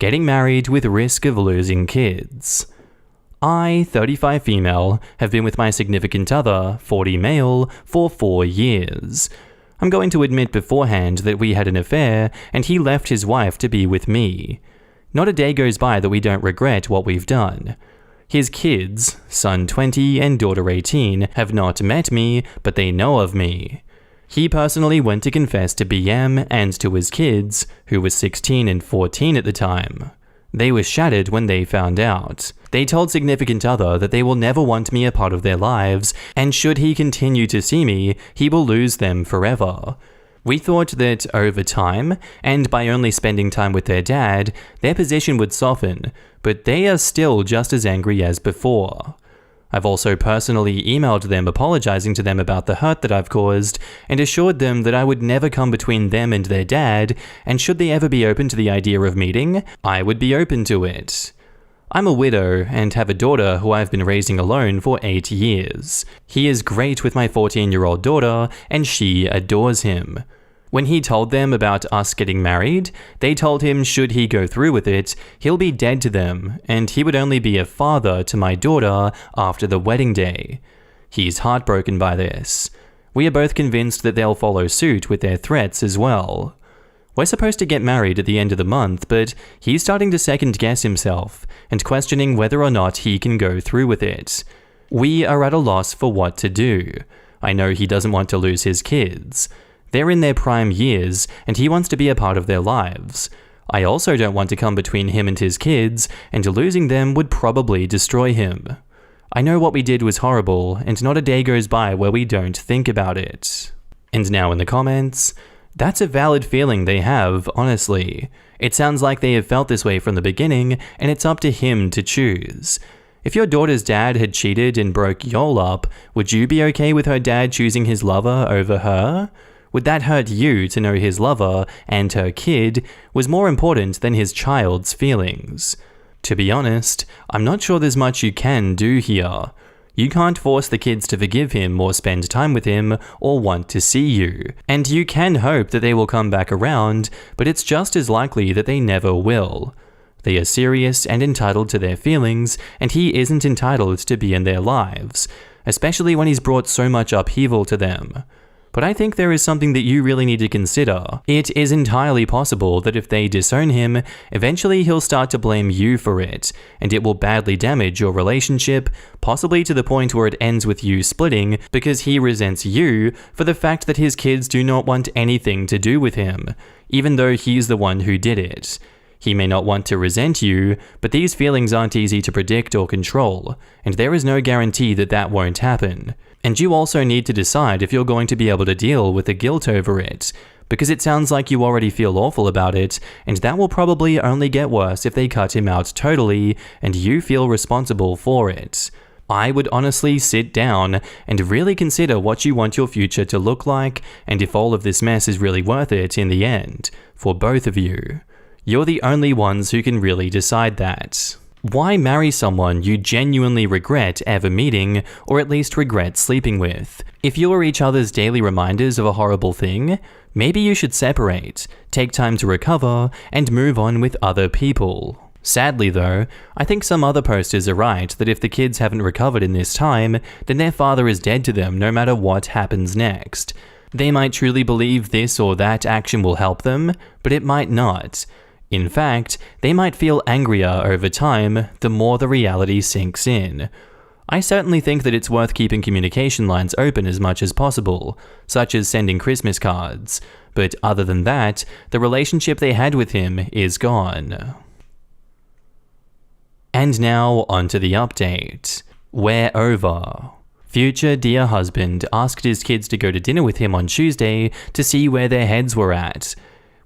Getting married with risk of losing kids. I, 35 female, have been with my significant other, 40 male, for 4 years. I'm going to admit beforehand that we had an affair and he left his wife to be with me. Not a day goes by that we don't regret what we've done. His kids, son 20 and daughter 18, have not met me, but they know of me. He personally went to confess to BM and to his kids, who were 16 and 14 at the time. They were shattered when they found out. They told significant other that they will never want me a part of their lives, and should he continue to see me, he will lose them forever. We thought that over time, and by only spending time with their dad, their position would soften, but they are still just as angry as before. I've also personally emailed them apologizing to them about the hurt that I've caused, and assured them that I would never come between them and their dad, and should they ever be open to the idea of meeting, I would be open to it. I'm a widow and have a daughter who I've been raising alone for 8 years. He is great with my 14-year-old daughter, and she adores him. When he told them about us getting married, they told him should he go through with it, he'll be dead to them, and he would only be a father to my daughter after the wedding day. He's heartbroken by this. We are both convinced that they'll follow suit with their threats as well. We're supposed to get married at the end of the month, but he's starting to second-guess himself and questioning whether or not he can go through with it. We are at a loss for what to do. I know he doesn't want to lose his kids. They're in their prime years, and he wants to be a part of their lives. I also don't want to come between him and his kids, and losing them would probably destroy him. I know what we did was horrible, and not a day goes by where we don't think about it. And now in the comments, that's a valid feeling they have, honestly. It sounds like they have felt this way from the beginning, and it's up to him to choose. If your daughter's dad had cheated and broke y'all up, would you be okay with her dad choosing his lover over her? Would that hurt you to know his lover and her kid was more important than his child's feelings? To be honest, I'm not sure there's much you can do here. You can't force the kids to forgive him or spend time with him or want to see you. And you can hope that they will come back around, but it's just as likely that they never will. They are serious and entitled to their feelings, and he isn't entitled to be in their lives, especially when he's brought so much upheaval to them. But I think there is something that you really need to consider. It is entirely possible that if they disown him, eventually he'll start to blame you for it, and it will badly damage your relationship, possibly to the point where it ends with you splitting because he resents you for the fact that his kids do not want anything to do with him, even though he's the one who did it. He may not want to resent you, but these feelings aren't easy to predict or control, and there is no guarantee that that won't happen. And you also need to decide if you're going to be able to deal with the guilt over it, because it sounds like you already feel awful about it, and that will probably only get worse if they cut him out totally, and you feel responsible for it. I would honestly sit down and really consider what you want your future to look like, and if all of this mess is really worth it in the end, for both of you. You're the only ones who can really decide that. Why marry someone you genuinely regret ever meeting, or at least regret sleeping with? If you are each other's daily reminders of a horrible thing, maybe you should separate, take time to recover, and move on with other people. Sadly though, I think some other posters are right that if the kids haven't recovered in this time, then their father is dead to them no matter what happens next. They might truly believe this or that action will help them, but it might not. In fact, they might feel angrier over time the more the reality sinks in. I certainly think that it's worth keeping communication lines open as much as possible, such as sending Christmas cards, but other than that, the relationship they had with him is gone. And now onto the update. We're over. Future dear husband asked his kids to go to dinner with him on Tuesday to see where their heads were at.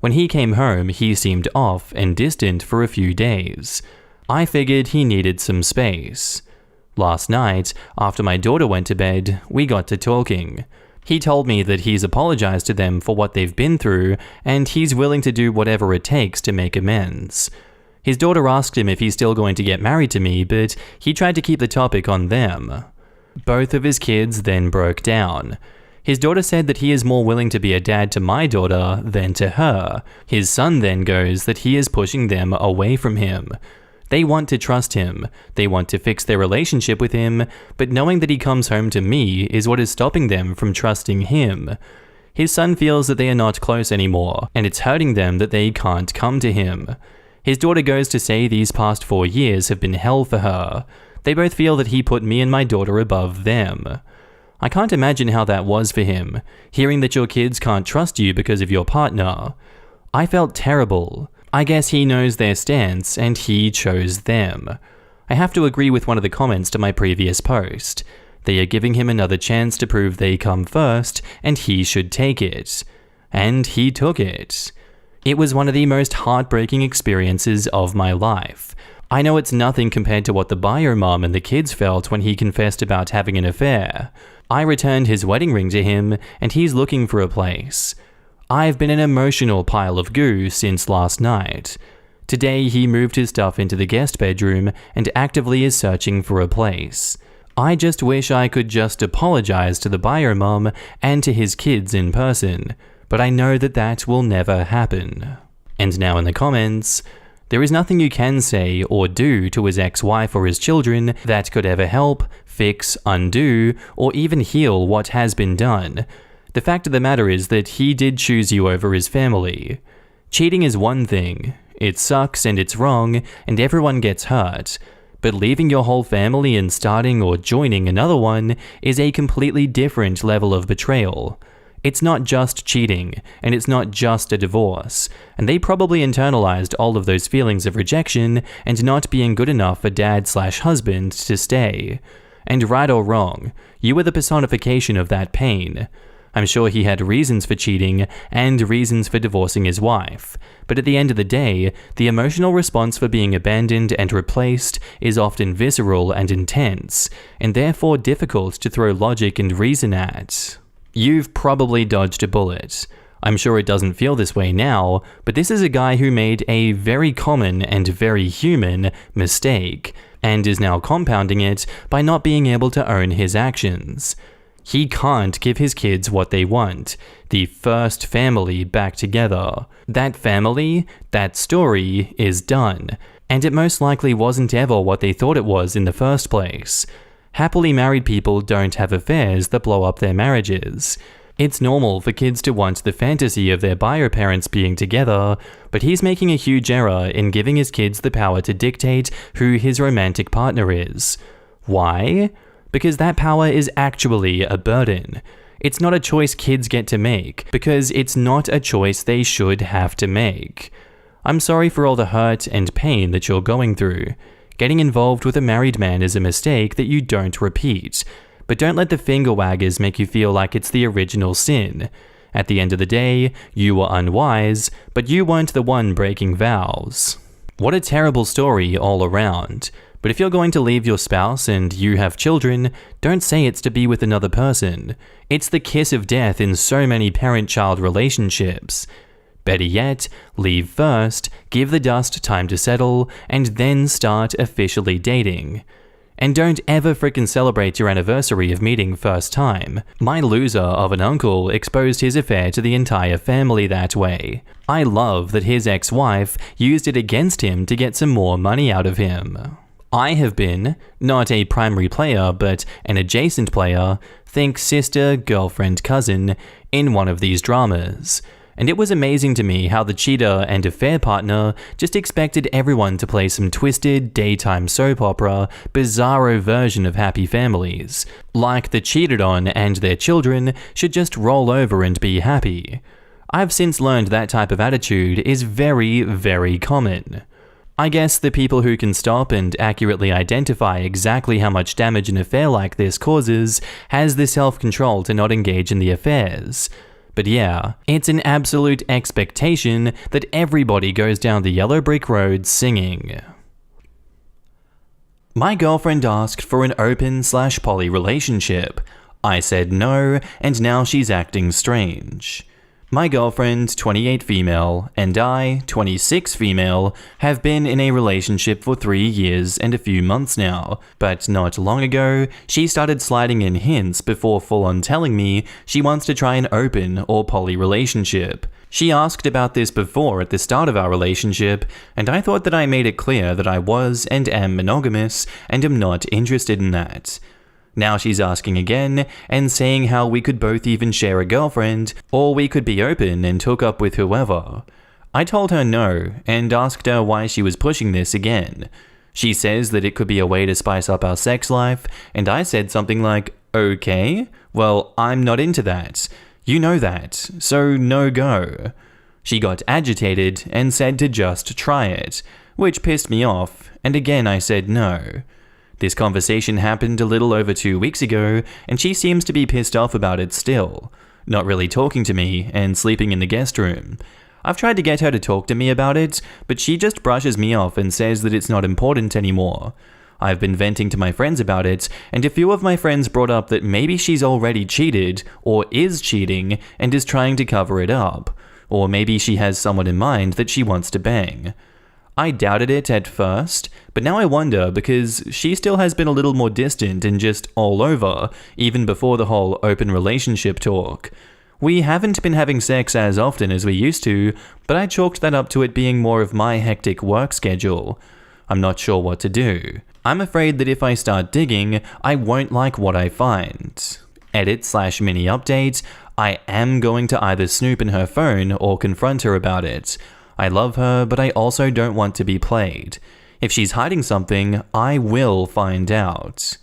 When he came home, he seemed off and distant for a few days. I figured he needed some space. Last night, after my daughter went to bed, we got to talking. He told me that he's apologized to them for what they've been through, and he's willing to do whatever it takes to make amends. His daughter asked him if he's still going to get married to me, but he tried to keep the topic on them. Both of his kids then broke down. His daughter said that he is more willing to be a dad to my daughter than to her. His son then goes that he is pushing them away from him. They want to trust him, they want to fix their relationship with him, but knowing that he comes home to me is what is stopping them from trusting him. His son feels that they are not close anymore, and it's hurting them that they can't come to him. His daughter goes to say these past 4 years have been hell for her. They both feel that he put me and my daughter above them. I can't imagine how that was for him, hearing that your kids can't trust you because of your partner. I felt terrible. I guess he knows their stance and he chose them. I have to agree with one of the comments to my previous post. They are giving him another chance to prove they come first and he should take it. And he took it. It was one of the most heartbreaking experiences of my life. I know it's nothing compared to what the bio mom and the kids felt when he confessed about having an affair. I returned his wedding ring to him and he's looking for a place. I've been an emotional pile of goo since last night. Today he moved his stuff into the guest bedroom and actively is searching for a place. I just wish I could just apologize to the bio mom and to his kids in person, but I know that that will never happen. And now in the comments, there is nothing you can say or do to his ex-wife or his children that could ever help, fix, undo, or even heal what has been done. The fact of the matter is that he did choose you over his family. Cheating is one thing. It sucks and it's wrong and everyone gets hurt. But leaving your whole family and starting or joining another one is a completely different level of betrayal. It's not just cheating, and it's not just a divorce, and they probably internalized all of those feelings of rejection and not being good enough for dad/husband to stay. And right or wrong, you were the personification of that pain. I'm sure he had reasons for cheating and reasons for divorcing his wife, but at the end of the day, the emotional response for being abandoned and replaced is often visceral and intense, and therefore difficult to throw logic and reason at. You've probably dodged a bullet. I'm sure it doesn't feel this way now, but this is a guy who made a very common and very human mistake, and is now compounding it by not being able to own his actions. He can't give his kids what they want, the first family back together. That family, that story, is done, and it most likely wasn't ever what they thought it was in the first place. Happily married people don't have affairs that blow up their marriages. It's normal for kids to want the fantasy of their bio parents being together, but he's making a huge error in giving his kids the power to dictate who his romantic partner is. Why? Because that power is actually a burden. It's not a choice kids get to make, because it's not a choice they should have to make. I'm sorry for all the hurt and pain that you're going through. Getting involved with a married man is a mistake that you don't repeat, but don't let the finger waggers make you feel like it's the original sin. At the end of the day, you were unwise, but you weren't the one breaking vows. What a terrible story all around. But if you're going to leave your spouse and you have children, don't say it's to be with another person. It's the kiss of death in so many parent-child relationships. Better yet, leave first, give the dust time to settle, and then start officially dating. And don't ever frickin' celebrate your anniversary of meeting first time. My loser of an uncle exposed his affair to the entire family that way. I love that his ex-wife used it against him to get some more money out of him. I have been, not a primary player, but an adjacent player, think sister, girlfriend, cousin, in one of these dramas. And it was amazing to me how the cheater and affair partner just expected everyone to play some twisted, daytime soap opera, bizarro version of Happy Families. Like the cheated on and their children should just roll over and be happy. I've since learned that type of attitude is very, very common. I guess the people who can stop and accurately identify exactly how much damage an affair like this causes has the self-control to not engage in the affairs. But yeah, it's an absolute expectation that everybody goes down the yellow brick road singing. My girlfriend asked for an open/poly relationship. I said no, and now she's acting strange. My girlfriend, 28 female, and I, 26 female, have been in a relationship for 3 years and a few months now, but not long ago, she started sliding in hints before full-on telling me she wants to try an open or poly relationship. She asked about this before at the start of our relationship, and I thought that I made it clear that I was and am monogamous and am not interested in that. Now she's asking again and saying how we could both even share a girlfriend, or we could be open and hook up with whoever. I told her no and asked her why she was pushing this again. She says that it could be a way to spice up our sex life, and I said something like, okay, well, I'm not into that. You know that, so no go. She got agitated and said to just try it, which pissed me off, and again I said no. This conversation happened a little over 2 weeks ago, and she seems to be pissed off about it still, not really talking to me and sleeping in the guest room. I've tried to get her to talk to me about it, but she just brushes me off and says that it's not important anymore. I've been venting to my friends about it, and a few of my friends brought up that maybe she's already cheated, or is cheating, and is trying to cover it up, or maybe she has someone in mind that she wants to bang. I doubted it at first, but now I wonder because she still has been a little more distant and just all over, even before the whole open relationship talk. We haven't been having sex as often as we used to, but I chalked that up to it being more of my hectic work schedule. I'm not sure what to do. I'm afraid that if I start digging, I won't like what I find. Edit/mini update, I am going to either snoop in her phone or confront her about it. I love her, but I also don't want to be played. If she's hiding something, I will find out.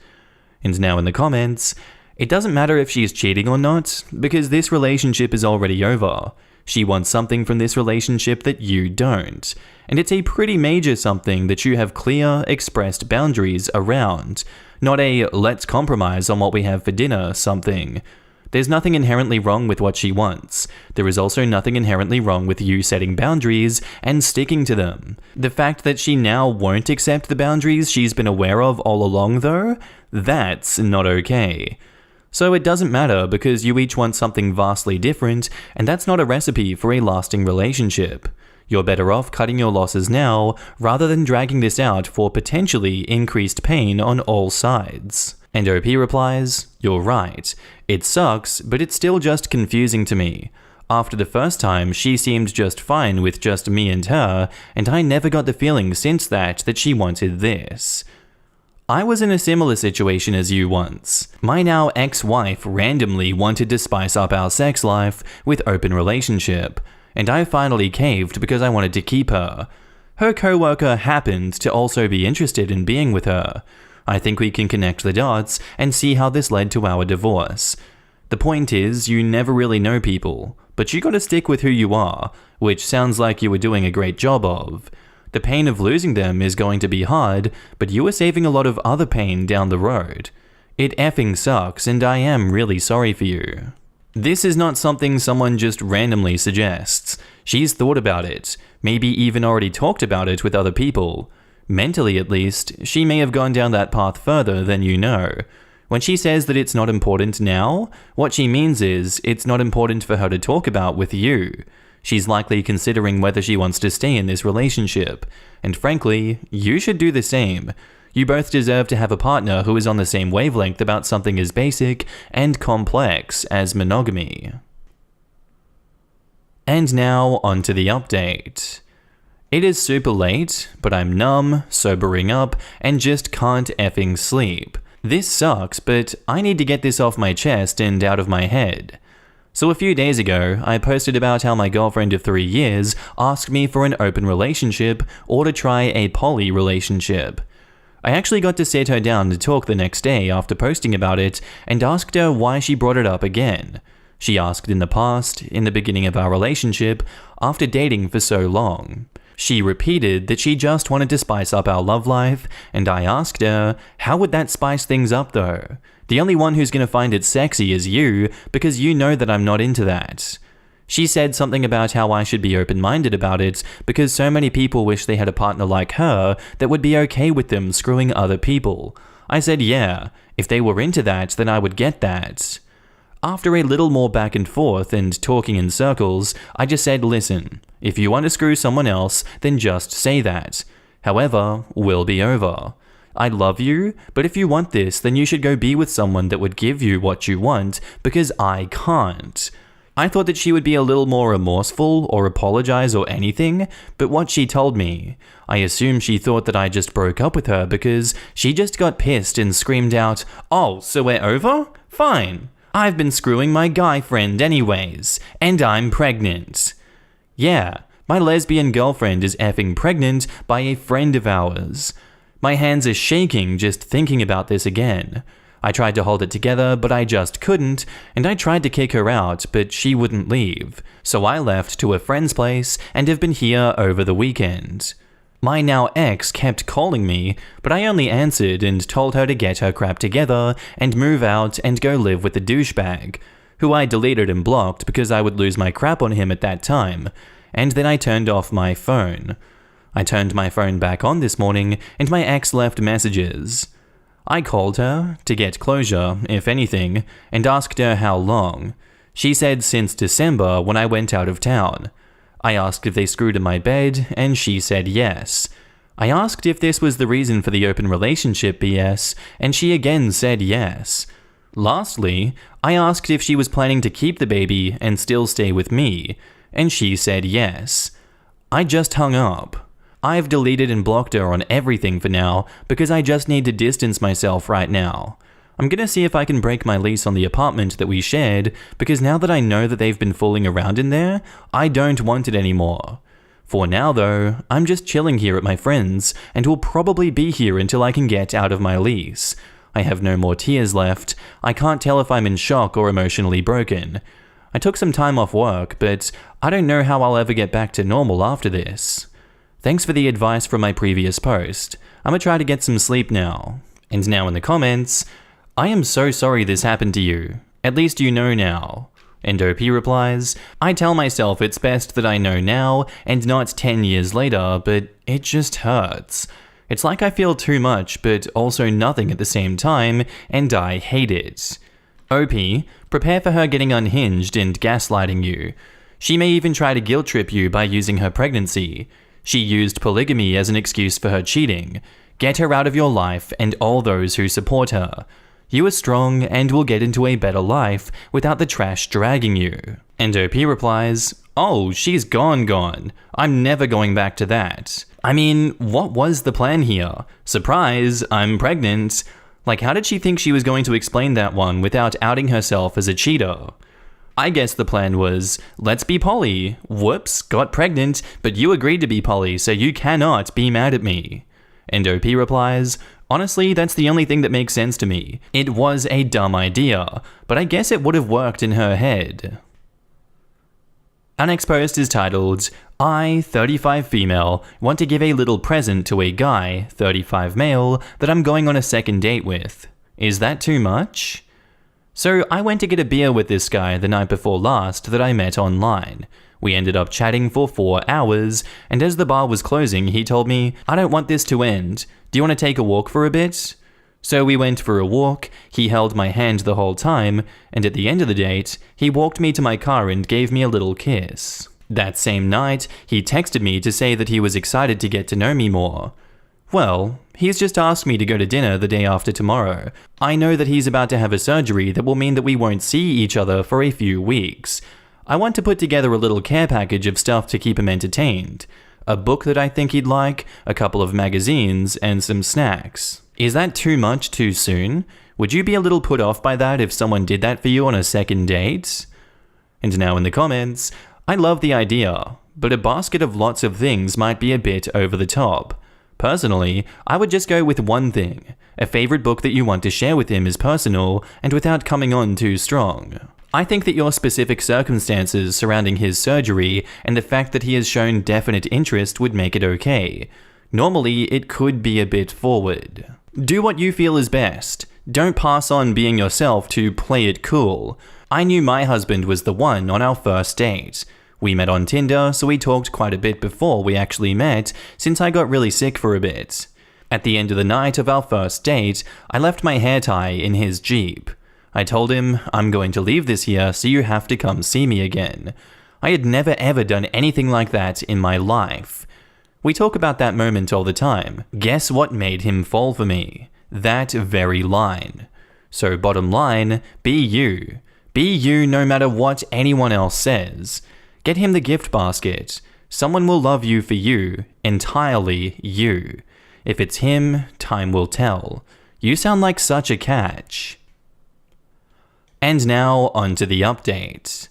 And now in the comments, it doesn't matter if she's cheating or not, because this relationship is already over. She wants something from this relationship that you don't. And it's a pretty major something that you have clear, expressed boundaries around. Not a let's compromise on what we have for dinner something. There's nothing inherently wrong with what she wants. There is also nothing inherently wrong with you setting boundaries and sticking to them. The fact that she now won't accept the boundaries she's been aware of all along though, that's not okay. So it doesn't matter because you each want something vastly different, and that's not a recipe for a lasting relationship. You're better off cutting your losses now rather than dragging this out for potentially increased pain on all sides. And OP replies, "You're right. It sucks, but it's still just confusing to me. After the first time, she seemed just fine with just me and her, and I never got the feeling since that she wanted this." I was in a similar situation as you once. My now ex-wife randomly wanted to spice up our sex life with open relationship, and I finally caved because I wanted to keep her. Her coworker happened to also be interested in being with her. I think we can connect the dots and see how this led to our divorce. The point is, you never really know people, but you gotta stick with who you are, which sounds like you were doing a great job of. The pain of losing them is going to be hard, but you are saving a lot of other pain down the road. It effing sucks, and I am really sorry for you. This is not something someone just randomly suggests. She's thought about it, maybe even already talked about it with other people. Mentally at least, she may have gone down that path further than you know. When she says that it's not important now, what she means is it's not important for her to talk about with you. She's likely considering whether she wants to stay in this relationship. And frankly, you should do the same. You both deserve to have a partner who is on the same wavelength about something as basic and complex as monogamy. And now onto the update. It is super late, but I'm numb, sobering up, and just can't effing sleep. This sucks, but I need to get this off my chest and out of my head. So a few days ago, I posted about how my girlfriend of 3 years asked me for an open relationship or to try a poly relationship. I actually got to sit her down to talk the next day after posting about it and asked her why she brought it up again. She asked in the past, in the beginning of our relationship, after dating for so long. She repeated that she just wanted to spice up our love life, and I asked her, how would that spice things up though? The only one who's gonna find it sexy is you, because you know that I'm not into that. She said something about how I should be open-minded about it, because so many people wish they had a partner like her that would be okay with them screwing other people. I said yeah, if they were into that, then I would get that. After a little more back and forth and talking in circles, I just said, listen, if you want to screw someone else, then just say that. However, we'll be over. I love you, but if you want this, then you should go be with someone that would give you what you want, because I can't. I thought that she would be a little more remorseful or apologize or anything, but what she told me, I assume she thought that I just broke up with her because she just got pissed and screamed out, "Oh, so we're over? Fine. I've been screwing my guy friend anyways, and I'm pregnant." Yeah, my lesbian girlfriend is effing pregnant by a friend of ours. My hands are shaking just thinking about this again. I tried to hold it together, but I just couldn't, and I tried to kick her out, but she wouldn't leave. So I left to a friend's place and have been here over the weekend. My now ex kept calling me, but I only answered and told her to get her crap together and move out and go live with the douchebag, who I deleted and blocked because I would lose my crap on him at that time, and then I turned off my phone. I turned my phone back on this morning, and my ex left messages. I called her, to get closure, if anything, and asked her how long. She said since December when I went out of town. I asked if they screwed in my bed, and she said yes. I asked if this was the reason for the open relationship BS, and she again said yes. Lastly, I asked if she was planning to keep the baby and still stay with me, and she said yes. I just hung up. I've deleted and blocked her on everything for now because I just need to distance myself right now. I'm gonna see if I can break my lease on the apartment that we shared because now that I know that they've been fooling around in there, I don't want it anymore. For now though, I'm just chilling here at my friend's and will probably be here until I can get out of my lease. I have no more tears left. I can't tell if I'm in shock or emotionally broken. I took some time off work, but I don't know how I'll ever get back to normal after this. Thanks for the advice from my previous post. I'm gonna try to get some sleep now. And now in the comments, I am so sorry this happened to you. At least you know now. And OP replies, I tell myself it's best that I know now and not 10 years later, but it just hurts. It's like I feel too much, but also nothing at the same time, and I hate it. OP, prepare for her getting unhinged and gaslighting you. She may even try to guilt trip you by using her pregnancy. She used polygamy as an excuse for her cheating. Get her out of your life and all those who support her. You are strong and will get into a better life without the trash dragging you. And OP replies, oh, she's gone. I'm never going back to that. I mean, what was the plan here? Surprise, I'm pregnant. Like, how did she think she was going to explain that one without outing herself as a cheater? I guess the plan was, let's be poly. Whoops, got pregnant, but you agreed to be poly, so you cannot be mad at me. And OP replies, honestly, that's the only thing that makes sense to me. It was a dumb idea, but I guess it would have worked in her head. Our next post is titled, I, 35 female, want to give a little present to a guy, 35 male, that I'm going on a second date with. Is that too much? So I went to get a beer with this guy the night before last that I met online. We ended up chatting for 4 hours, and as the bar was closing, he told me, I don't want this to end. Do you want to take a walk for a bit? So we went for a walk, he held my hand the whole time, and at the end of the date, he walked me to my car and gave me a little kiss. That same night, he texted me to say that he was excited to get to know me more. Well, he's just asked me to go to dinner the day after tomorrow. I know that he's about to have a surgery that will mean that we won't see each other for a few weeks. I want to put together a little care package of stuff to keep him entertained. A book that I think he'd like, a couple of magazines, and some snacks. Is that too much too soon? Would you be a little put off by that if someone did that for you on a second date? And now in the comments, I love the idea, but a basket of lots of things might be a bit over the top. Personally, I would just go with one thing. A favorite book that you want to share with him is personal and without coming on too strong. I think that your specific circumstances surrounding his surgery and the fact that he has shown definite interest would make it okay. Normally, it could be a bit forward. Do what you feel is best. Don't pass on being yourself to play it cool. I knew my husband was the one on our first date. We met on Tinder, so we talked quite a bit before we actually met, since I got really sick for a bit. At the end of the night of our first date, I left my hair tie in his Jeep. I told him, I'm going to leave this year, so you have to come see me again. I had never ever done anything like that in my life. We talk about that moment all the time. Guess what made him fall for me? That very line. So bottom line, be you. Be you no matter what anyone else says. Get him the gift basket. Someone will love you for you, entirely you. If it's him, time will tell. You sound like such a catch. And now, onto the update.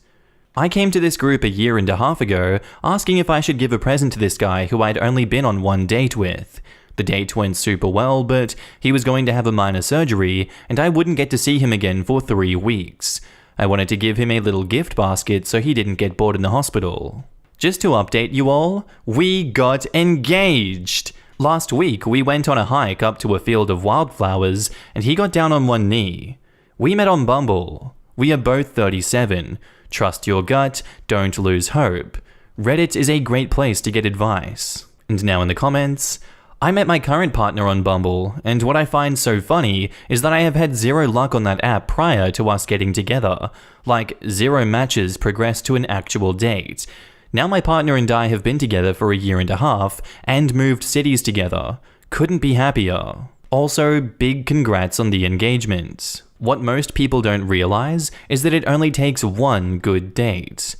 I came to this group a year and a half ago, asking if I should give a present to this guy who I'd only been on one date with. The date went super well, but he was going to have a minor surgery, and I wouldn't get to see him again for 3 weeks. I wanted to give him a little gift basket so he didn't get bored in the hospital. Just to update you all, we got engaged! Last week, we went on a hike up to a field of wildflowers, and he got down on one knee. We met on Bumble. We are both 37. Trust your gut, don't lose hope. Reddit is a great place to get advice. And now in the comments, I met my current partner on Bumble, and what I find so funny is that I have had zero luck on that app prior to us getting together. Like, 0 matches progressed to an actual date. Now my partner and I have been together for a year and a half, and moved cities together. Couldn't be happier. Also, big congrats on the engagement. What most people don't realize is that it only takes one good date.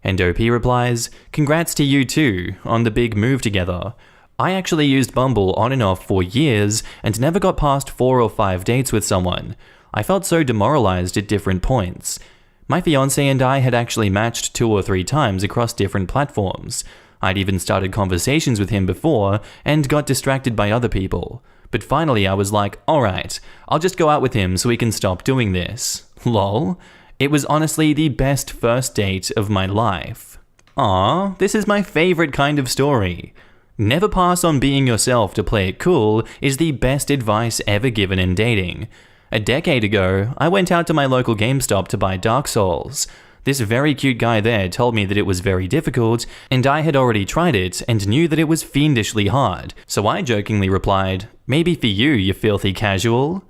And OP replies, congrats to you too, on the big move together. I actually used Bumble on and off for years, and never got past 4 or 5 dates with someone. I felt so demoralized at different points. My fiancé and I had actually matched 2 or 3 times across different platforms. I'd even started conversations with him before, and got distracted by other people. But finally I was like, alright, I'll just go out with him so we can stop doing this. Lol. It was honestly the best first date of my life. Aww, this is my favorite kind of story. Never pass on being yourself to play it cool is the best advice ever given in dating. A decade ago, I went out to my local GameStop to buy Dark Souls. This very cute guy there told me that it was very difficult, and I had already tried it and knew that it was fiendishly hard, so I jokingly replied, maybe for you, you filthy casual.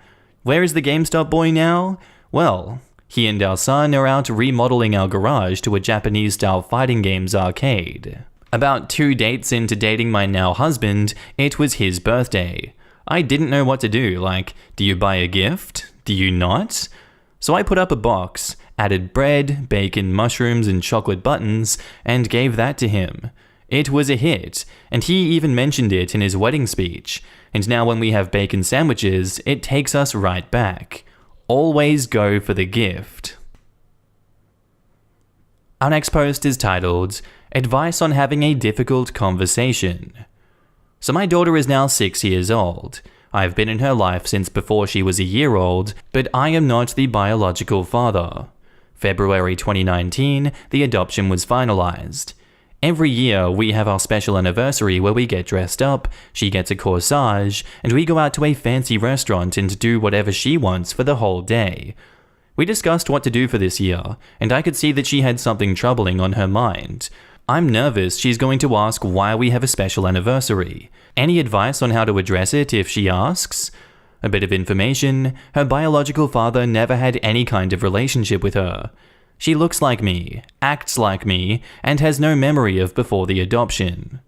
Where is the GameStop boy now? Well, he and our son are out remodeling our garage to a Japanese-style fighting games arcade. About 2 dates into dating my now husband, it was his birthday. I didn't know what to do, like, do you buy a gift? Do you not? So I put up a box, added bread, bacon, mushrooms, and chocolate buttons, and gave that to him. It was a hit, and he even mentioned it in his wedding speech, and now when we have bacon sandwiches, it takes us right back. Always go for the gift. Our next post is titled, Advice on Having a Difficult Conversation. So my daughter is now 6 years old. I've been in her life since before she was a year old, but I am not the biological father. February 2019, the adoption was finalized. Every year, we have our special anniversary where we get dressed up, she gets a corsage, and we go out to a fancy restaurant and do whatever she wants for the whole day. We discussed what to do for this year, and I could see that she had something troubling on her mind. I'm nervous she's going to ask why we have a special anniversary. Any advice on how to address it if she asks? A bit of information, her biological father never had any kind of relationship with her. She looks like me, acts like me, and has no memory of before the adoption.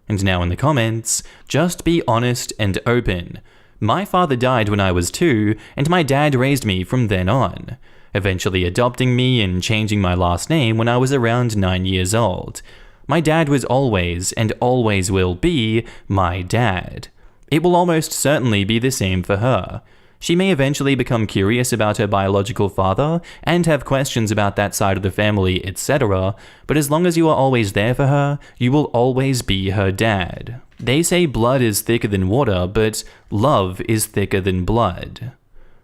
And now in the comments, just be honest and open. My father died when I was 2, and my dad raised me from then on, eventually adopting me and changing my last name when I was around 9 years old. My dad was always, and always will be, my dad. It will almost certainly be the same for her. She may eventually become curious about her biological father and have questions about that side of the family, etc., but as long as you are always there for her, you will always be her dad. They say blood is thicker than water, but love is thicker than blood.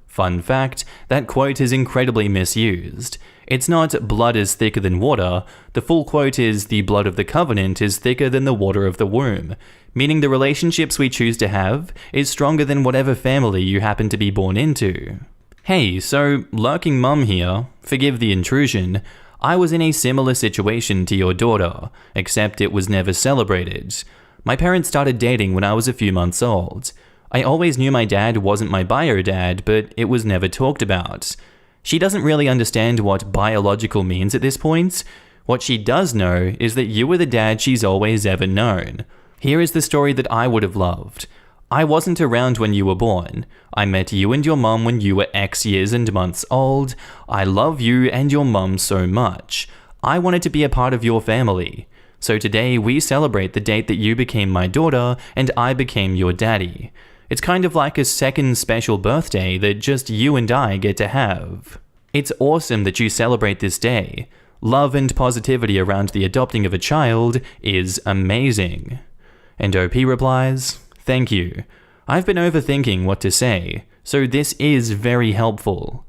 Fun fact, that quote is incredibly misused. It's not blood is thicker than water, the full quote is the blood of the covenant is thicker than the water of the womb, meaning the relationships we choose to have is stronger than whatever family you happen to be born into. Hey, so lurking mum here, forgive the intrusion, I was in a similar situation to your daughter, except it was never celebrated. My parents started dating when I was a few months old. I always knew my dad wasn't my bio dad, but it was never talked about. She doesn't really understand what biological means at this point. What she does know is that you were the dad she's always ever known. Here is the story that I would have loved. I wasn't around when you were born. I met you and your mum when you were X years and months old. I love you and your mum so much. I wanted to be a part of your family. So today we celebrate the date that you became my daughter and I became your daddy. It's kind of like a second special birthday that just you and I get to have. It's awesome that you celebrate this day. Love and positivity around the adopting of a child is amazing. And OP replies, thank you. I've been overthinking what to say, so this is very helpful.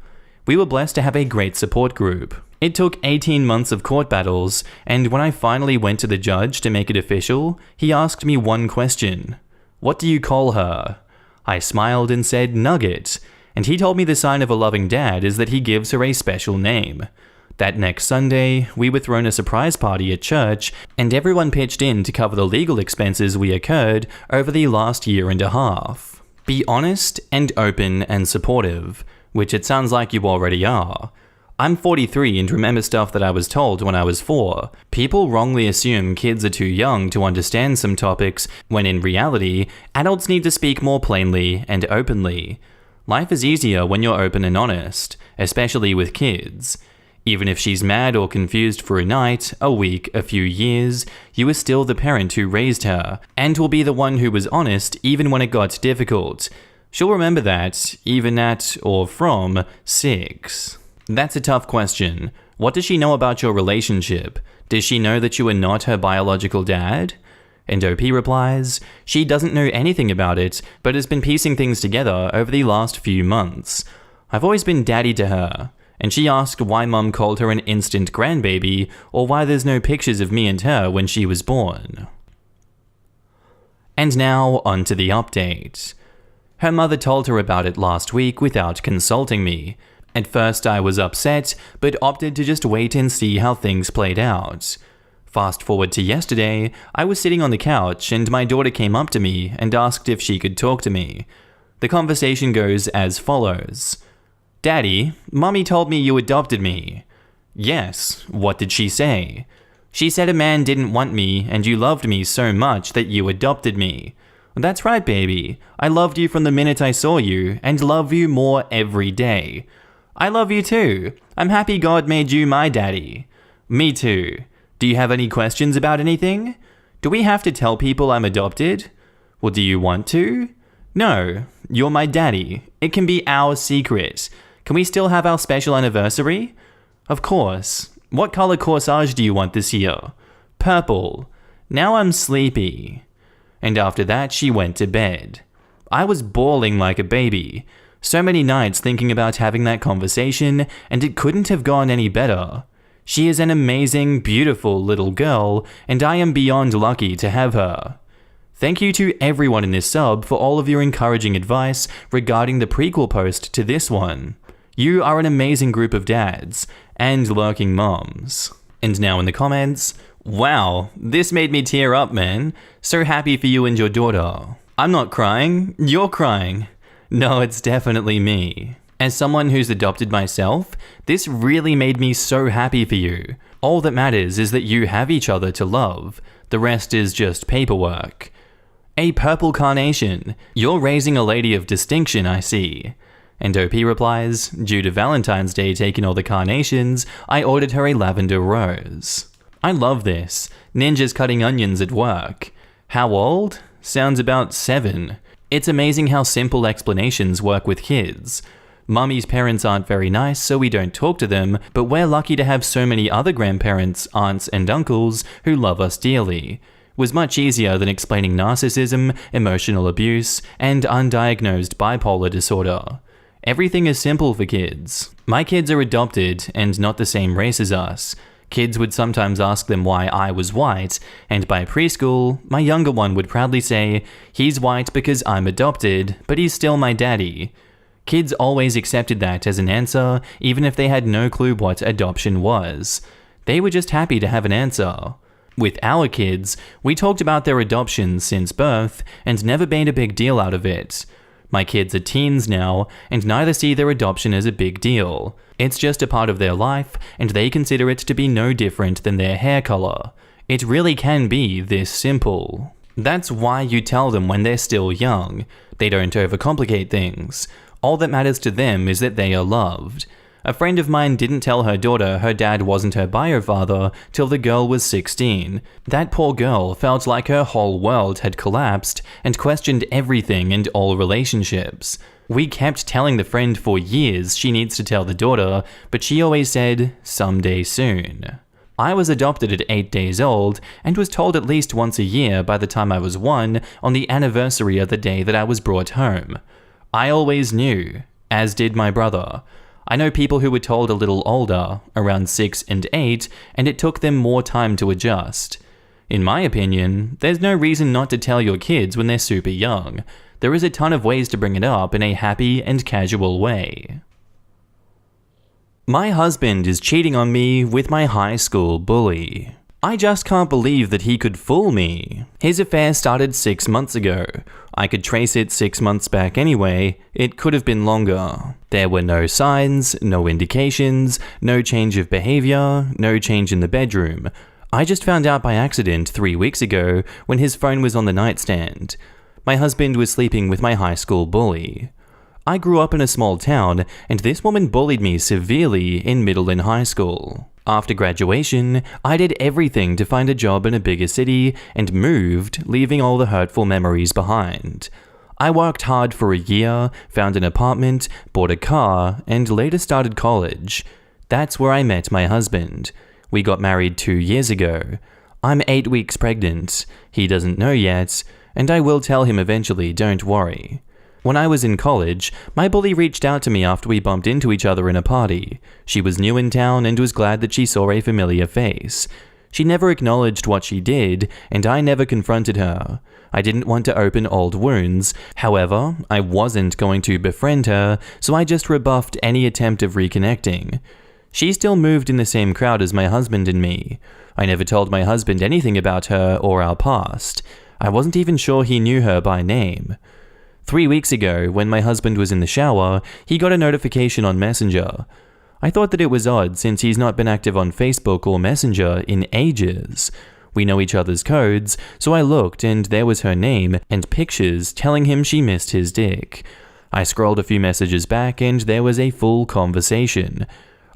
We were blessed to have a great support group. It took 18 months of court battles, and when I finally went to the judge to make it official, he asked me one question. What do you call her? I smiled and said Nugget, and he told me the sign of a loving dad is that he gives her a special name. That next Sunday, we were thrown a surprise party at church, and everyone pitched in to cover the legal expenses we incurred over the last year and a half. Be honest and open and supportive, which it sounds like you already are. I'm 43 and remember stuff that I was told when I was 4. People wrongly assume kids are too young to understand some topics, when in reality, adults need to speak more plainly and openly. Life is easier when you're open and honest, especially with kids. Even if she's mad or confused for a night, a week, a few years, you are still the parent who raised her, and will be the one who was honest even when it got difficult. She'll remember that, even at or from 6. That's a tough question. What does she know about your relationship? Does she know that you are not her biological dad? And OP replies, she doesn't know anything about it, but has been piecing things together over the last few months. I've always been daddy to her, and she asked why mum called her an instant grandbaby, or why there's no pictures of me and her when she was born. And now, on to the update. Her mother told her about it last week without consulting me. At first I was upset, but opted to just wait and see how things played out. Fast forward to yesterday, I was sitting on the couch and my daughter came up to me and asked if she could talk to me. The conversation goes as follows. Daddy, Mommy told me you adopted me. Yes, what did she say? She said a man didn't want me and you loved me so much that you adopted me. That's right, baby. I loved you from the minute I saw you and love you more every day. I love you too. I'm happy God made you my daddy. Me too. Do you have any questions about anything? Do we have to tell people I'm adopted? Well, do you want to? No, you're my daddy. It can be our secret. Can we still have our special anniversary? Of course. What color corsage do you want this year? Purple. Now I'm sleepy. And after that, she went to bed. I was bawling like a baby. So many nights thinking about having that conversation, and it couldn't have gone any better. She is an amazing, beautiful little girl, and I am beyond lucky to have her. Thank you to everyone in this sub for all of your encouraging advice regarding the prequel post to this one. You are an amazing group of dads, and lurking moms. And now in the comments, wow, this made me tear up, man. So happy for you and your daughter. I'm not crying, you're crying. No, it's definitely me. As someone who's adopted myself, this really made me so happy for you. All that matters is that you have each other to love. The rest is just paperwork. A purple carnation. You're raising a lady of distinction, I see. And OP replies, due to Valentine's Day taking all the carnations, I ordered her a lavender rose. I love this. Ninjas cutting onions at work. How old? Sounds about 7. It's amazing how simple explanations work with kids. Mummy's parents aren't very nice, so we don't talk to them, but we're lucky to have so many other grandparents, aunts, and uncles who love us dearly. It was much easier than explaining narcissism, emotional abuse, and undiagnosed bipolar disorder. Everything is simple for kids. My kids are adopted and not the same race as us. Kids would sometimes ask them why I was white, and by preschool, my younger one would proudly say, he's white because I'm adopted, but he's still my daddy. Kids always accepted that as an answer, even if they had no clue what adoption was. They were just happy to have an answer. With our kids, we talked about their adoption since birth and never made a big deal out of it. My kids are teens now, and neither see their adoption as a big deal. It's just a part of their life, and they consider it to be no different than their hair color. It really can be this simple. That's why you tell them when they're still young. They don't overcomplicate things. All that matters to them is that they are loved. A friend of mine didn't tell her daughter her dad wasn't her bio father till the girl was 16. That poor girl felt like her whole world had collapsed and questioned everything and all relationships. We kept telling the friend for years she needs to tell the daughter, but she always said, someday soon. I was adopted at 8 days old and was told at least once a year by the time I was 1 on the anniversary of the day that I was brought home. I always knew, as did my brother. I know people who were told a little older, around 6 and 8, and it took them more time to adjust. In my opinion, there's no reason not to tell your kids when they're super young. There is a ton of ways to bring it up in a happy and casual way. My husband is cheating on me with my high school bully. I just can't believe that he could fool me. His affair started 6 months ago. I could trace it 6 months back anyway. It could have been longer. There were no signs, no indications, no change of behavior, no change in the bedroom. I just found out by accident 3 weeks ago when his phone was on the nightstand. My husband was sleeping with my high school bully. I grew up in a small town, and this woman bullied me severely in middle and high school. After graduation, I did everything to find a job in a bigger city and moved, leaving all the hurtful memories behind. I worked hard for a year, found an apartment, bought a car, and later started college. That's where I met my husband. We got married 2 years ago. I'm 8 weeks pregnant. He doesn't know yet, and I will tell him eventually, don't worry. When I was in college, my bully reached out to me after we bumped into each other in a party. She was new in town and was glad that she saw a familiar face. She never acknowledged what she did, and I never confronted her. I didn't want to open old wounds. However, I wasn't going to befriend her, so I just rebuffed any attempt of reconnecting. She still moved in the same crowd as my husband and me. I never told my husband anything about her or our past. I wasn't even sure he knew her by name. 3 weeks ago, when my husband was in the shower, he got a notification on Messenger. I thought that it was odd since he's not been active on Facebook or Messenger in ages. We know each other's codes, so I looked and there was her name and pictures telling him she missed his dick. I scrolled a few messages back and there was a full conversation.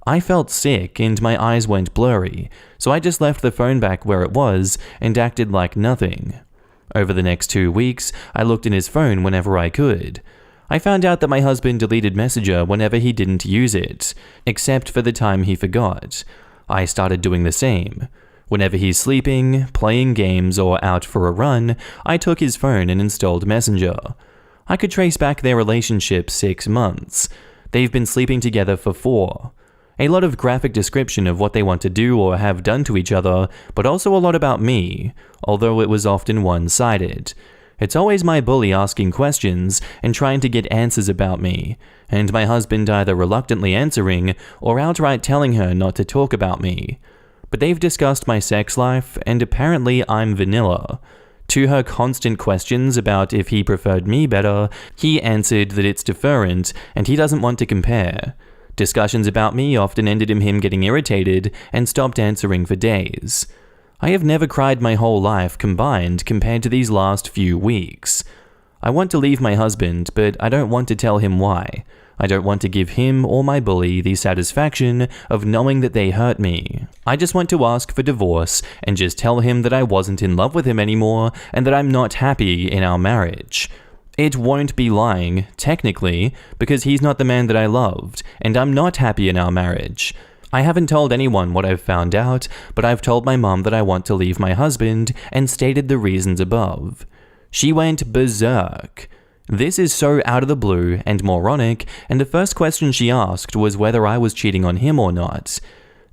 I felt sick and my eyes went blurry, so I just left the phone back where it was and acted like nothing. Over the next 2 weeks, I looked in his phone whenever I could. I found out that my husband deleted Messenger whenever he didn't use it, except for the time he forgot. I started doing the same. Whenever he's sleeping, playing games, or out for a run, I took his phone and installed Messenger. I could trace back their relationship 6 months. They've been sleeping together for 4. A lot of graphic description of what they want to do or have done to each other, but also a lot about me, although it was often one-sided. It's always my bully asking questions and trying to get answers about me, and my husband either reluctantly answering or outright telling her not to talk about me. But they've discussed my sex life, and apparently I'm vanilla. To her constant questions about if he preferred me better, he answered that it's different and he doesn't want to compare. Discussions about me often ended in him getting irritated and stopped answering for days. I have never cried my whole life combined compared to these last few weeks. I want to leave my husband, but I don't want to tell him why. I don't want to give him or my bully the satisfaction of knowing that they hurt me. I just want to ask for divorce and just tell him that I wasn't in love with him anymore and that I'm not happy in our marriage. It won't be lying, technically, because he's not the man that I loved, and I'm not happy in our marriage. I haven't told anyone what I've found out, but I've told my mom that I want to leave my husband and stated the reasons above. She went berserk. This is so out of the blue and moronic, and the first question she asked was whether I was cheating on him or not.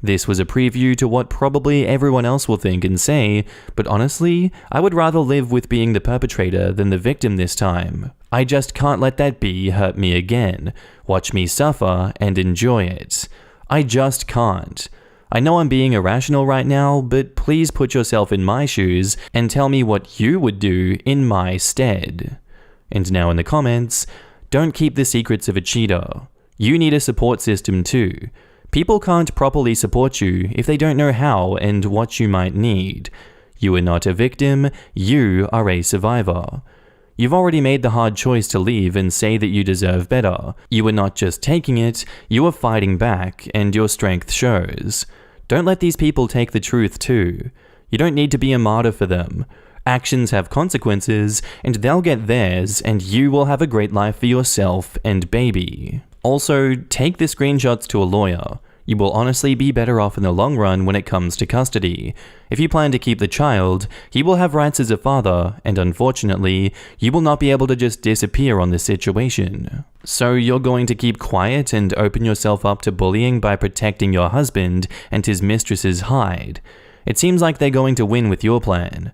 This was a preview to what probably everyone else will think and say, but honestly, I would rather live with being the perpetrator than the victim this time. I just can't let that bee hurt me again, watch me suffer, and enjoy it. I just can't. I know I'm being irrational right now, but please put yourself in my shoes and tell me what you would do in my stead. And now in the comments, Don't keep the secrets of a cheater. You need a support system too. People can't properly support you if they don't know how and what you might need. You are not a victim, you are a survivor. You've already made the hard choice to leave and say that you deserve better. You are not just taking it, you are fighting back, and your strength shows. Don't let these people take the truth too. You don't need to be a martyr for them. Actions have consequences, and they'll get theirs, and you will have a great life for yourself and baby. Also, take the screenshots to a lawyer. You will honestly be better off in the long run when it comes to custody. If you plan to keep the child, he will have rights as a father, and unfortunately, you will not be able to just disappear on this situation. So you're going to keep quiet and open yourself up to bullying by protecting your husband and his mistress's hide. It seems like they're going to win with your plan.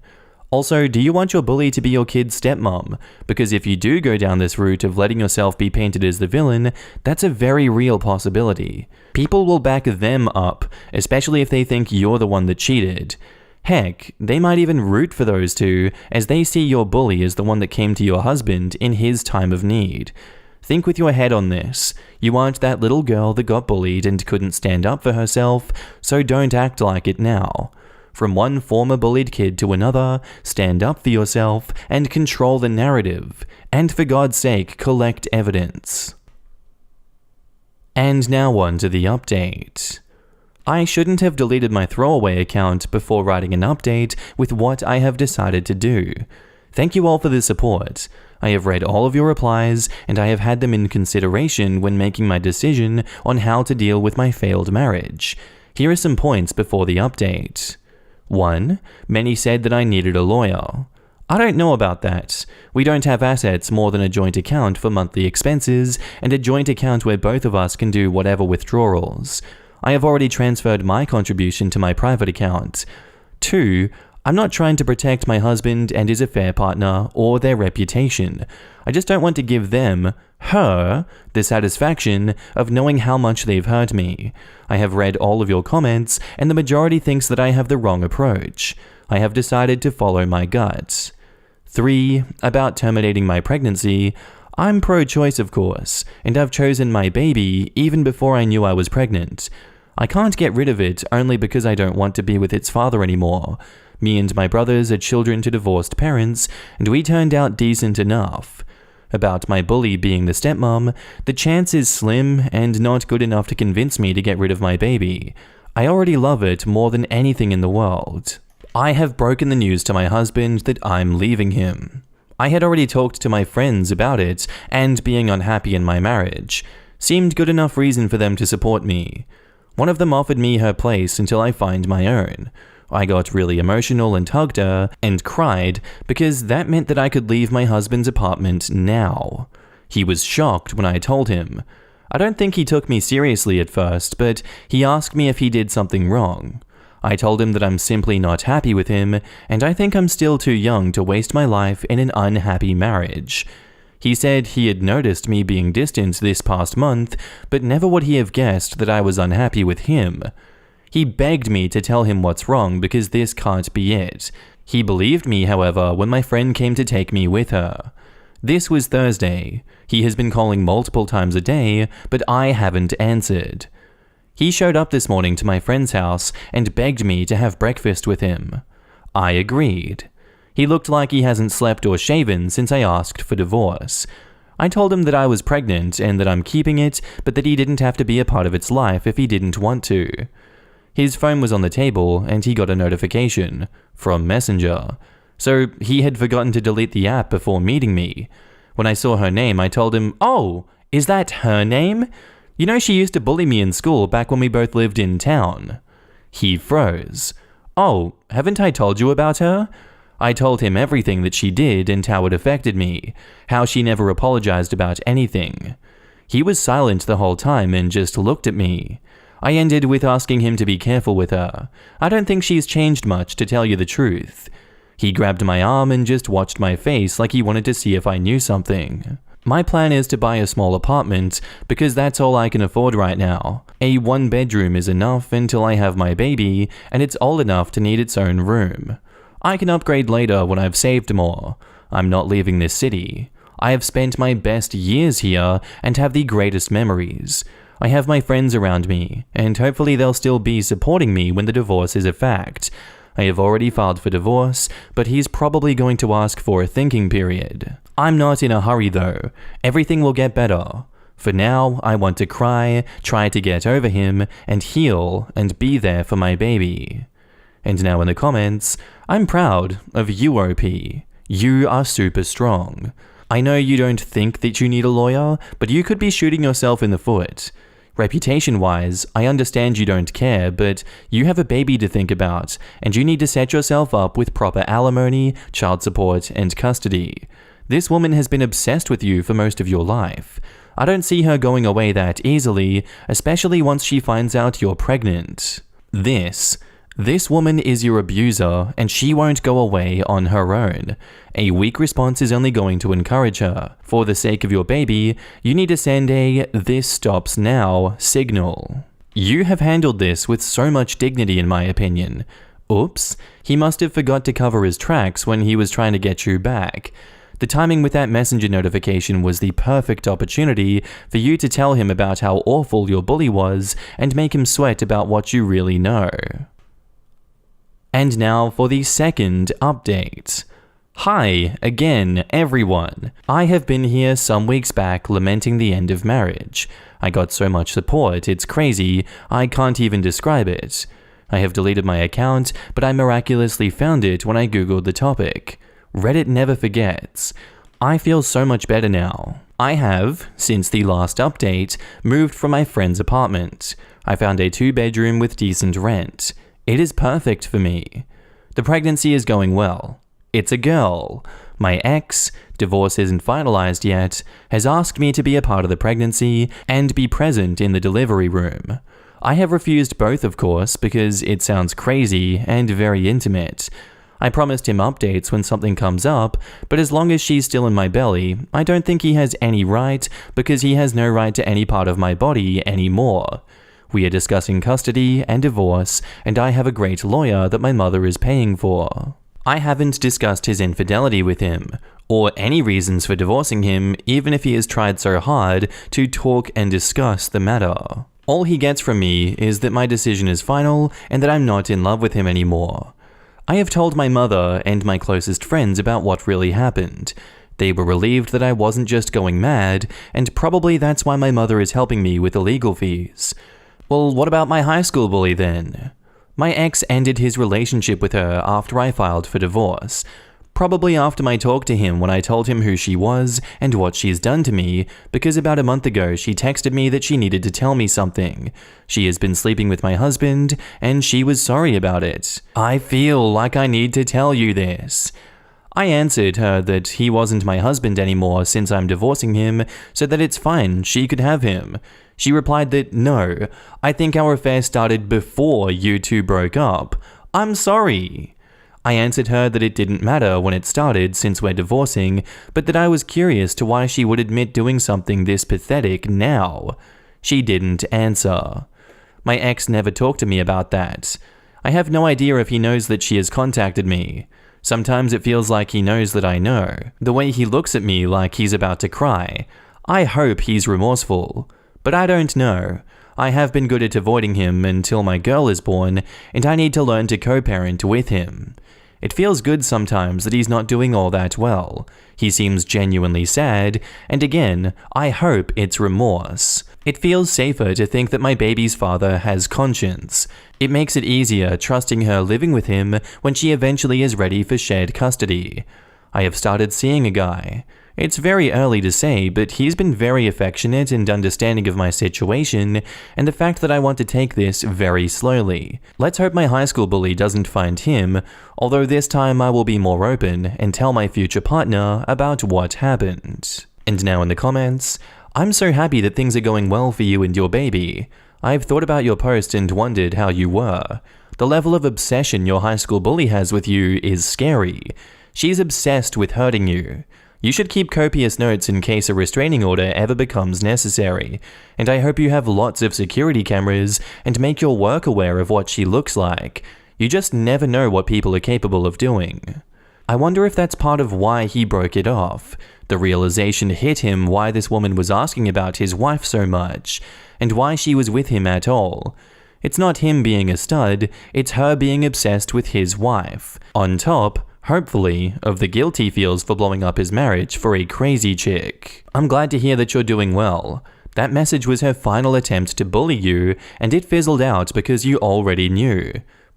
Also, do you want your bully to be your kid's stepmom? Because if you do go down this route of letting yourself be painted as the villain, that's a very real possibility. People will back them up, especially if they think you're the one that cheated. Heck, they might even root for those two, as they see your bully as the one that came to your husband in his time of need. Think with your head on this. You aren't that little girl that got bullied and couldn't stand up for herself, so don't act like it now. From one former bullied kid to another, stand up for yourself and control the narrative, and for God's sake, collect evidence. And now on to the update. I shouldn't have deleted my throwaway account before writing an update with what I have decided to do. Thank you all for the support. I have read all of your replies, and I have had them in consideration when making my decision on how to deal with my failed marriage. Here are some points before the update. 1. Many said that I needed a lawyer. I don't know about that. We don't have assets more than a joint account for monthly expenses and a joint account where both of us can do whatever withdrawals. I have already transferred my contribution to my private account. 2. I'm not trying to protect my husband and his affair partner or their reputation. I just don't want to give them, her, the satisfaction of knowing how much they've hurt me. I have read all of your comments, and the majority thinks that I have the wrong approach. I have decided to follow my gut. 3. About terminating my pregnancy. I'm pro-choice, of course, and I've chosen my baby even before I knew I was pregnant. I can't get rid of it only because I don't want to be with its father anymore. Me and my brothers are children to divorced parents, and we turned out decent enough. About my bully being the stepmom, the chance is slim and not good enough to convince me to get rid of my baby. I already love it more than anything in the world. I have broken the news to my husband that I'm leaving him. I had already talked to my friends about it and being unhappy in my marriage. Seemed good enough reason for them to support me. One of them offered me her place until I find my own. I got really emotional and hugged her and cried because that meant that I could leave my husband's apartment now. He was shocked when I told him. I don't think he took me seriously at first, but he asked me if he did something wrong. I told him that I'm simply not happy with him, and I think I'm still too young to waste my life in an unhappy marriage. He said he had noticed me being distant this past month, but never would he have guessed that I was unhappy with him. He begged me to tell him what's wrong because this can't be it. He believed me, however, when my friend came to take me with her. This was Thursday. He has been calling multiple times a day, but I haven't answered. He showed up this morning to my friend's house and begged me to have breakfast with him. I agreed. He looked like he hasn't slept or shaven since I asked for divorce. I told him that I was pregnant and that I'm keeping it, but that he didn't have to be a part of its life if he didn't want to. His phone was on the table and he got a notification from Messenger. So he had forgotten to delete the app before meeting me. When I saw her name, I told him, "Oh, is that her name? You know she used to bully me in school back when we both lived in town." He froze. "Oh, haven't I told you about her?" I told him everything that she did and how it affected me, how she never apologized about anything. He was silent the whole time and just looked at me. I ended with asking him to be careful with her. I don't think she's changed much, to tell you the truth. He grabbed my arm and just watched my face like he wanted to see if I knew something. My plan is to buy a small apartment because that's all I can afford right now. A 1-bedroom is enough until I have my baby, and it's old enough to need its own room. I can upgrade later when I've saved more. I'm not leaving this city. I have spent my best years here and have the greatest memories. I have my friends around me, and hopefully they'll still be supporting me when the divorce is a fact. I have already filed for divorce, but he's probably going to ask for a thinking period. I'm not in a hurry though. Everything will get better. For now, I want to cry, try to get over him, and heal, and be there for my baby. And now in the comments, I'm proud of you, OP. You are super strong. I know you don't think that you need a lawyer, but you could be shooting yourself in the foot. Reputation-wise, I understand you don't care, but you have a baby to think about, and you need to set yourself up with proper alimony, child support, and custody. This woman has been obsessed with you for most of your life. I don't see her going away that easily, especially once she finds out you're pregnant. This woman is your abuser, and she won't go away on her own. A weak response is only going to encourage her. For the sake of your baby, you need to send a "this stops now" signal. You have handled this with so much dignity in my opinion. Oops, he must have forgot to cover his tracks when he was trying to get you back. The timing with that messenger notification was the perfect opportunity for you to tell him about how awful your bully was and make him sweat about what you really know. And now for the second update. Hi, again, everyone. I have been here some weeks back lamenting the end of marriage. I got so much support, it's crazy, I can't even describe it. I have deleted my account, but I miraculously found it when I googled the topic. Reddit never forgets. I feel so much better now. I have, since the last update, moved from my friend's apartment. I found a 2-bedroom with decent rent. It is perfect for me. The pregnancy is going well. It's a girl. My ex, divorce isn't finalized yet, has asked me to be a part of the pregnancy and be present in the delivery room. I have refused both, of course, because it sounds crazy and very intimate. I promised him updates when something comes up, but as long as she's still in my belly, I don't think he has any right, because he has no right to any part of my body anymore. We are discussing custody and divorce, and I have a great lawyer that my mother is paying for. I haven't discussed his infidelity with him, or any reasons for divorcing him, even if he has tried so hard to talk and discuss the matter. All he gets from me is that my decision is final and that I'm not in love with him anymore. I have told my mother and my closest friends about what really happened. They were relieved that I wasn't just going mad, and probably that's why my mother is helping me with the legal fees. Well, what about my high school bully then? My ex ended his relationship with her after I filed for divorce. Probably after my talk to him when I told him who she was and what she's done to me, because about a month ago she texted me that she needed to tell me something. She has been sleeping with my husband, and she was sorry about it. I feel like I need to tell you this. I answered her that he wasn't my husband anymore since I'm divorcing him, so that it's fine, she could have him. She replied that no, I think our affair started before you two broke up. I'm sorry. I answered her that it didn't matter when it started since we're divorcing, but that I was curious to why she would admit doing something this pathetic now. She didn't answer. My ex never talked to me about that. I have no idea if he knows that she has contacted me. Sometimes it feels like he knows that I know. The way he looks at me like he's about to cry. I hope he's remorseful. But I don't know. I have been good at avoiding him until my girl is born, and I need to learn to co-parent with him. It feels good sometimes that he's not doing all that well. He seems genuinely sad, and again, I hope it's remorse. It feels safer to think that my baby's father has conscience. It makes it easier trusting her living with him when she eventually is ready for shared custody. I have started seeing a guy. It's very early to say, but he's been very affectionate and understanding of my situation, and the fact that I want to take this very slowly. Let's hope my high school bully doesn't find him, although this time I will be more open and tell my future partner about what happened. And now in the comments, I'm so happy that things are going well for you and your baby. I've thought about your post and wondered how you were. The level of obsession your high school bully has with you is scary. She's obsessed with hurting you. You should keep copious notes in case a restraining order ever becomes necessary, and I hope you have lots of security cameras and make your work aware of what she looks like. You just never know what people are capable of doing. I wonder if that's part of why he broke it off. The realization hit him why this woman was asking about his wife so much, and why she was with him at all. It's not him being a stud, it's her being obsessed with his wife. On top, hopefully, of the guilt he feels for blowing up his marriage for a crazy chick. I'm glad to hear that you're doing well. That message was her final attempt to bully you, and it fizzled out because you already knew.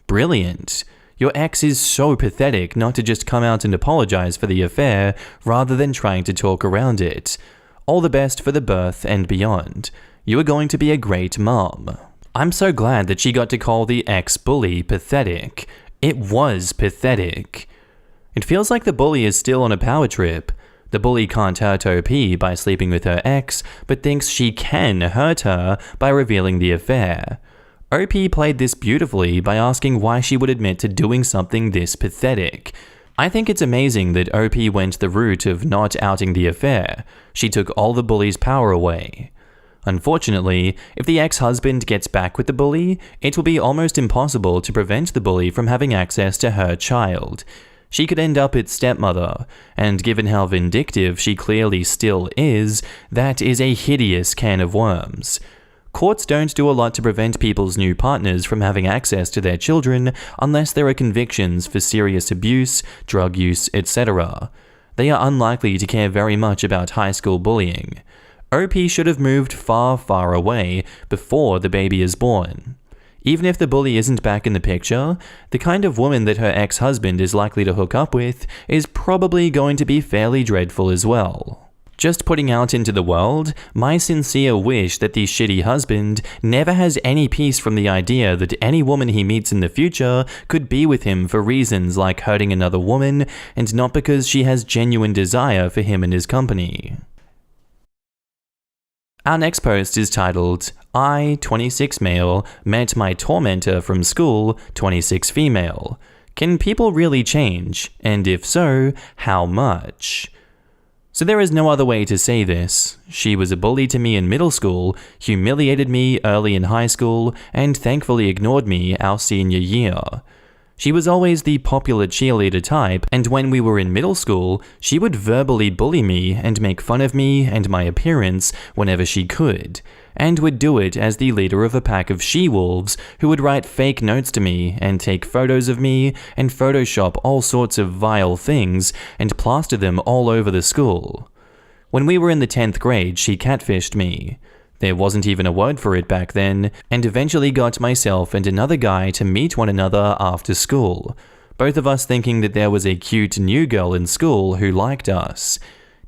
Brilliant. Your ex is so pathetic not to just come out and apologize for the affair rather than trying to talk around it. All the best for the birth and beyond. You are going to be a great mom. I'm so glad that she got to call the ex-bully pathetic. It was pathetic. It feels like the bully is still on a power trip. The bully can't hurt OP by sleeping with her ex, but thinks she can hurt her by revealing the affair. OP played this beautifully by asking why she would admit to doing something this pathetic. I think it's amazing that OP went the route of not outing the affair. She took all the bully's power away. Unfortunately, if the ex-husband gets back with the bully, it will be almost impossible to prevent the bully from having access to her child. She could end up its stepmother, and given how vindictive she clearly still is, that is a hideous can of worms. Courts don't do a lot to prevent people's new partners from having access to their children unless there are convictions for serious abuse, drug use, etc. They are unlikely to care very much about high school bullying. OP should have moved far, far away before the baby is born. Even if the bully isn't back in the picture, the kind of woman that her ex-husband is likely to hook up with is probably going to be fairly dreadful as well. Just putting out into the world, my sincere wish that the shitty husband never has any peace from the idea that any woman he meets in the future could be with him for reasons like hurting another woman and not because she has genuine desire for him and his company. Our next post is titled, I, 26 male, met my tormentor from school, 26 female. Can people really change? And if so, how much? So there is no other way to say this. She was a bully to me in middle school, humiliated me early in high school, and thankfully ignored me our senior year. She was always the popular cheerleader type, and when we were in middle school, she would verbally bully me and make fun of me and my appearance whenever she could, and would do it as the leader of a pack of she-wolves who would write fake notes to me and take photos of me and Photoshop all sorts of vile things and plaster them all over the school. When we were in the 10th grade, she catfished me. There wasn't even a word for it back then, and eventually got myself and another guy to meet one another after school, both of us thinking that there was a cute new girl in school who liked us.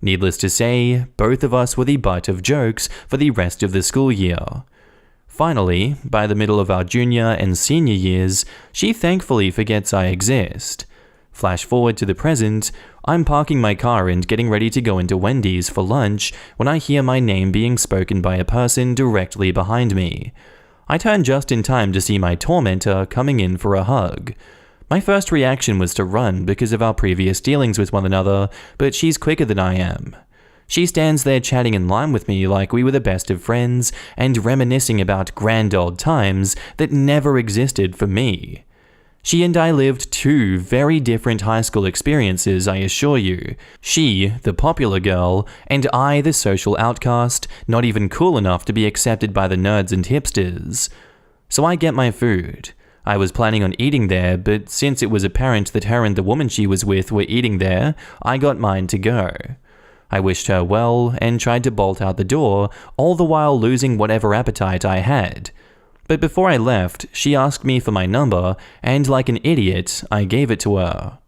Needless to say, both of us were the butt of jokes for the rest of the school year. Finally, by the middle of our junior and senior years, she thankfully forgets I exist. Flash forward to the present, I'm parking my car and getting ready to go into Wendy's for lunch when I hear my name being spoken by a person directly behind me. I turn just in time to see my tormentor coming in for a hug. My first reaction was to run because of our previous dealings with one another, but she's quicker than I am. She stands there chatting in line with me like we were the best of friends and reminiscing about grand old times that never existed for me. She and I lived two very different high school experiences, I assure you. She, the popular girl, and I, the social outcast, not even cool enough to be accepted by the nerds and hipsters. So I get my food. I was planning on eating there, but since it was apparent that her and the woman she was with were eating there, I got mine to go. I wished her well and tried to bolt out the door, all the while losing whatever appetite I had. But before I left, she asked me for my number, and like an idiot, I gave it to her.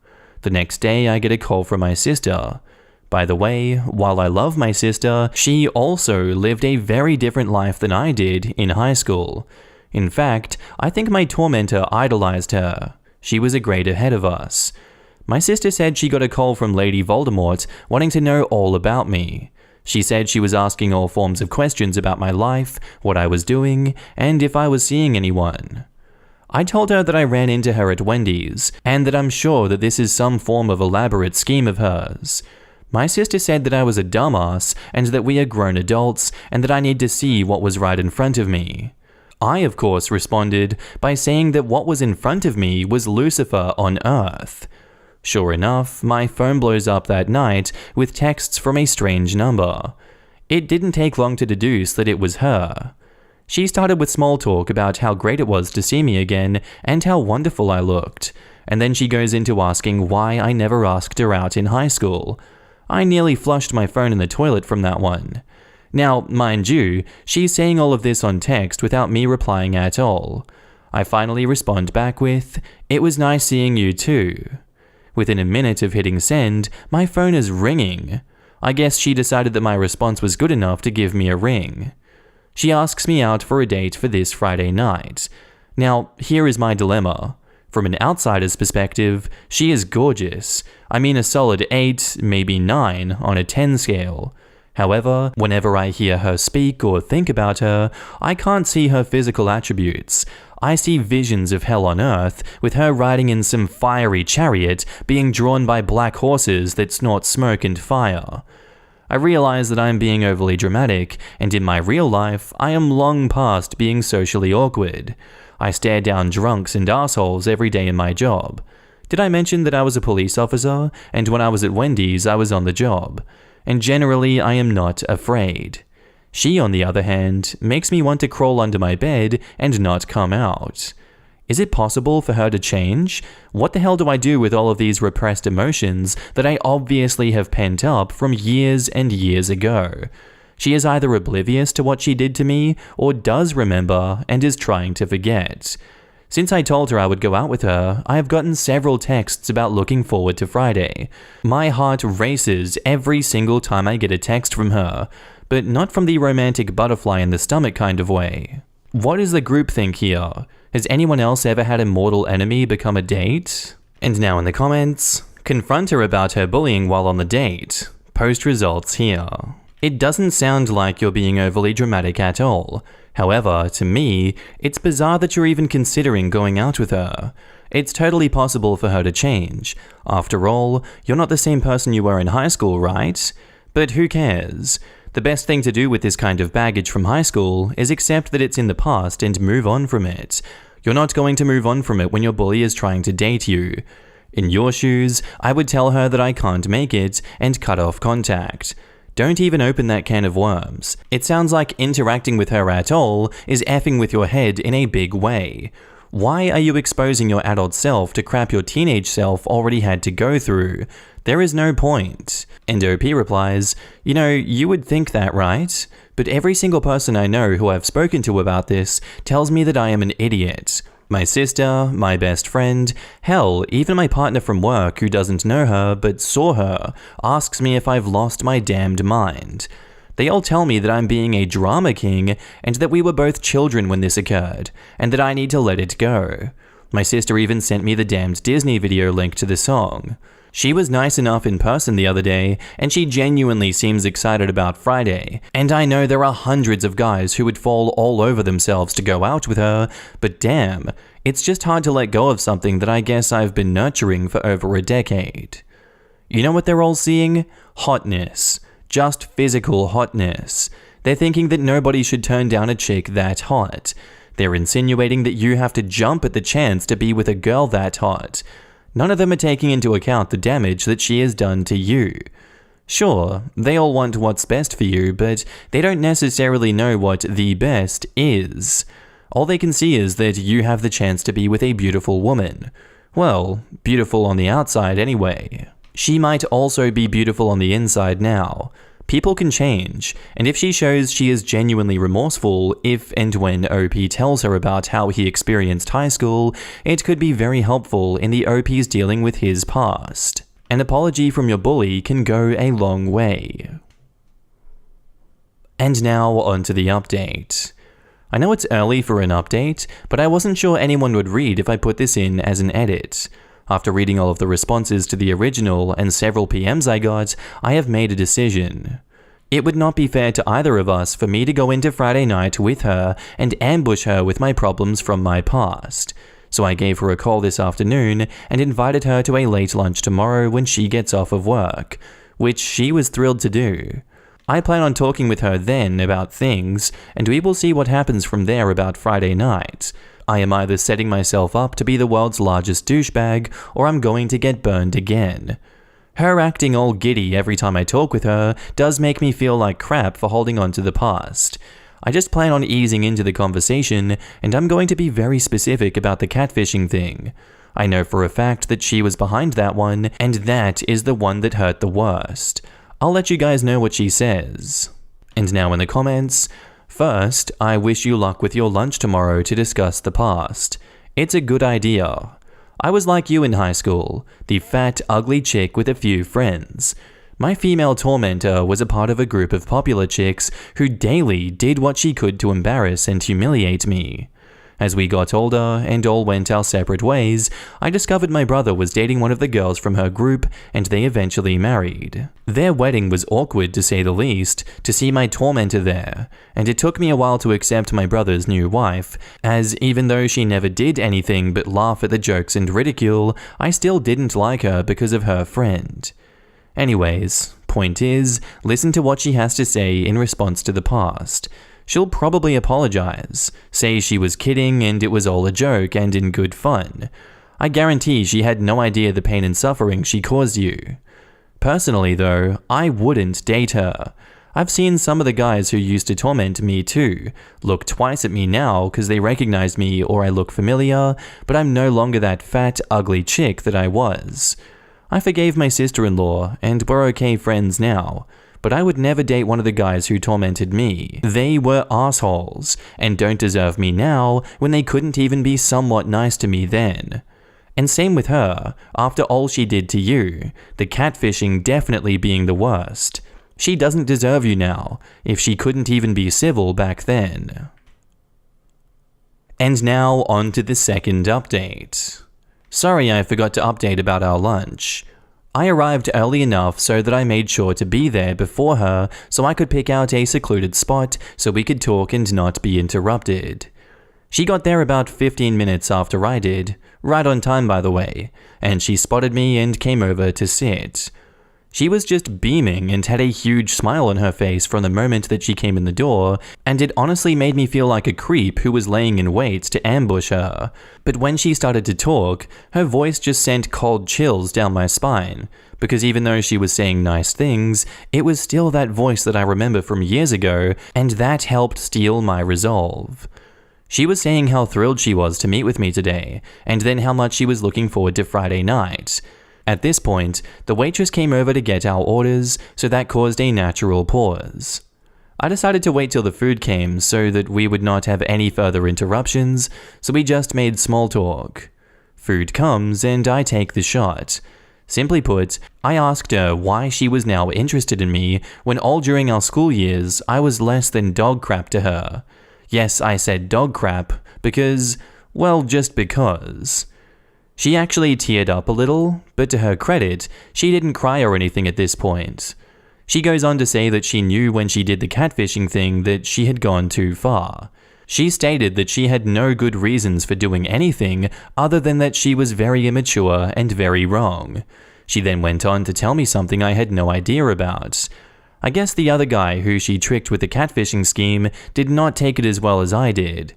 The next day, I get a call from my sister. By the way, while I love my sister, she also lived a very different life than I did in high school. In fact, I think my tormentor idolized her. She was a grade ahead of us. My sister said she got a call from Lady Voldemort wanting to know all about me. She said she was asking all forms of questions about my life, what I was doing, and if I was seeing anyone. I told her that I ran into her at Wendy's, and that I'm sure that this is some form of elaborate scheme of hers. My sister said that I was a dumbass, and that we are grown adults, and that I need to see what was right in front of me. I, of course, responded by saying that what was in front of me was Lucifer on Earth. Sure enough, my phone blows up that night with texts from a strange number. It didn't take long to deduce that it was her. She started with small talk about how great it was to see me again and how wonderful I looked, and then she goes into asking why I never asked her out in high school. I nearly flushed my phone in the toilet from that one. Now, mind you, she's saying all of this on text without me replying at all. I finally respond back with, "It was nice seeing you too." Within a minute of hitting send, my phone is ringing. I guess she decided that my response was good enough to give me a ring. She asks me out for a date for this Friday night. Now, here is my dilemma. From an outsider's perspective, she is gorgeous. I mean a solid 8, maybe 9 on a 10 scale. However, whenever I hear her speak or think about her, I can't see her physical attributes. I see visions of hell on earth, with her riding in some fiery chariot being drawn by black horses that snort smoke and fire. I realize that I am being overly dramatic, and in my real life, I am long past being socially awkward. I stare down drunks and assholes every day in my job. Did I mention that I was a police officer, and when I was at Wendy's, I was on the job? And generally, I am not afraid. She, on the other hand, makes me want to crawl under my bed and not come out. Is it possible for her to change? What the hell do I do with all of these repressed emotions that I obviously have pent up from years and years ago? She is either oblivious to what she did to me, or does remember and is trying to forget. Since I told her I would go out with her, I have gotten several texts about looking forward to Friday. My heart races every single time I get a text from her, but not from the romantic butterfly in the stomach kind of way. What is the groupthink here? Has anyone else ever had a mortal enemy become a date? And now in the comments, confront her about her bullying while on the date. Post results here. It doesn't sound like you're being overly dramatic at all. However, to me, it's bizarre that you're even considering going out with her. It's totally possible for her to change. After all, you're not the same person you were in high school, right? But who cares? The best thing to do with this kind of baggage from high school is accept that it's in the past and move on from it. You're not going to move on from it when your bully is trying to date you. In your shoes, I would tell her that I can't make it and cut off contact. Don't even open that can of worms. It sounds like interacting with her at all is effing with your head in a big way. Why are you exposing your adult self to crap your teenage self already had to go through? There is no point. And OP replies, you would think that, right? But every single person I know who I've spoken to about this tells me that I am an idiot. My sister, my best friend, hell, even my partner from work who doesn't know her but saw her, asks me if I've lost my damned mind. They all tell me that I'm being a drama king and that we were both children when this occurred, and that I need to let it go. My sister even sent me the damned Disney video link to the song. She was nice enough in person the other day, and she genuinely seems excited about Friday, and I know there are hundreds of guys who would fall all over themselves to go out with her, but damn, it's just hard to let go of something that I guess I've been nurturing for over a decade. You know what they're all seeing? Hotness. Just physical hotness. They're thinking that nobody should turn down a chick that hot. They're insinuating that you have to jump at the chance to be with a girl that hot. None of them are taking into account the damage that she has done to you. Sure, they all want what's best for you, but they don't necessarily know what the best is. All they can see is that you have the chance to be with a beautiful woman. Well, beautiful on the outside anyway. She might also be beautiful on the inside now. People can change, and if she shows she is genuinely remorseful if and when OP tells her about how he experienced high school, it could be very helpful in the OP's dealing with his past. An apology from your bully can go a long way. And now onto the update. I know it's early for an update, but I wasn't sure anyone would read if I put this in as an edit. After reading all of the responses to the original and several PMs I got, I have made a decision. It would not be fair to either of us for me to go into Friday night with her and ambush her with my problems from my past. So I gave her a call this afternoon and invited her to a late lunch tomorrow when she gets off of work, which she was thrilled to do. I plan on talking with her then about things, and we will see what happens from there about Friday night. I am either setting myself up to be the world's largest douchebag, or I'm going to get burned again. Her acting all giddy every time I talk with her does make me feel like crap for holding on to the past. I just plan on easing into the conversation, and I'm going to be very specific about the catfishing thing. I know for a fact that she was behind that one, and that is the one that hurt the worst. I'll let you guys know what she says. And now in the comments, first, I wish you luck with your lunch tomorrow to discuss the past. It's a good idea. I was like you in high school, the fat, ugly chick with a few friends. My female tormentor was a part of a group of popular chicks who daily did what she could to embarrass and humiliate me. As we got older and all went our separate ways, I discovered my brother was dating one of the girls from her group, and they eventually married. Their wedding was awkward to say the least, to see my tormentor there, and it took me a while to accept my brother's new wife, as even though she never did anything but laugh at the jokes and ridicule, I still didn't like her because of her friend. Anyways, point is, listen to what she has to say in response to the past. She'll probably apologize, say she was kidding and it was all a joke and in good fun. I guarantee she had no idea the pain and suffering she caused you. Personally though, I wouldn't date her. I've seen some of the guys who used to torment me too look twice at me now because they recognize me or I look familiar, but I'm no longer that fat, ugly chick that I was. I forgave my sister-in-law and we're okay friends now. But I would never date one of the guys who tormented me. They were assholes, and don't deserve me now when they couldn't even be somewhat nice to me then. And same with her, after all she did to you, the catfishing definitely being the worst. She doesn't deserve you now, if she couldn't even be civil back then. And now on to the second update. Sorry I forgot to update about our lunch. I arrived early enough so that I made sure to be there before her so I could pick out a secluded spot so we could talk and not be interrupted. She got there about 15 minutes after I did, right on time by the way, and she spotted me and came over to sit. She was just beaming and had a huge smile on her face from the moment that she came in the door, and it honestly made me feel like a creep who was laying in wait to ambush her. But when she started to talk, her voice just sent cold chills down my spine, because even though she was saying nice things, it was still that voice that I remember from years ago, and that helped steel my resolve. She was saying how thrilled she was to meet with me today, and then how much she was looking forward to Friday night. At this point, the waitress came over to get our orders, so that caused a natural pause. I decided to wait till the food came so that we would not have any further interruptions, so we just made small talk. Food comes and I take the shot. Simply put, I asked her why she was now interested in me when all during our school years I was less than dog crap to her. Yes, I said dog crap because, well, just because. She actually teared up a little, but to her credit, she didn't cry or anything at this point. She goes on to say that she knew when she did the catfishing thing that she had gone too far. She stated that she had no good reasons for doing anything other than that she was very immature and very wrong. She then went on to tell me something I had no idea about. I guess the other guy who she tricked with the catfishing scheme did not take it as well as I did.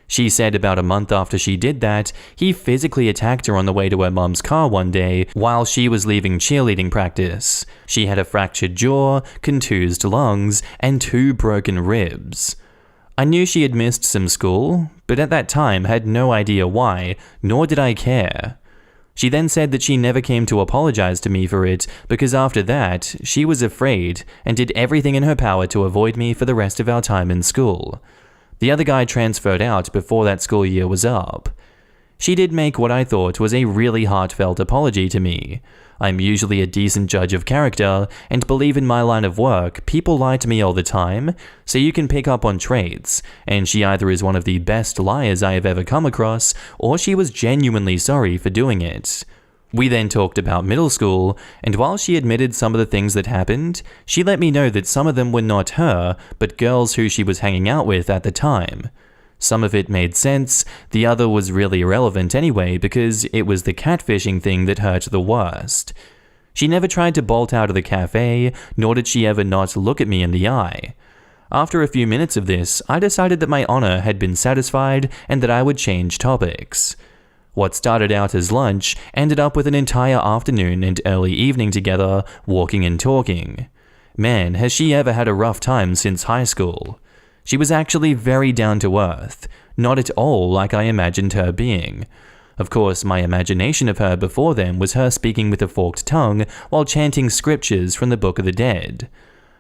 She said about a month after she did that, he physically attacked her on the way to her mum's car one day while she was leaving cheerleading practice. She had a fractured jaw, contused lungs, and 2 broken ribs. I knew she had missed some school, but at that time had no idea why, nor did I care. She then said that she never came to apologize to me for it because after that, she was afraid and did everything in her power to avoid me for the rest of our time in school. The other guy transferred out before that school year was up. She did make what I thought was a really heartfelt apology to me. I'm usually a decent judge of character and believe in my line of work people lie to me all the time, so you can pick up on traits, and she either is one of the best liars I have ever come across, or she was genuinely sorry for doing it. We then talked about middle school, and while she admitted some of the things that happened, she let me know that some of them were not her, but girls who she was hanging out with at the time. Some of it made sense, the other was really irrelevant anyway because it was the catfishing thing that hurt the worst. She never tried to bolt out of the cafe, nor did she ever not look at me in the eye. After a few minutes of this, I decided that my honor had been satisfied and that I would change topics. What started out as lunch ended up with an entire afternoon and early evening together, walking and talking. Man, has she ever had a rough time since high school. She was actually very down to earth, not at all like I imagined her being. Of course, my imagination of her before then was her speaking with a forked tongue while chanting scriptures from the Book of the Dead.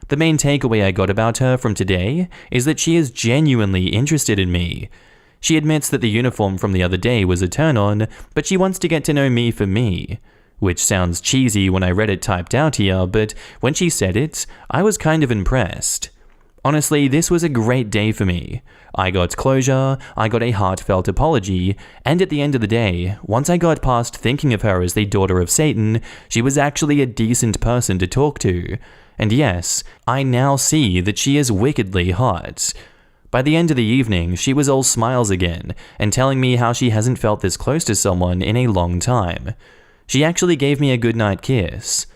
The main takeaway I got about her from today is that she is genuinely interested in me. She admits that the uniform from the other day was a turn-on, but she wants to get to know me for me. Which sounds cheesy when I read it typed out here, but when she said it, I was kind of impressed. Honestly, this was a great day for me. I got closure, I got a heartfelt apology, and at the end of the day, once I got past thinking of her as the daughter of Satan, she was actually a decent person to talk to. And yes, I now see that she is wickedly hot. By the end of the evening, she was all smiles again, and telling me how she hasn't felt this close to someone in a long time. She actually gave me a goodnight kiss.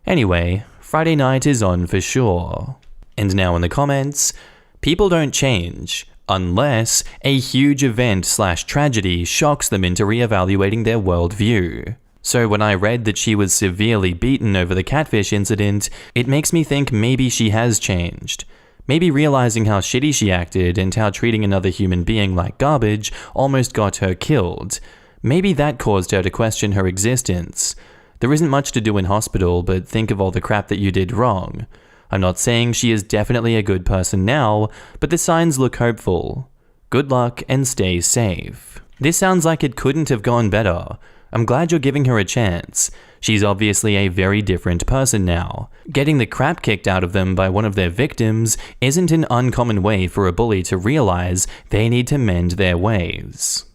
Anyway, Friday night is on for sure. And now in the comments, people don't change unless a huge event/tragedy shocks them into reevaluating their worldview. So when I read that she was severely beaten over the catfish incident, it makes me think maybe she has changed. Maybe realizing how shitty she acted and how treating another human being like garbage almost got her killed. Maybe that caused her to question her existence. There isn't much to do in hospital, but think of all the crap that you did wrong. I'm not saying she is definitely a good person now, but the signs look hopeful. Good luck and stay safe. This sounds like it couldn't have gone better. I'm glad you're giving her a chance. She's obviously a very different person now. Getting the crap kicked out of them by one of their victims isn't an uncommon way for a bully to realize they need to mend their ways.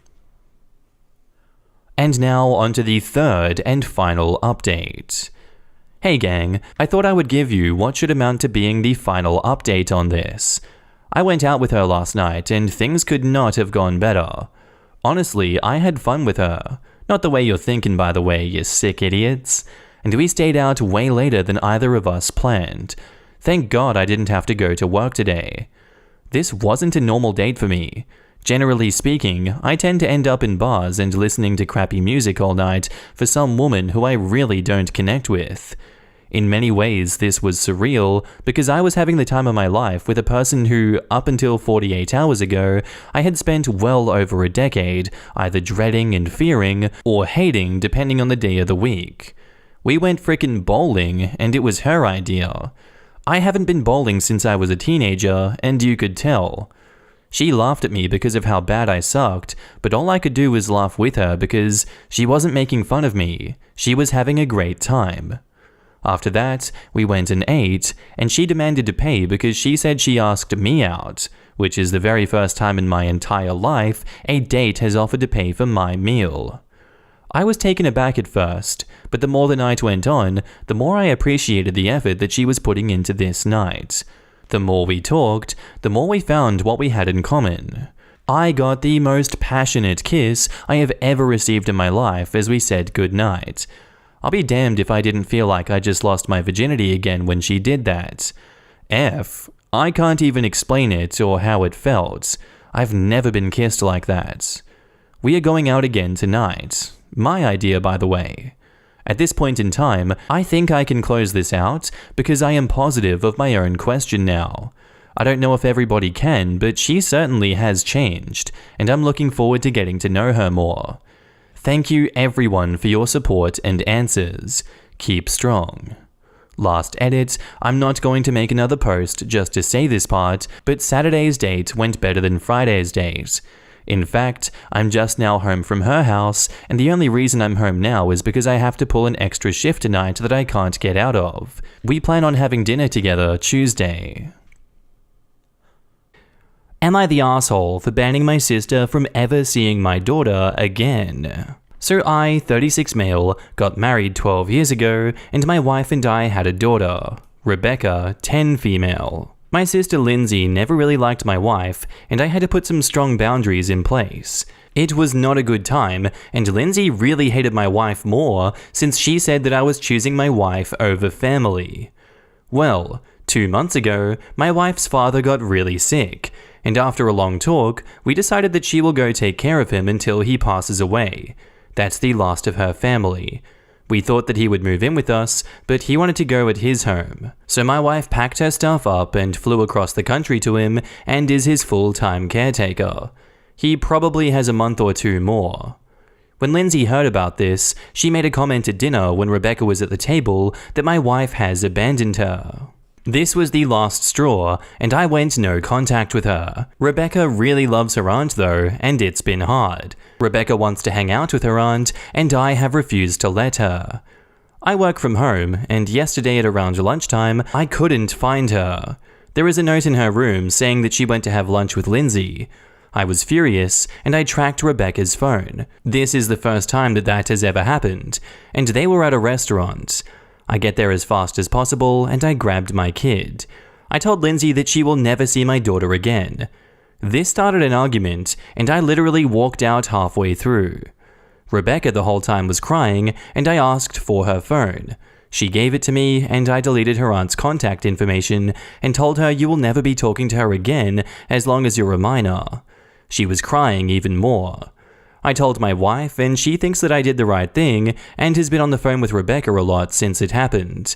And now onto the third and final update. Hey gang, I thought I would give you what should amount to being the final update on this. I went out with her last night and things could not have gone better. Honestly, I had fun with her. Not the way you're thinking, by the way, you sick idiots. And we stayed out way later than either of us planned. Thank God I didn't have to go to work today. This wasn't a normal date for me. Generally speaking, I tend to end up in bars and listening to crappy music all night for some woman who I really don't connect with. In many ways, this was surreal because I was having the time of my life with a person who, up until 48 hours ago, I had spent well over a decade either dreading and fearing or hating depending on the day of the week. We went frickin' bowling and it was her idea. I haven't been bowling since I was a teenager and you could tell. She laughed at me because of how bad I sucked, but all I could do was laugh with her because she wasn't making fun of me. She was having a great time. After that, we went and ate, and she demanded to pay because she said she asked me out, which is the very first time in my entire life a date has offered to pay for my meal. I was taken aback at first, but the more the night went on, the more I appreciated the effort that she was putting into this night. The more we talked, the more we found what we had in common. I got the most passionate kiss I have ever received in my life as we said goodnight. I'll be damned if I didn't feel like I just lost my virginity again when she did that. I can't even explain it or how it felt. I've never been kissed like that. We are going out again tonight. My idea, by the way. At this point in time, I think I can close this out because I am positive of my own question now. I don't know if everybody can, but she certainly has changed, and I'm looking forward to getting to know her more. Thank you everyone for your support and answers. Keep strong. Last edit, I'm not going to make another post just to say this part, but Saturday's date went better than Friday's date. In fact, I'm just now home from her house, and the only reason I'm home now is because I have to pull an extra shift tonight that I can't get out of. We plan on having dinner together Tuesday. Am I the asshole for banning my sister from ever seeing my daughter again? So I, 36 male, got married 12 years ago, and my wife and I had a daughter, Rebecca, 10 female. My sister Lindsay never really liked my wife, and I had to put some strong boundaries in place. It was not a good time, and Lindsay really hated my wife more since she said that I was choosing my wife over family. Well, 2 months ago, my wife's father got really sick, and after a long talk, we decided that she will go take care of him until he passes away. That's the last of her family. We thought that he would move in with us, but he wanted to go at his home. So my wife packed her stuff up and flew across the country to him and is his full-time caretaker. He probably has a month or 2 more. When Lindsay heard about this, she made a comment at dinner when Rebecca was at the table that my wife has abandoned her. This was the last straw, and I went no contact with her. Rebecca really loves her aunt though, and it's been hard. Rebecca wants to hang out with her aunt, and I have refused to let her. I work from home, and yesterday at around lunchtime, I couldn't find her. There is a note in her room saying that she went to have lunch with Lindsay. I was furious, and I tracked Rebecca's phone. This is the first time that has ever happened, and they were at a restaurant. I get there as fast as possible, and I grabbed my kid. I told Lindsay that she will never see my daughter again. This started an argument, and I literally walked out halfway through. Rebecca the whole time was crying, and I asked for her phone. She gave it to me, and I deleted her aunt's contact information and told her you will never be talking to her again as long as you're a minor. She was crying even more. I told my wife, and she thinks that I did the right thing and has been on the phone with Rebecca a lot since it happened.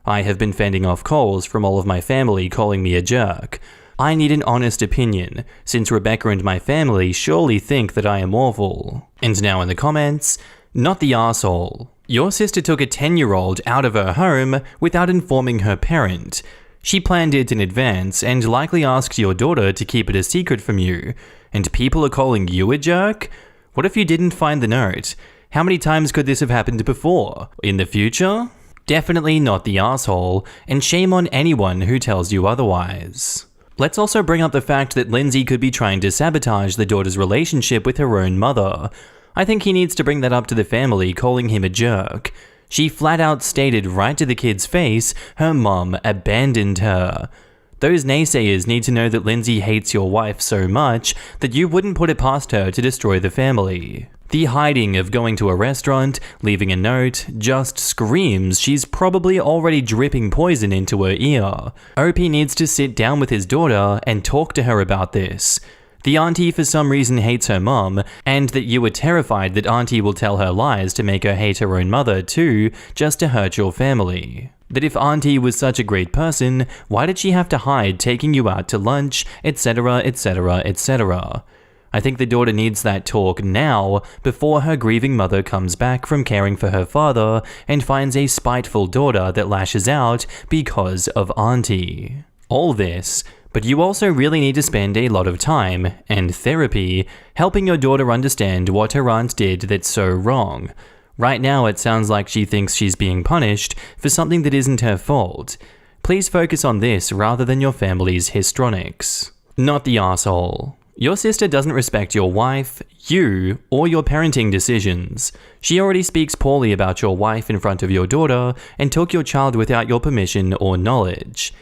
I have been fending off calls from all of my family calling me a jerk. I need an honest opinion, since Rebecca and my family surely think that I am awful. And now in the comments, not the arsehole. Your sister took a 10-year-old out of her home without informing her parent. She planned it in advance and likely asked your daughter to keep it a secret from you. And people are calling you a jerk? What if you didn't find the note? How many times could this have happened before? In the future? Definitely not the asshole, and shame on anyone who tells you otherwise. Let's also bring up the fact that Lindsay could be trying to sabotage the daughter's relationship with her own mother. I think he needs to bring that up to the family, calling him a jerk. She flat out stated right to the kid's face her mom abandoned her. Those naysayers need to know that Lindsay hates your wife so much that you wouldn't put it past her to destroy the family. The hiding of going to a restaurant, leaving a note, just screams she's probably already dripping poison into her ear. OP needs to sit down with his daughter and talk to her about this. The auntie for some reason hates her mom, and that you were terrified that auntie will tell her lies to make her hate her own mother too, just to hurt your family. That if auntie was such a great person, why did she have to hide taking you out to lunch, etc, etc, etc? I think the daughter needs that talk now, before her grieving mother comes back from caring for her father and finds a spiteful daughter that lashes out because of auntie. All this, but you also really need to spend a lot of time, and therapy, helping your daughter understand what her aunt did that's so wrong. Right now it sounds like she thinks she's being punished for something that isn't her fault. Please focus on this rather than your family's histrionics. Not the asshole. Your sister doesn't respect your wife, you, or your parenting decisions. She already speaks poorly about your wife in front of your daughter and took your child without your permission or knowledge.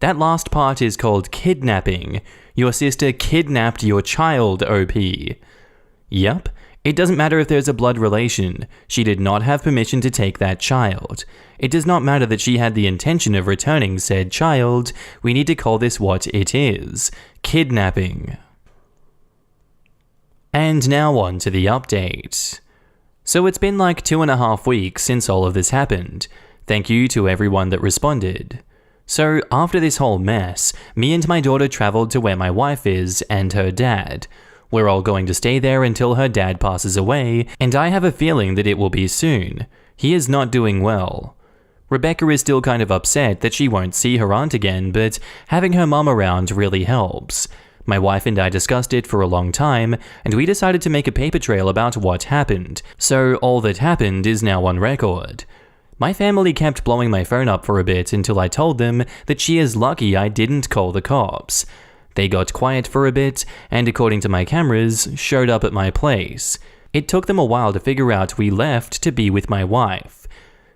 That last part is called kidnapping. Your sister kidnapped your child, OP. Yep. It doesn't matter if there's a blood relation. She did not have permission to take that child. It does not matter that she had the intention of returning said child. We need to call this what it is. Kidnapping. And now on to the update. So it's been like 2.5 weeks since all of this happened. Thank you to everyone that responded. So after this whole mess, me and my daughter traveled to where my wife is and her dad. We're all going to stay there until her dad passes away, and I have a feeling that it will be soon. He is not doing well. Rebecca is still kind of upset that she won't see her aunt again, but having her mom around really helps. My wife and I discussed it for a long time, and we decided to make a paper trail about what happened, so all that happened is now on record. My family kept blowing my phone up for a bit until I told them that she is lucky I didn't call the cops. They got quiet for a bit, and according to my cameras, showed up at my place. It took them a while to figure out we left to be with my wife.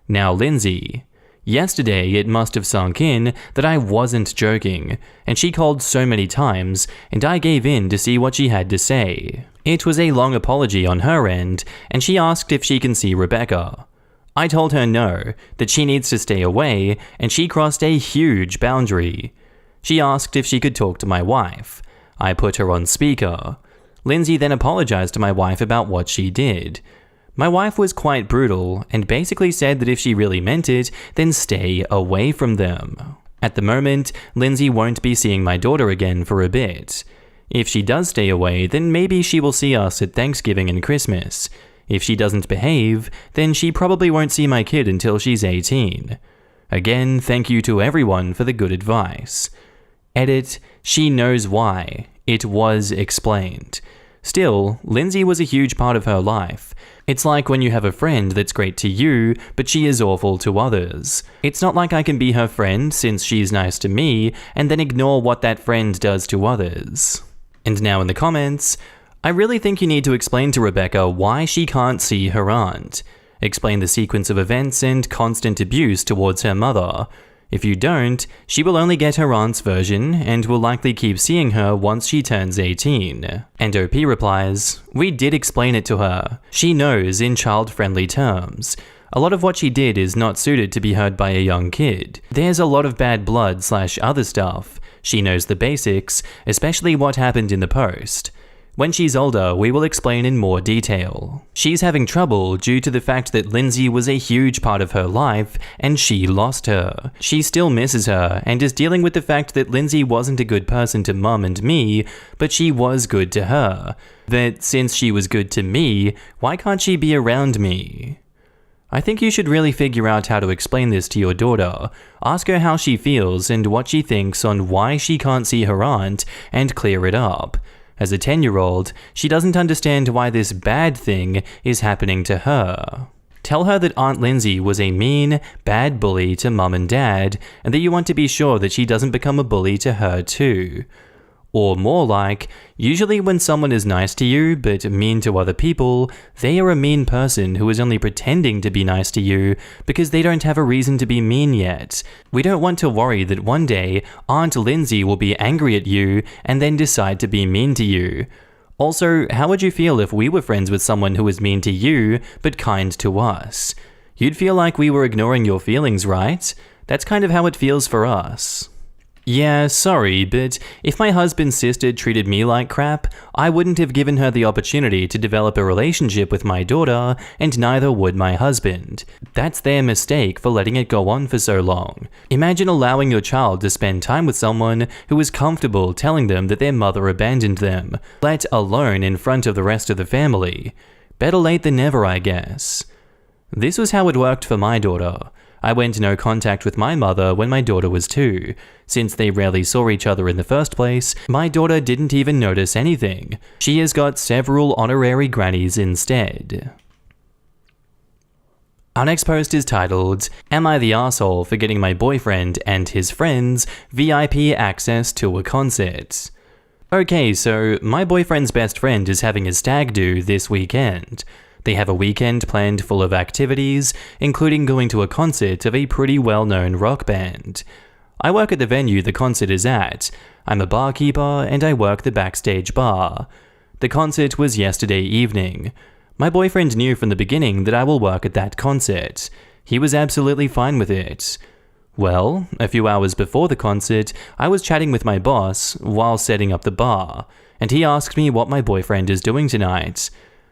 Now Lindsay. Yesterday it must have sunk in that I wasn't joking, and she called so many times, and I gave in to see what she had to say. It was a long apology on her end, and she asked if she can see Rebecca. I told her no, that she needs to stay away, and she crossed a huge boundary. She asked if she could talk to my wife. I put her on speaker. Lindsay then apologized to my wife about what she did. My wife was quite brutal and basically said that if she really meant it, then stay away from them. At the moment, Lindsay won't be seeing my daughter again for a bit. If she does stay away, then maybe she will see us at Thanksgiving and Christmas. If she doesn't behave, then she probably won't see my kid until she's 18. Again, thank you to everyone for the good advice. Edit, she knows why. It was explained. Still, Lindsay was a huge part of her life. It's like when you have a friend that's great to you, but she is awful to others. It's not like I can be her friend since she's nice to me, and then ignore what that friend does to others. And now in the comments, I really think you need to explain to Rebecca why she can't see her aunt. Explain the sequence of events and constant abuse towards her mother. If you don't, she will only get her aunt's version and will likely keep seeing her once she turns 18. And OP replies, "We did explain it to her. She knows in child-friendly terms. A lot of what she did is not suited to be heard by a young kid. There's a lot of bad blood/other stuff. She knows the basics, especially what happened in the post. When she's older, we will explain in more detail. She's having trouble due to the fact that Lindsay was a huge part of her life and she lost her. She still misses her and is dealing with the fact that Lindsay wasn't a good person to Mum and me, but she was good to her. That since she was good to me, why can't she be around me? I think you should really figure out how to explain this to your daughter. Ask her how she feels and what she thinks on why she can't see her aunt and clear it up. As a 10-year-old, she doesn't understand why this bad thing is happening to her. Tell her that Aunt Lindsay was a mean, bad bully to Mum and Dad, and that you want to be sure that she doesn't become a bully to her too. Or more like, usually when someone is nice to you but mean to other people, they are a mean person who is only pretending to be nice to you because they don't have a reason to be mean yet. We don't want to worry that one day Aunt Lindsay will be angry at you and then decide to be mean to you. Also, how would you feel if we were friends with someone who was mean to you but kind to us? You'd feel like we were ignoring your feelings, right? That's kind of how it feels for us. Yeah, sorry, but if my husband's sister treated me like crap, I wouldn't have given her the opportunity to develop a relationship with my daughter, and neither would my husband. That's their mistake for letting it go on for so long. Imagine allowing your child to spend time with someone who is comfortable telling them that their mother abandoned them, let alone in front of the rest of the family. Better late than never, I guess. This was how it worked for my daughter. I went no contact with my mother when my daughter was 2. Since they rarely saw each other in the first place, my daughter didn't even notice anything. She has got several honorary grannies instead. Our next post is titled, "Am I the Arsehole for getting my boyfriend and his friends VIP access to a concert?" Okay, so my boyfriend's best friend is having a stag do this weekend. They have a weekend planned full of activities, including going to a concert of a pretty well-known rock band. I work at the venue the concert is at. I'm a barkeeper and I work the backstage bar. The concert was yesterday evening. My boyfriend knew from the beginning that I will work at that concert. He was absolutely fine with it. Well, a few hours before the concert, I was chatting with my boss while setting up the bar, and he asked me what my boyfriend is doing tonight.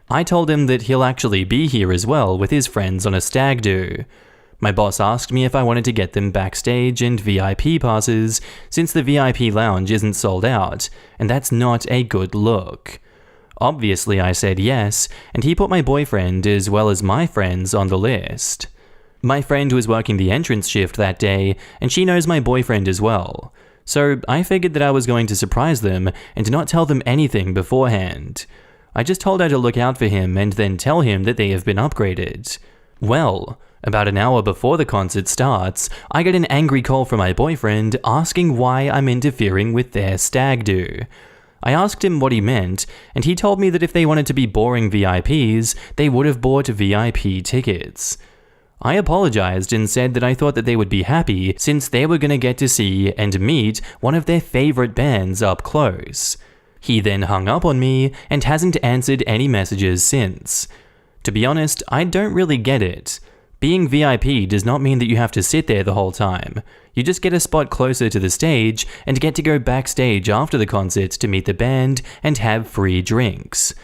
I told him that he'll actually be here as well with his friends on a stag do. My boss asked me if I wanted to get them backstage and VIP passes, since the VIP lounge isn't sold out, and that's not a good look. Obviously I said yes, and he put my boyfriend as well as my friends on the list. My friend was working the entrance shift that day, and she knows my boyfriend as well. So I figured that I was going to surprise them and not tell them anything beforehand. I just told her to look out for him and then tell him that they have been upgraded. Well, about an hour before the concert starts, I get an angry call from my boyfriend asking why I'm interfering with their stag do. I asked him what he meant, and he told me that if they wanted to be boring VIPs, they would have bought VIP tickets. I apologized and said that I thought that they would be happy since they were going to get to see and meet one of their favorite bands up close. He then hung up on me and hasn't answered any messages since. To be honest, I don't really get it. Being VIP does not mean that you have to sit there the whole time. You just get a spot closer to the stage and get to go backstage after the concert to meet the band and have free drinks.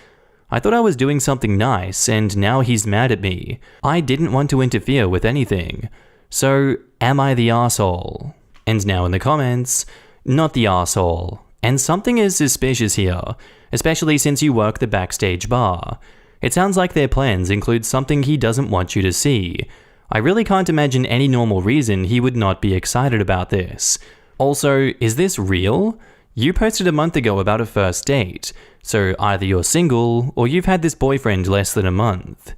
I thought I was doing something nice and now he's mad at me. I didn't want to interfere with anything. So, am I the arsehole? And now in the comments, not the arsehole. And something is suspicious here, especially since you work the backstage bar. It sounds like their plans include something he doesn't want you to see. I really can't imagine any normal reason he would not be excited about this. Also, is this real? You posted a month ago about a first date, so either you're single or you've had this boyfriend less than a month.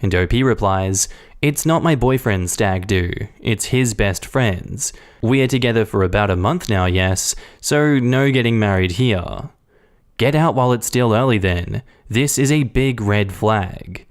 And OP replies, "It's not my boyfriend's stag do, it's his best friend's. We're together for about a month now, yes, so no getting married here." Get out while it's still early then. This is a big red flag.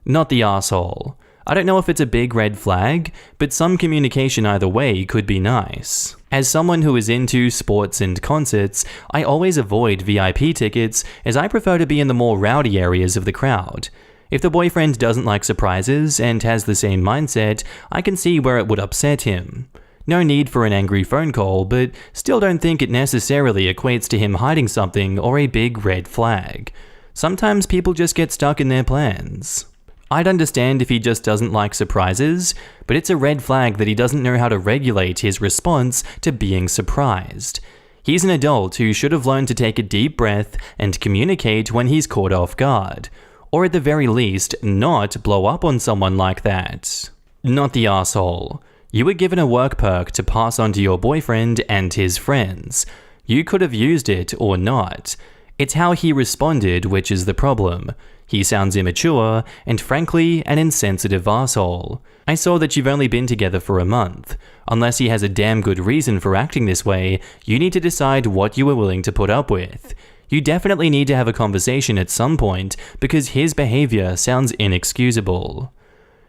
Not the arsehole. I don't know if it's a big red flag, but some communication either way could be nice. As someone who is into sports and concerts, I always avoid VIP tickets as I prefer to be in the more rowdy areas of the crowd. If the boyfriend doesn't like surprises and has the same mindset, I can see where it would upset him. No need for an angry phone call, but still don't think it necessarily equates to him hiding something or a big red flag. Sometimes people just get stuck in their plans. I'd understand if he just doesn't like surprises, but it's a red flag that he doesn't know how to regulate his response to being surprised. He's an adult who should have learned to take a deep breath and communicate when he's caught off guard. Or at the very least, not blow up on someone like that. Not the arsehole. You were given a work perk to pass on to your boyfriend and his friends. You could have used it or not. It's how he responded which is the problem. He sounds immature and frankly an insensitive arsehole. I saw that you've only been together for a month. Unless he has a damn good reason for acting this way, you need to decide what you are willing to put up with. You definitely need to have a conversation at some point because his behavior sounds inexcusable.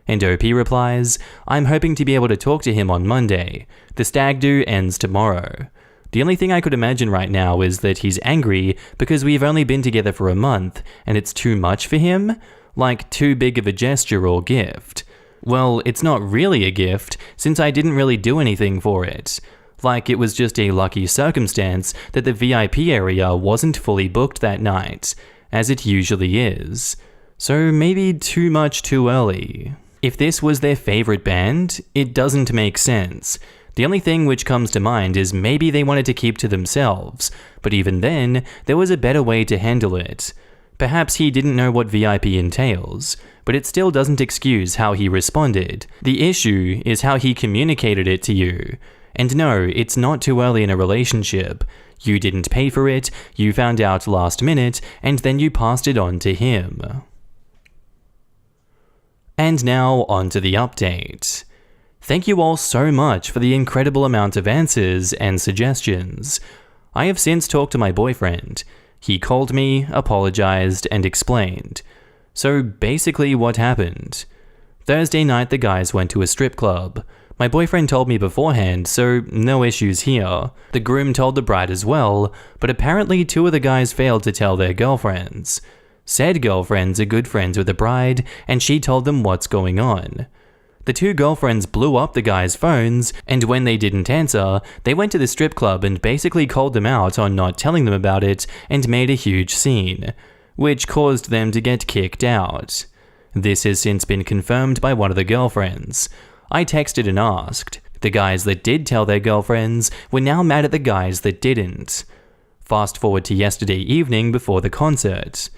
And OP replies, "I'm hoping to be able to talk to him on Monday. The stag do ends tomorrow." The only thing I could imagine right now is that he's angry because we've only been together for a month and it's too much for him? Like too big of a gesture or gift. Well, it's not really a gift since I didn't really do anything for it. Like it was just a lucky circumstance that the VIP area wasn't fully booked that night, as it usually is. So maybe too much too early. If this was their favorite band, it doesn't make sense. The only thing which comes to mind is maybe they wanted to keep to themselves, but even then, there was a better way to handle it. Perhaps he didn't know what VIP entails, but it still doesn't excuse how he responded. The issue is how he communicated it to you. And no, it's not too early in a relationship. You didn't pay for it, you found out last minute, and then you passed it on to him. And now, on to the update. Thank you all so much for the incredible amount of answers and suggestions. I have since talked to my boyfriend. He called me, apologized, and explained. So basically what happened? Thursday night the guys went to a strip club. My boyfriend told me beforehand, so no issues here. The groom told the bride as well, but apparently two of the guys failed to tell their girlfriends. Said girlfriends are good friends with the bride, and she told them what's going on. The two girlfriends blew up the guys' phones, and when they didn't answer, they went to the strip club and basically called them out on not telling them about it and made a huge scene, which caused them to get kicked out. This has since been confirmed by one of the girlfriends. I texted and asked. The guys that did tell their girlfriends were now mad at the guys that didn't. Fast forward to yesterday evening before the concert.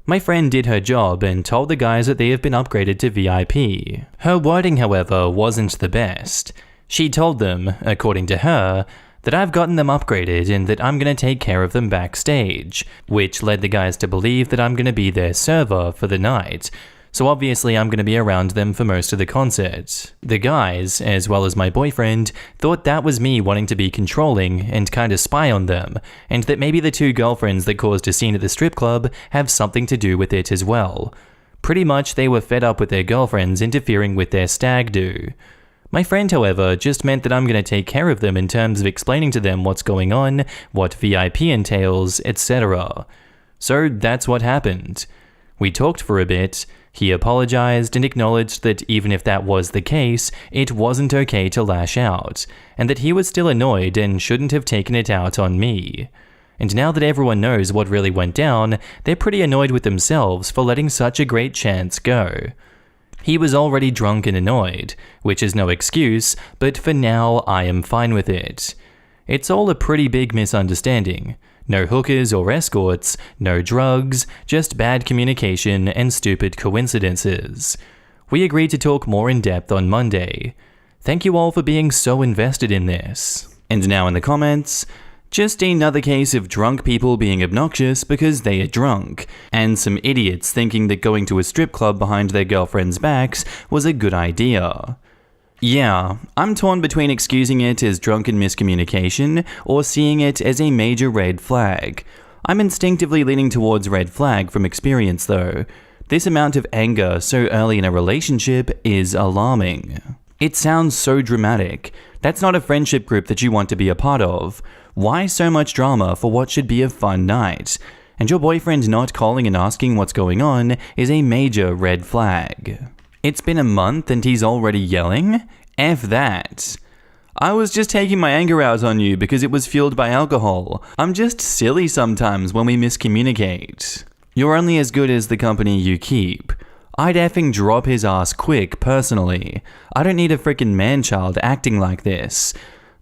My friend did her job and told the guys that they have been upgraded to VIP. Her wording, however, wasn't the best. She told them, according to her, that I've gotten them upgraded and that I'm going to take care of them backstage, which led the guys to believe that I'm going to be their server for the night. So obviously I'm going to be around them for most of the concert. The guys, as well as my boyfriend, thought that was me wanting to be controlling and kind of spy on them, and that maybe the two girlfriends that caused a scene at the strip club have something to do with it as well. Pretty much they were fed up with their girlfriends interfering with their stag do. My friend, however, just meant that I'm going to take care of them in terms of explaining to them what's going on, what VIP entails, etc. So that's what happened. We talked for a bit. He apologized and acknowledged that even if that was the case, it wasn't okay to lash out, and that he was still annoyed and shouldn't have taken it out on me. And now that everyone knows what really went down, they're pretty annoyed with themselves for letting such a great chance go. He was already drunk and annoyed, which is no excuse, but for now I am fine with it. It's all a pretty big misunderstanding. No hookers or escorts, no drugs, just bad communication and stupid coincidences. We agreed to talk more in depth on Monday. Thank you all for being so invested in this. And now in the comments, just another case of drunk people being obnoxious because they are drunk, and some idiots thinking that going to a strip club behind their girlfriends' backs was a good idea. Yeah, I'm torn between excusing it as drunken miscommunication or seeing it as a major red flag. I'm instinctively leaning towards red flag from experience though. This amount of anger so early in a relationship is alarming. It sounds so dramatic. That's not a friendship group that you want to be a part of. Why so much drama for what should be a fun night? And your boyfriend not calling and asking what's going on is a major red flag. It's been a month and he's already yelling? F that. I was just taking my anger out on you because it was fueled by alcohol. I'm just silly sometimes when we miscommunicate. You're only as good as the company you keep. I'd effing drop his ass quick, personally. I don't need a frickin' man-child acting like this.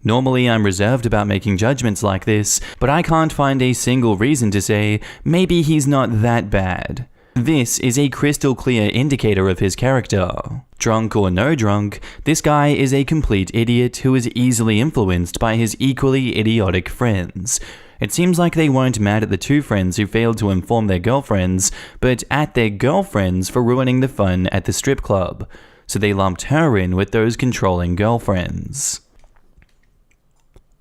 Normally, I'm reserved about making judgments like this, but I can't find a single reason to say, maybe he's not that bad. This is a crystal clear indicator of his character. Drunk or no drunk, this guy is a complete idiot who is easily influenced by his equally idiotic friends. It seems like they weren't mad at the two friends who failed to inform their girlfriends, but at their girlfriends for ruining the fun at the strip club. So they lumped her in with those controlling girlfriends.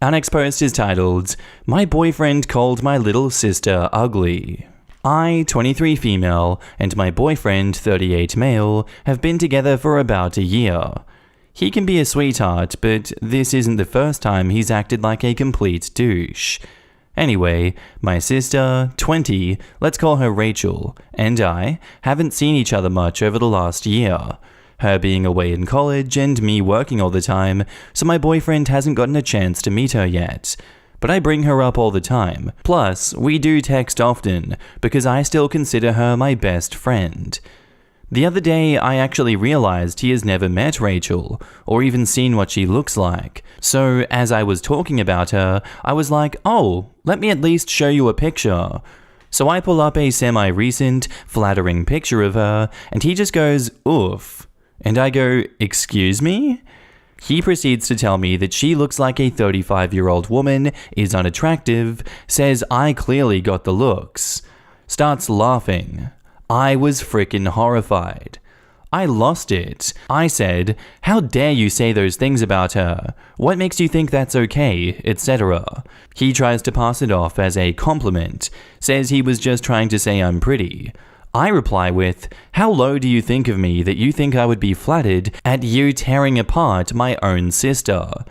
Our next post is titled, "My boyfriend called my little sister ugly." I, 23 female, and my boyfriend, 38 male, have been together for about a year. He can be a sweetheart, but this isn't the first time he's acted like a complete douche. Anyway, my sister, 20, let's call her Rachel, and I haven't seen each other much over the last year. Her being away in college and me working all the time, so my boyfriend hasn't gotten a chance to meet her yet. But I bring her up all the time. Plus, we do text often, because I still consider her my best friend. The other day, I actually realized he has never met Rachel, or even seen what she looks like. So, as I was talking about her, I was like, oh, let me at least show you a picture. So I pull up a semi-recent, flattering picture of her, and he just goes, oof. And I go, excuse me? He proceeds to tell me that she looks like a 35-year-old woman, is unattractive, says I clearly got the looks. Starts laughing. I was frickin' horrified. I lost it. I said, how dare you say those things about her? What makes you think that's okay, etc. He tries to pass it off as a compliment, says he was just trying to say I'm pretty. I reply with, how low do you think of me that you think I would be flattered at you tearing apart my own sister?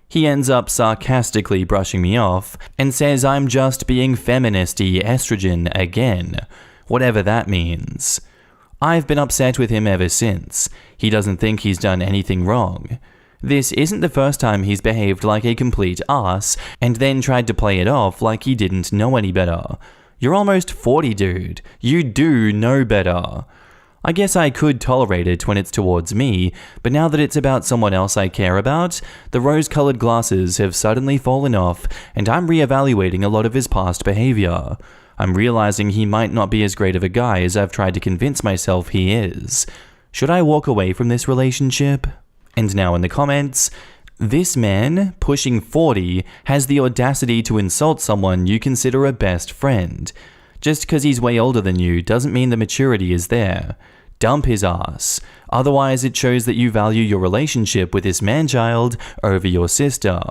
He ends up sarcastically brushing me off and says I'm just being feministy estrogen again, whatever that means. I've been upset with him ever since. He doesn't think he's done anything wrong. This isn't the first time he's behaved like a complete ass and then tried to play it off like he didn't know any better. You're almost 40, dude. You do know better. I guess I could tolerate it when it's towards me, but now that it's about someone else I care about, the rose-colored glasses have suddenly fallen off, and I'm reevaluating a lot of his past behavior. I'm realizing he might not be as great of a guy as I've tried to convince myself he is. Should I walk away from this relationship? And now in the comments, this man, pushing 40, has the audacity to insult someone you consider a best friend. Just because he's way older than you doesn't mean the maturity is there. Dump his ass. Otherwise, it shows that you value your relationship with this man-child over your sister.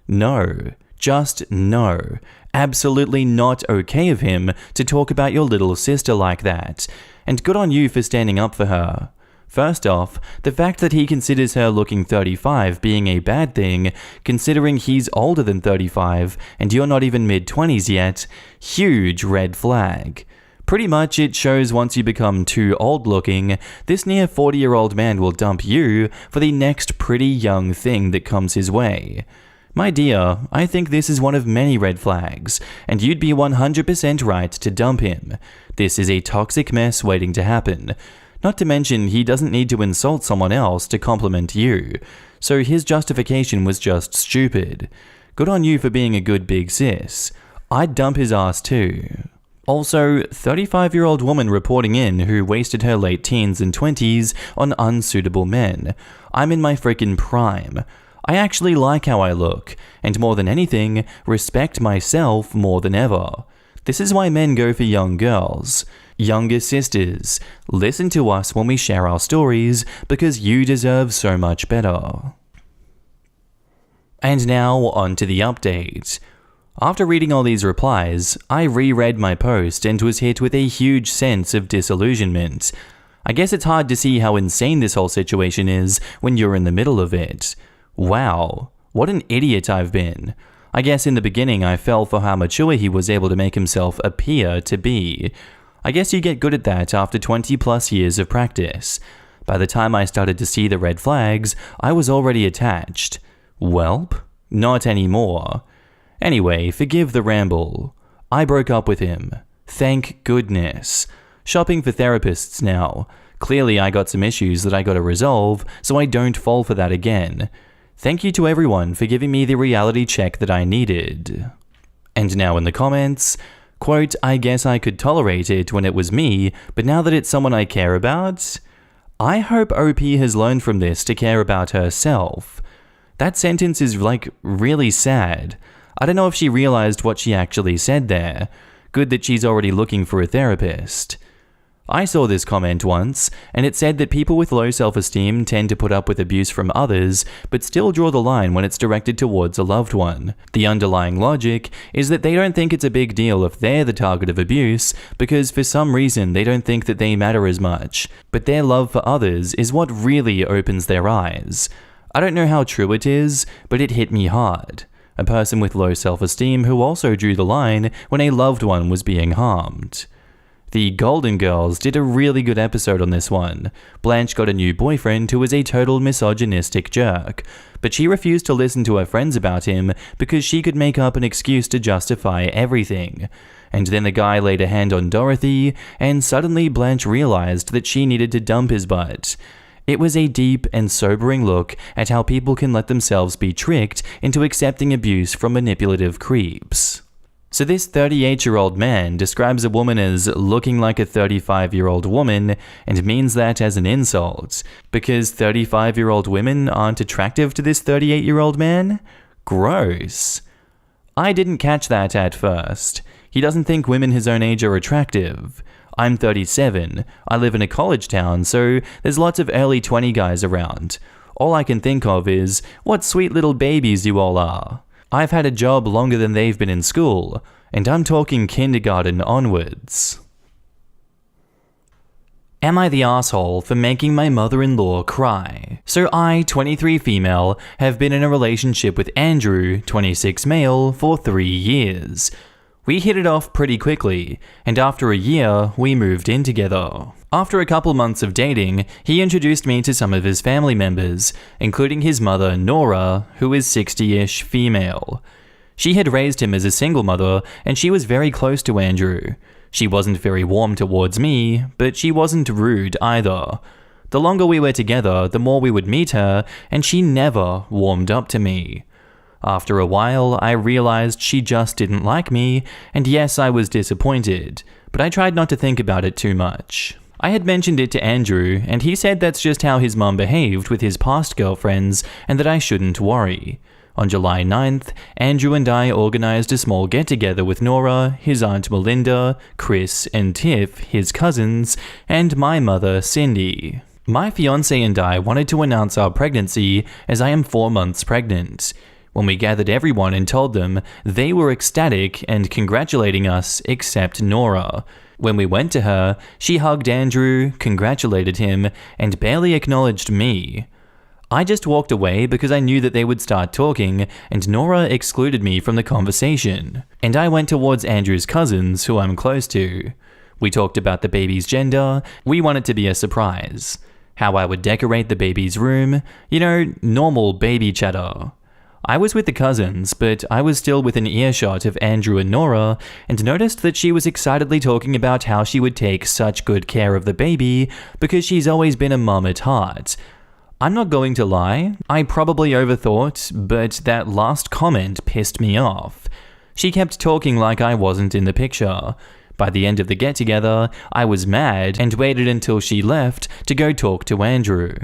No. Just no. Absolutely not okay of him to talk about your little sister like that. And good on you for standing up for her. First off, the fact that he considers her looking 35 being a bad thing, considering he's older than 35 and you're not even mid-20s yet, huge red flag. Pretty much it shows once you become too old looking, this near 40-year-old man will dump you for the next pretty young thing that comes his way. My dear, I think this is one of many red flags, and you'd be 100% right to dump him. This is a toxic mess waiting to happen. Not to mention, he doesn't need to insult someone else to compliment you, so his justification was just stupid. Good on you for being a good big sis. I'd dump his ass too. Also, 35-year-old woman reporting in who wasted her late teens and 20s on unsuitable men. I'm in my freaking prime. I actually like how I look, and more than anything, respect myself more than ever. This is why men go for young girls. Younger sisters, listen to us when we share our stories because you deserve so much better. And now, on to the update. After reading all these replies, I reread my post and was hit with a huge sense of disillusionment. I guess it's hard to see how insane this whole situation is when you're in the middle of it. Wow, what an idiot I've been. I guess in the beginning I fell for how mature he was able to make himself appear to be. I guess you get good at that after 20 plus years of practice. By the time I started to see the red flags, I was already attached. Welp, not anymore. Anyway, forgive the ramble. I broke up with him. Thank goodness. Shopping for therapists now. Clearly I got some issues that I gotta resolve, so I don't fall for that again. Thank you to everyone for giving me the reality check that I needed. And now in the comments, quote, I guess I could tolerate it when it was me, but now that it's someone I care about? I hope OP has learned from this to care about herself. That sentence is really sad. I don't know if she realized what she actually said there. Good that she's already looking for a therapist. I saw this comment once, and it said that people with low self-esteem tend to put up with abuse from others, but still draw the line when it's directed towards a loved one. The underlying logic is that they don't think it's a big deal if they're the target of abuse, because for some reason they don't think that they matter as much. But their love for others is what really opens their eyes. I don't know how true it is, but it hit me hard. A person with low self-esteem who also drew the line when a loved one was being harmed. The Golden Girls did a really good episode on this one. Blanche got a new boyfriend who was a total misogynistic jerk, but she refused to listen to her friends about him because she could make up an excuse to justify everything. And then the guy laid a hand on Dorothy, and suddenly Blanche realized that she needed to dump his butt. It was a deep and sobering look at how people can let themselves be tricked into accepting abuse from manipulative creeps. So this 38-year-old man describes a woman as looking like a 35-year-old woman and means that as an insult, because 35-year-old women aren't attractive to this 38-year-old man? Gross. I didn't catch that at first. He doesn't think women his own age are attractive. I'm 37, I live in a college town, so there's lots of early 20 guys around. All I can think of is, what sweet little babies you all are. I've had a job longer than they've been in school, and I'm talking kindergarten onwards. Am I the asshole for making my mother-in-law cry? So I, 23 female, have been in a relationship with Andrew, 26 male, for 3 years. We hit it off pretty quickly, and after a year, we moved in together. After a couple months of dating, he introduced me to some of his family members, including his mother, Nora, who is 60-ish female. She had raised him as a single mother, and she was very close to Andrew. She wasn't very warm towards me, but she wasn't rude either. The longer we were together, the more we would meet her, and she never warmed up to me. After a while, I realized she just didn't like me, and yes, I was disappointed, but I tried not to think about it too much. I had mentioned it to Andrew, and he said that's just how his mum behaved with his past girlfriends, and that I shouldn't worry. On July 9th, Andrew and I organized a small get-together with Nora, his aunt Melinda, Chris and Tiff, his cousins, and my mother, Cindy. My fiancé and I wanted to announce our pregnancy as I am 4 months pregnant. When we gathered everyone and told them, they were ecstatic and congratulating us except Nora. When we went to her, she hugged Andrew, congratulated him, and barely acknowledged me. I just walked away because I knew that they would start talking, and Nora excluded me from the conversation. And I went towards Andrew's cousins, who I'm close to. We talked about the baby's gender. We want it to be a surprise. How I would decorate the baby's room. Normal baby chatter. I was with the cousins, but I was still within earshot of Andrew and Nora, and noticed that she was excitedly talking about how she would take such good care of the baby because she's always been a mum at heart. I'm not going to lie, I probably overthought, but that last comment pissed me off. She kept talking like I wasn't in the picture. By the end of the get-together, I was mad and waited until she left to go talk to Andrew.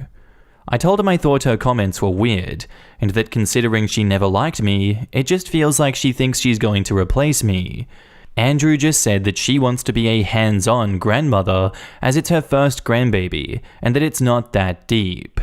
I told him I thought her comments were weird, and that considering she never liked me, it just feels like she thinks she's going to replace me. Andrew just said that she wants to be a hands-on grandmother as it's her first grandbaby, and that it's not that deep.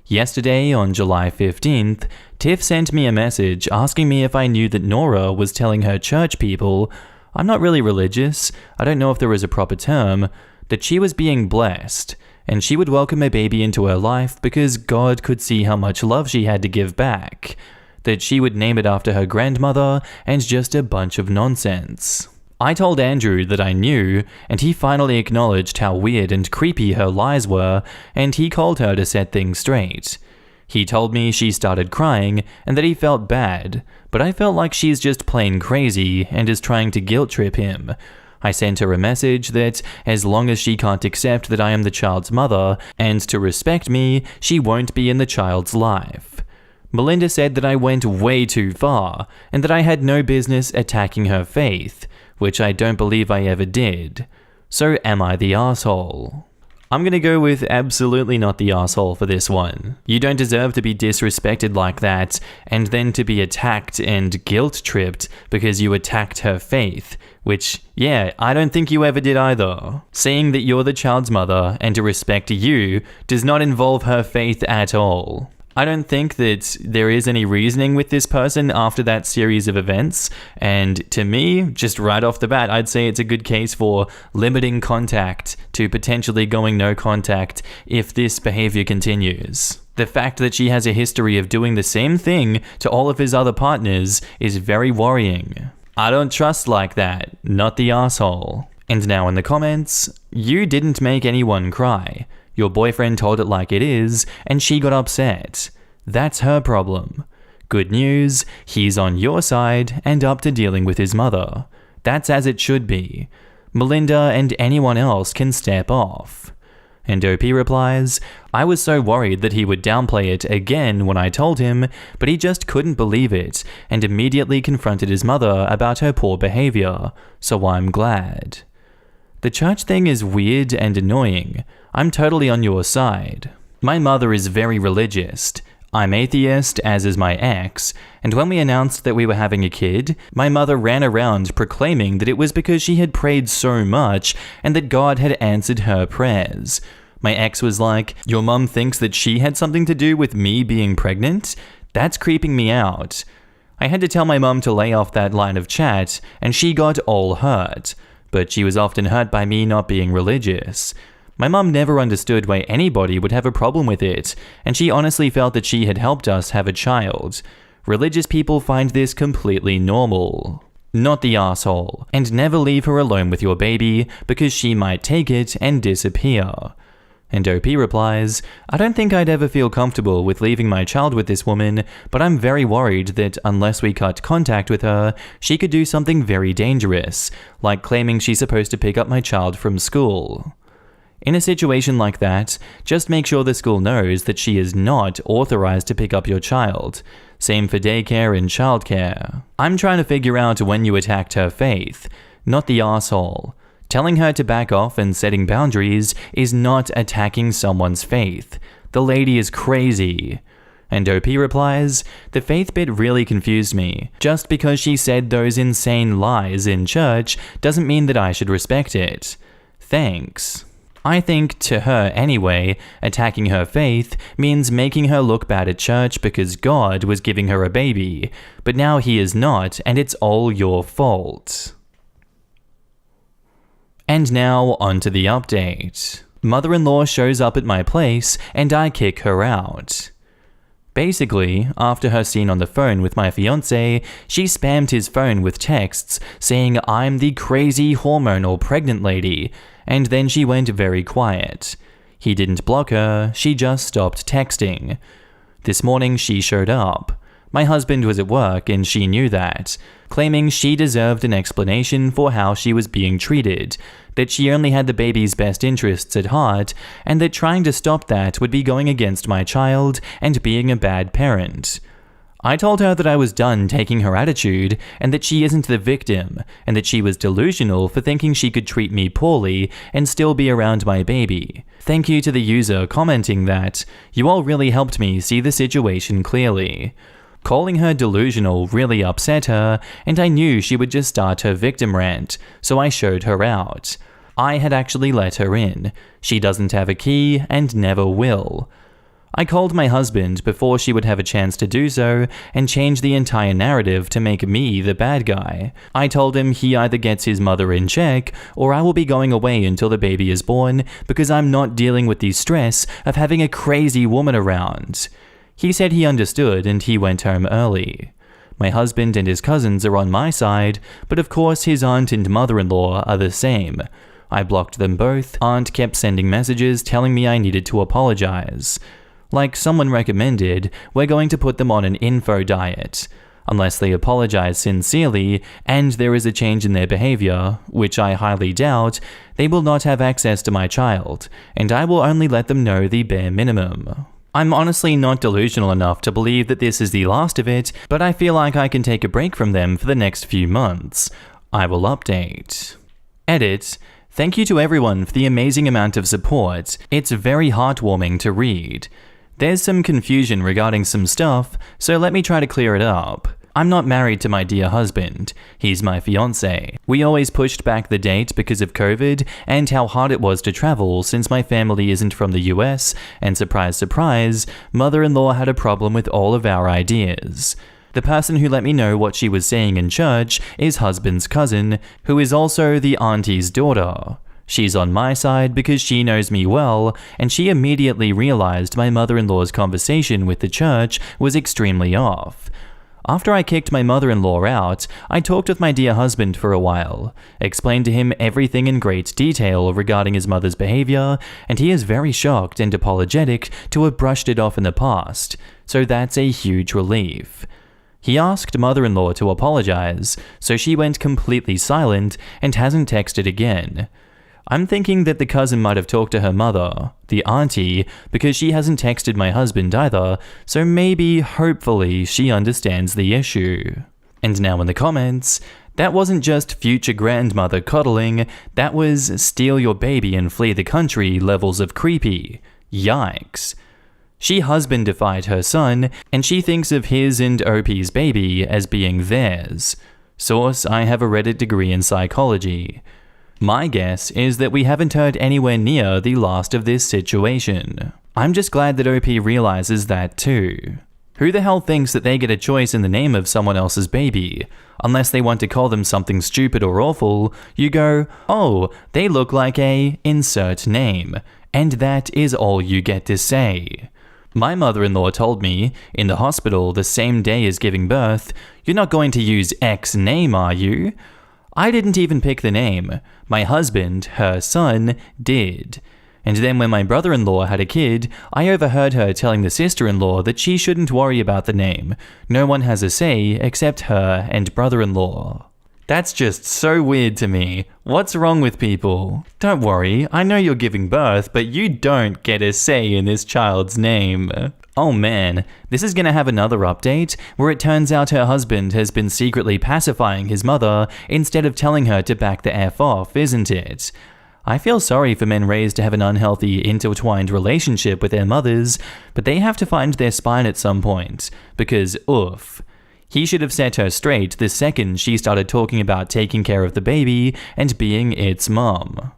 Yesterday, on July 15th, Tiff sent me a message asking me if I knew that Nora was telling her church people, I'm not really religious, I don't know if there is a proper term, that she was being blessed, and she would welcome a baby into her life because God could see how much love she had to give back, that she would name it after her grandmother, and just a bunch of nonsense. I told Andrew that I knew, and he finally acknowledged how weird and creepy her lies were, and he called her to set things straight. He told me she started crying and that he felt bad, but I felt like she's just plain crazy and is trying to guilt trip him. I sent her a message that as long as she can't accept that I am the child's mother and to respect me, she won't be in the child's life. Melinda said that I went way too far and that I had no business attacking her faith, which I don't believe I ever did. So am I the asshole? I'm gonna go with absolutely not the asshole for this one. You don't deserve to be disrespected like that, and then to be attacked and guilt-tripped because you attacked her faith, which, yeah, I don't think you ever did either. Saying that you're the child's mother and to respect you does not involve her faith at all. I don't think that there is any reasoning with this person after that series of events, and to me, just right off the bat, I'd say it's a good case for limiting contact to potentially going no contact if this behavior continues. The fact that she has a history of doing the same thing to all of his other partners is very worrying. I don't trust like that, not the asshole. And now in the comments, you didn't make anyone cry. Your boyfriend told it like it is, and she got upset. That's her problem. Good news, he's on your side and up to dealing with his mother. That's as it should be. Melinda and anyone else can step off. And OP replies, I was so worried that he would downplay it again when I told him, but he just couldn't believe it and immediately confronted his mother about her poor behavior, so I'm glad. The church thing is weird and annoying. I'm totally on your side. My mother is very religious. I'm atheist, as is my ex, and when we announced that we were having a kid, my mother ran around proclaiming that it was because she had prayed so much and that God had answered her prayers. My ex was like, your mum thinks that she had something to do with me being pregnant? That's creeping me out. I had to tell my mum to lay off that line of chat, and she got all hurt. But she was often hurt by me not being religious. My mum never understood why anybody would have a problem with it, and she honestly felt that she had helped us have a child. Religious people find this completely normal. Not the asshole, and never leave her alone with your baby because she might take it and disappear. And OP replies, I don't think I'd ever feel comfortable with leaving my child with this woman, but I'm very worried that unless we cut contact with her, she could do something very dangerous, like claiming she's supposed to pick up my child from school. In a situation like that, just make sure the school knows that she is not authorized to pick up your child. Same for daycare and childcare. I'm trying to figure out when you attacked her faith, not the asshole. Telling her to back off and setting boundaries is not attacking someone's faith. The lady is crazy. And OP replies, the faith bit really confused me. Just because she said those insane lies in church doesn't mean that I should respect it. Thanks. I think, to her anyway, attacking her faith means making her look bad at church because God was giving her a baby, but now he is not, and it's all your fault. And now, onto the update. Mother-in-law shows up at my place, and I kick her out. Basically, after her scene on the phone with my fiancé, she spammed his phone with texts saying I'm the crazy hormonal pregnant lady, and then she went very quiet. He didn't block her, she just stopped texting. This morning she showed up. My husband was at work and she knew that, claiming she deserved an explanation for how she was being treated, that she only had the baby's best interests at heart, and that trying to stop that would be going against my child and being a bad parent. I told her that I was done taking her attitude and that she isn't the victim, and that she was delusional for thinking she could treat me poorly and still be around my baby. Thank you to the user commenting that, "You all really helped me see the situation clearly." Calling her delusional really upset her, and I knew she would just start her victim rant, so I showed her out. I had actually let her in. She doesn't have a key and never will. I called my husband before she would have a chance to do so and changed the entire narrative to make me the bad guy. I told him he either gets his mother in check or I will be going away until the baby is born because I'm not dealing with the stress of having a crazy woman around. He said he understood and he went home early. My husband and his cousins are on my side, but of course his aunt and mother-in-law are the same. I blocked them both. Aunt kept sending messages telling me I needed to apologize. Like someone recommended, we're going to put them on an info diet. Unless they apologize sincerely and there is a change in their behavior, which I highly doubt, they will not have access to my child, and I will only let them know the bare minimum. I'm honestly not delusional enough to believe that this is the last of it, but I feel like I can take a break from them for the next few months. I will update. Edit. Thank you to everyone for the amazing amount of support. It's very heartwarming to read. There's some confusion regarding some stuff, so let me try to clear it up. I'm not married to my dear husband. He's my fiancé. We always pushed back the date because of COVID and how hard it was to travel since my family isn't from the US, and surprise, surprise, mother-in-law had a problem with all of our ideas. The person who let me know what she was saying in church is husband's cousin, who is also the auntie's daughter. She's on my side because she knows me well, and she immediately realized my mother-in-law's conversation with the church was extremely off. After I kicked my mother-in-law out, I talked with my dear husband for a while, explained to him everything in great detail regarding his mother's behavior, and he is very shocked and apologetic to have brushed it off in the past, so that's a huge relief. He asked mother-in-law to apologize, so she went completely silent and hasn't texted again. I'm thinking that the cousin might have talked to her mother, the auntie, because she hasn't texted my husband either, so maybe, hopefully, she understands the issue. And now in the comments, that wasn't just future grandmother coddling, that was steal your baby and flee the country levels of creepy. Yikes. She husbandified her son, and she thinks of his and OP's baby as being theirs. Source, I have a Reddit degree in psychology. My guess is that we haven't heard anywhere near the last of this situation. I'm just glad that OP realizes that too. Who the hell thinks that they get a choice in the name of someone else's baby? Unless they want to call them something stupid or awful, you go, oh, they look like a insert name, and that is all you get to say. My mother-in-law told me, in the hospital the same day as giving birth, "You're not going to use X name, are you?" I didn't even pick the name. My husband, her son, did. And then when my brother-in-law had a kid, I overheard her telling the sister-in-law that she shouldn't worry about the name. No one has a say except her and brother-in-law. That's just so weird to me. What's wrong with people? Don't worry, I know you're giving birth, but you don't get a say in this child's name. Oh man, this is gonna have another update, where it turns out her husband has been secretly pacifying his mother instead of telling her to back the F off, isn't it? I feel sorry for men raised to have an unhealthy, intertwined relationship with their mothers, but they have to find their spine at some point, because oof. He should have set her straight the second she started talking about taking care of the baby and being its mom.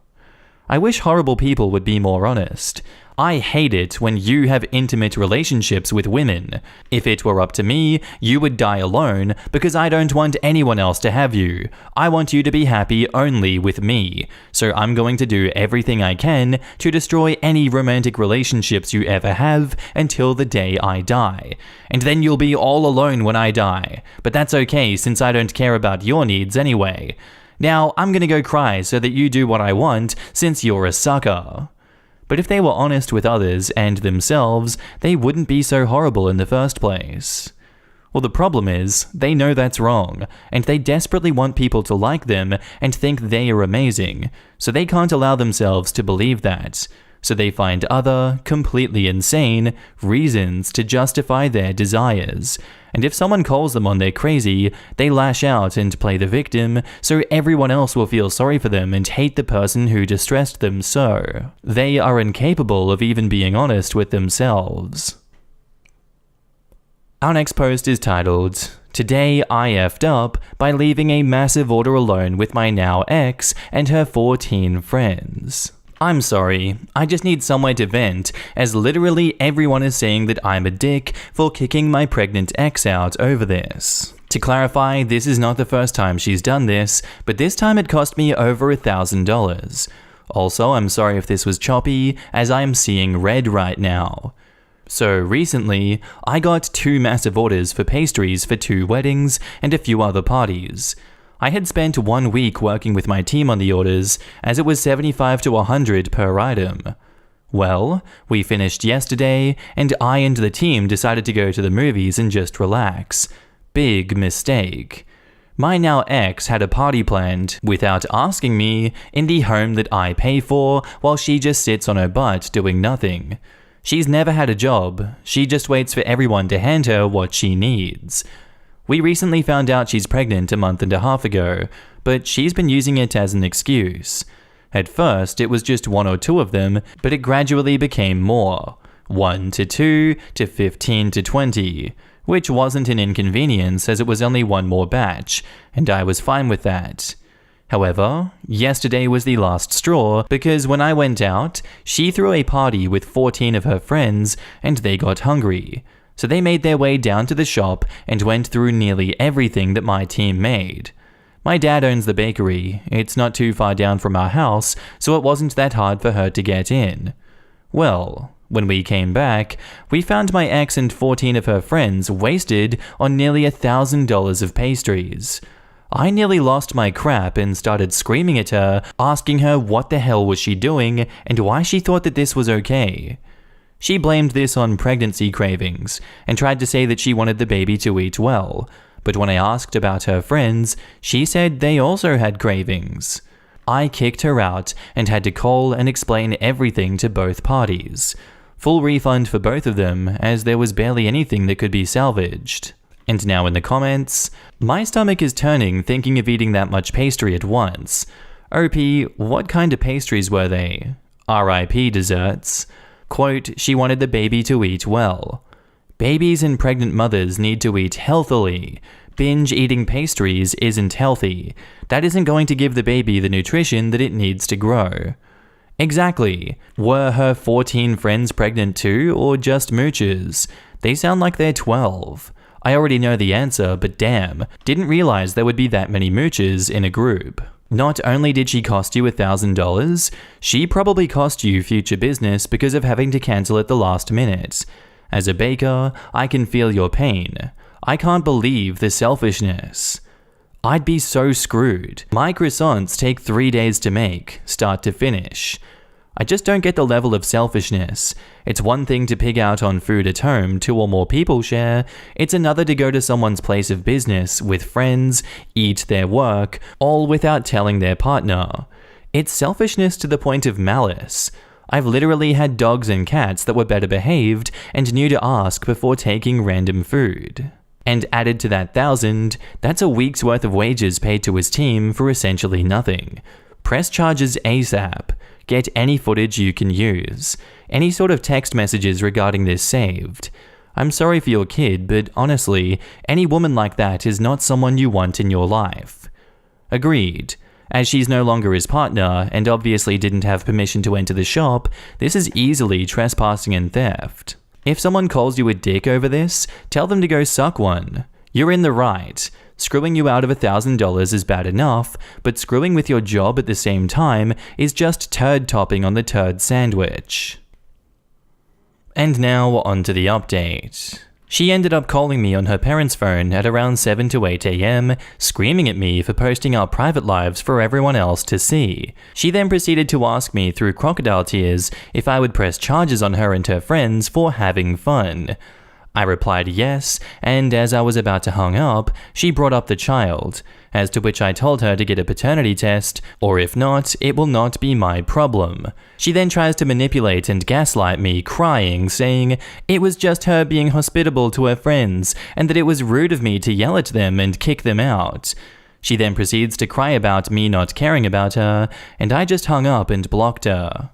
I wish horrible people would be more honest. I hate it when you have intimate relationships with women. If it were up to me, you would die alone because I don't want anyone else to have you. I want you to be happy only with me. So I'm going to do everything I can to destroy any romantic relationships you ever have until the day I die. And then you'll be all alone when I die. But that's okay since I don't care about your needs anyway. Now I'm gonna go cry so that you do what I want since you're a sucker. But if they were honest with others and themselves, they wouldn't be so horrible in the first place. Well, the problem is, they know that's wrong, and they desperately want people to like them and think they are amazing, so they can't allow themselves to believe that. So they find other, completely insane, reasons to justify their desires. And if someone calls them on their crazy, they lash out and play the victim, so everyone else will feel sorry for them and hate the person who distressed them so. They are incapable of even being honest with themselves. Our next post is titled, "Today I effed up by leaving a massive order alone with my now ex and her 14 friends. I'm sorry, I just need somewhere to vent, as literally everyone is saying that I'm a dick for kicking my pregnant ex out over this. To clarify, this is not the first time she's done this, but this time it cost me over $1,000. Also, I'm sorry if this was choppy, as I am seeing red right now. So recently, I got 2 massive orders for pastries for 2 weddings and a few other parties. I had spent 1 week working with my team on the orders, as it was $75 to $100 per item. Well, we finished yesterday, and I and the team decided to go to the movies and just relax. Big mistake. My now ex had a party planned, without asking me, in the home that I pay for, while she just sits on her butt doing nothing. She's never had a job, she just waits for everyone to hand her what she needs. We recently found out she's pregnant a month and a half ago, but she's been using it as an excuse. At first, it was just 1 or 2 of them, but it gradually became more. 1 to 2 to 15 to 20, which wasn't an inconvenience as it was only 1 more batch, and I was fine with that. However, yesterday was the last straw because when I went out, she threw a party with 14 of her friends and they got hungry. So they made their way down to the shop and went through nearly everything that my team made. My dad owns the bakery, it's not too far down from our house, so it wasn't that hard for her to get in. Well, when we came back, we found my ex and 14 of her friends wasted on nearly $1,000 of pastries. I nearly lost my crap and started screaming at her, asking her what the hell was she doing and why she thought that this was okay. She blamed this on pregnancy cravings and tried to say that she wanted the baby to eat well, but when I asked about her friends, she said they also had cravings. I kicked her out and had to call and explain everything to both parties. Full refund for both of them, as there was barely anything that could be salvaged. And now in the comments, my stomach is turning thinking of eating that much pastry at once. OP, what kind of pastries were they? RIP desserts. Quote, she wanted the baby to eat well. Babies and pregnant mothers need to eat healthily. Binge eating pastries isn't healthy. That isn't going to give the baby the nutrition that it needs to grow. Exactly. Were her 14 friends pregnant too, or just moochers? They sound like they're 12. I already know the answer, but damn, didn't realize there would be that many moochers in a group. Not only did she cost you $1,000, she probably cost you future business because of having to cancel at the last minute. As a baker, I can feel your pain. I can't believe the selfishness. I'd be so screwed. My croissants take 3 days to make, start to finish. I just don't get the level of selfishness. It's one thing to pig out on food at home 2 or more people share, it's another to go to someone's place of business with friends, eat their work, all without telling their partner. It's selfishness to the point of malice. I've literally had dogs and cats that were better behaved and knew to ask before taking random food. And added to that 1,000, that's a week's worth of wages paid to his team for essentially nothing. Press charges ASAP. Get any footage you can use. Any sort of text messages regarding this saved. I'm sorry for your kid, but honestly, any woman like that is not someone you want in your life. Agreed. As she's no longer his partner and obviously didn't have permission to enter the shop, this is easily trespassing and theft. If someone calls you a dick over this, tell them to go suck one. You're in the right. Screwing you out of $1,000 is bad enough, but screwing with your job at the same time is just turd topping on the turd sandwich. And now on to the update. She ended up calling me on her parents' phone at around 7 to 8 AM, screaming at me for posting our private lives for everyone else to see. She then proceeded to ask me through crocodile tears if I would press charges on her and her friends for having fun. I replied yes, and as I was about to hang up, she brought up the child, as to which I told her to get a paternity test, or if not, it will not be my problem. She then tries to manipulate and gaslight me, crying, saying it was just her being hospitable to her friends, and that it was rude of me to yell at them and kick them out. She then proceeds to cry about me not caring about her, and I just hung up and blocked her.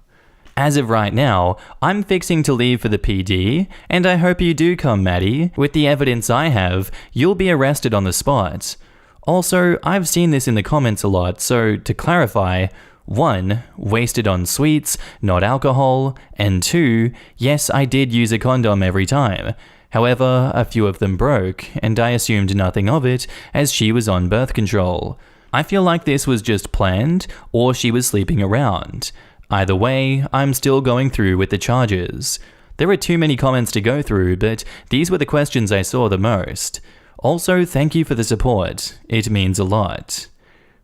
As of right now, I'm fixing to leave for the PD, and I hope you do come, Maddie. With the evidence I have, you'll be arrested on the spot. Also, I've seen this in the comments a lot, so to clarify, 1. Wasted on sweets, not alcohol, and 2. Yes, I did use a condom every time. However, a few of them broke, and I assumed nothing of it, as she was on birth control. I feel like this was just planned, or she was sleeping around. Either way, I'm still going through with the charges. There are too many comments to go through, but these were the questions I saw the most. Also, thank you for the support. It means a lot.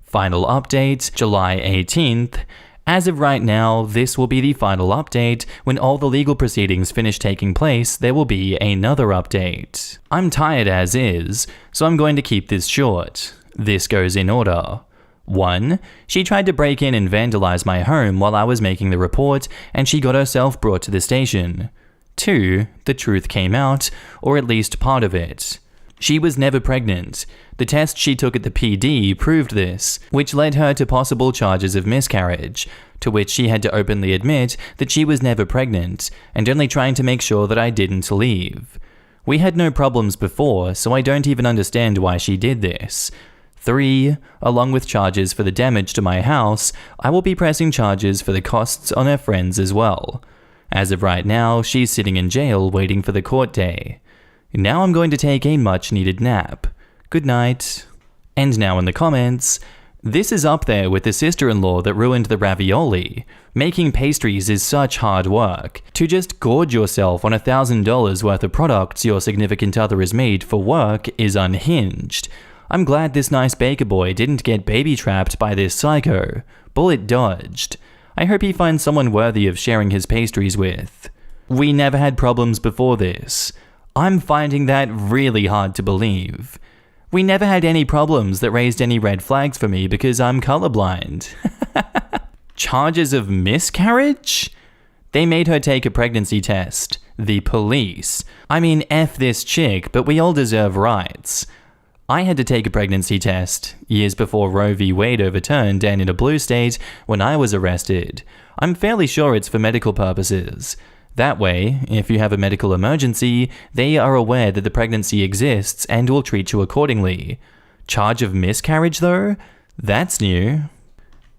Final update, July 18th. As of right now, this will be the final update. When all the legal proceedings finish taking place, there will be another update. I'm tired as is, so I'm going to keep this short. This goes in order. 1. She tried to break in and vandalize my home while I was making the report, and she got herself brought to the station. 2. The truth came out, or at least part of it. She was never pregnant. The test she took at the PD proved this, which led her to possible charges of miscarriage, to which she had to openly admit that she was never pregnant, and only trying to make sure that I didn't leave. We had no problems before, so I don't even understand why she did this. 3. Along with charges for the damage to my house, I will be pressing charges for the costs on her friends as well. As of right now, she's sitting in jail waiting for the court day. Now I'm going to take a much-needed nap. Good night. And now in the comments, this is up there with the sister-in-law that ruined the ravioli. Making pastries is such hard work. To just gorge yourself on $1,000 worth of products your significant other has made for work is unhinged. I'm glad this nice baker boy didn't get baby-trapped by this psycho. Bullet dodged. I hope he finds someone worthy of sharing his pastries with. We never had problems before this. I'm finding that really hard to believe. We never had any problems that raised any red flags for me because I'm colorblind. Charges of miscarriage? They made her take a pregnancy test. The police. I mean, F this chick, but we all deserve rights. I had to take a pregnancy test, years before Roe v. Wade overturned and in a blue state when I was arrested. I'm fairly sure it's for medical purposes. That way, if you have a medical emergency, they are aware that the pregnancy exists and will treat you accordingly. Charge of miscarriage though? That's new.